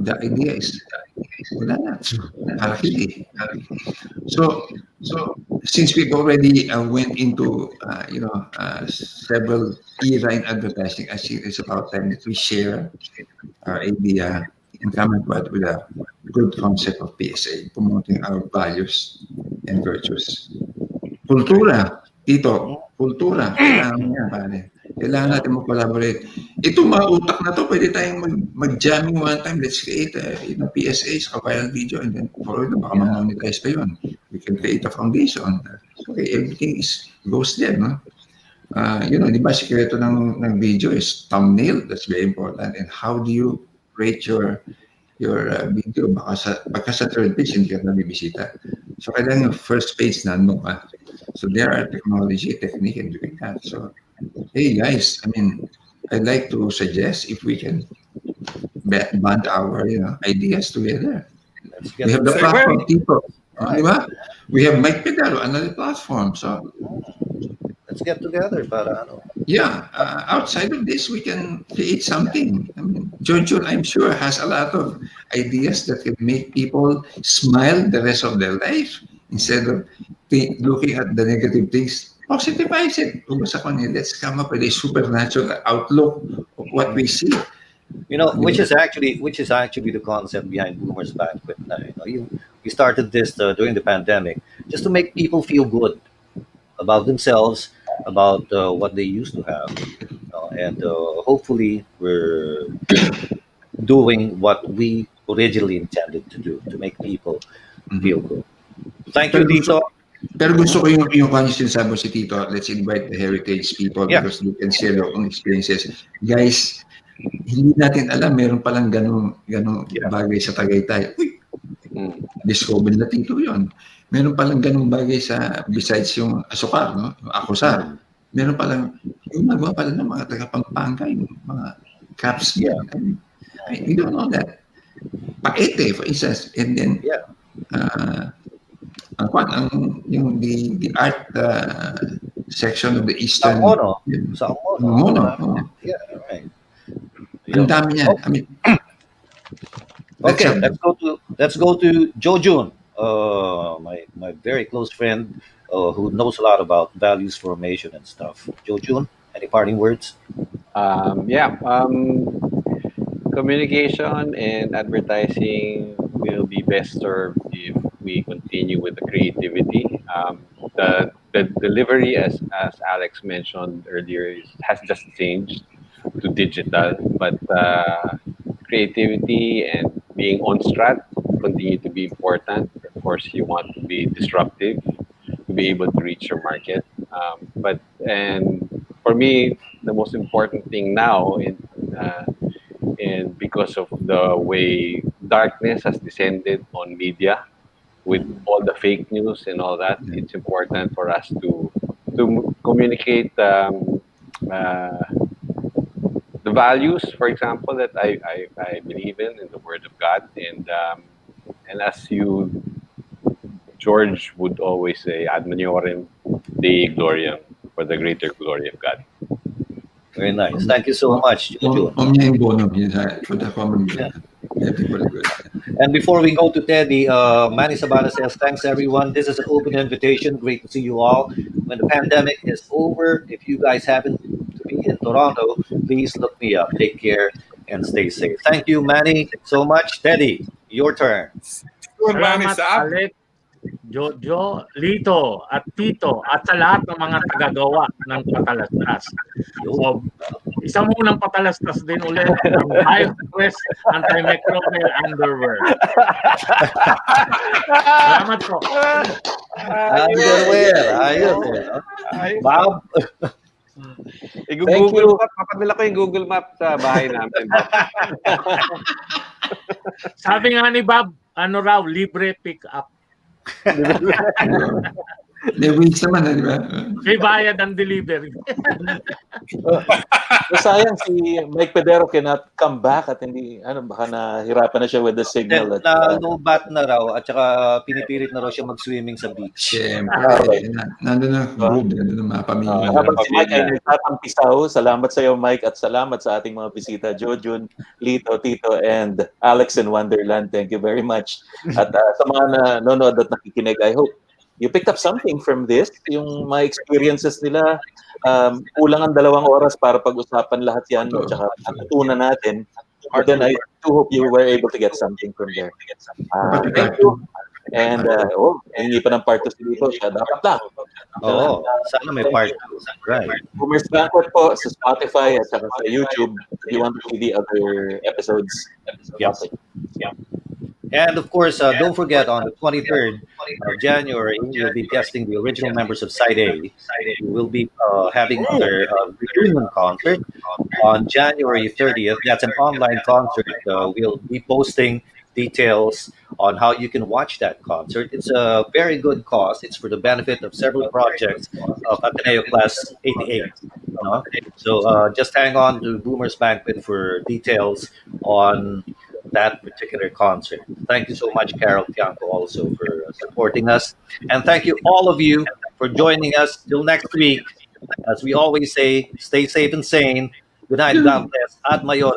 the idea is, wala na. Harakili. So, since we've already went into, several era in advertising, I think it's about time that we share our idea and come up with a good concept of PSA, promoting our values and virtues. Kultura, Tito, kultura, kailangan niya, pare. Kailangan natin mag-collaborate. Itong mga utak na to, pwede tayong mag-jamming one time. Let's create a PSA sa viral video and then for baka ma-monetize pa yun. We can create a foundation. Okay, everything goes there, no? Di ba, sikreto ng video is thumbnail. That's very important. And how do you rate your video? Pagka sa third page, hindi ka nabibisita. So, kailangan yung first page nandun ka. So, there are technology, technique, and doing that. So, hey guys, I'd like to suggest if we can band our ideas together. We have the platform, Tito. Di ba? We have Mike Pedaro, another platform. So, let's get together para ano. Yeah, outside of this, we can create something. John, I'm sure, has a lot of ideas that can make people smile the rest of their life instead of looking at the negative things. Positivize it. Let's come up with a supernatural outlook of what we see. Which is actually the concept behind Boomer's Banquet. We started this during the pandemic just to make people feel good about themselves, about what they used to have, and hopefully we're doing what we originally intended to do, to make people feel good. Thank you, Tito. Pero gusto ko yung sinasabi si Tito, let's invite the heritage people because they can share their own experiences. Guys, hindi natin alam, meron palang ganong bagay sa Tagaytay. Uy, discover na Tito yun. Meron palang ganong bagay besides yung asukar, no? Yung akusar. Meron palang, yung magawa pala ng mga taga-Pampanga, yung mga craftsmen. We don't know that. Paete, for instance. And then, the art section of the Eastern... Sa Mono. Yeah, right. Ang dami niya. Okay, let's go to Joe Jun, my very close friend who knows a lot about values formation and stuff. Joe Jun, any parting words? Communication and advertising will be best served if we continue with the creativity. The delivery, as Alex mentioned earlier, has just changed to digital, but creativity and being on strat continue to be important. Of course, you want to be disruptive to be able to reach your market. And for me, the most important thing now, and because of the way darkness has descended on media, with all the fake news and all that, it's important for us to communicate the values, for example, that I believe in the Word of God, and as George would always say, admen Dei gloriam, for the greater glory of God. Very nice. Thank you so much, Joe. And before we go to Teddy, Manny Sabata says, thanks everyone. This is an open invitation. Great to see you all. When the pandemic is over, if you guys happen to be in Toronto, please look me up. Take care and stay safe. Thank you, Manny, so much. Teddy, your turn. Salamat, Alex, Jojo, Lito, at Tito, at sa lahat ng mga tagagawa ng patalastas. So, isa munang patalastas din ulit ng high-stress antimicrobial underwear. Salamat po. Underwear. Ayun. Bob? Google Map. Papadala ko yung Google Map sa bahay namin. Sabi nga ni Bob, libre pick up. May wings naman, di ba? May bayad ang delivery. Sayang si Mike Pedero cannot come back at hindi, baka nahirapan na siya with the signal. Na-low-bat na raw at saka pinipilit na raw siya mag-swimming sa beach. Siyempre. Nandun na group, nandun na mga pamilya. Habang si Mike ay nagtatampisaw, salamat sa iyo, Mike, at salamat sa ating mga bisita, Jojun, Lito, Tito, and Alex in Wonderland. Thank you very much. At sa mga nanonood at nakikinig, I hope you picked up something from this, yung mga experiences nila. Kulang ang 2 oras para pag-usapan lahat yan, at saka natutunan natin But then I do hope you were able to get something from there. Pati Thank part you. 2. And, hingi pa ng part 2 si Lito. Siya dapat lang. Oo, sana may Thank part you. 2. Right. Boomers Banquet po sa Spotify at saka sa YouTube. If you want to see the other episodes. Yes. And of course, don't forget on the 23rd of January, we'll be guesting the original members of Side A. We will be having their reunion concert on January 30th. That's an online concert. We'll be posting details on how you can watch that concert. It's a very good cause. It's for the benefit of several projects of Ateneo Class 88. No? So just hang on to Boomer's Banquet for details on that particular concert. Thank you so much, Carol Bianco, also for supporting us. And thank you, all of you, for joining us. Till next week, as we always say, stay safe and sane. Good night. God bless. Ad Mayor.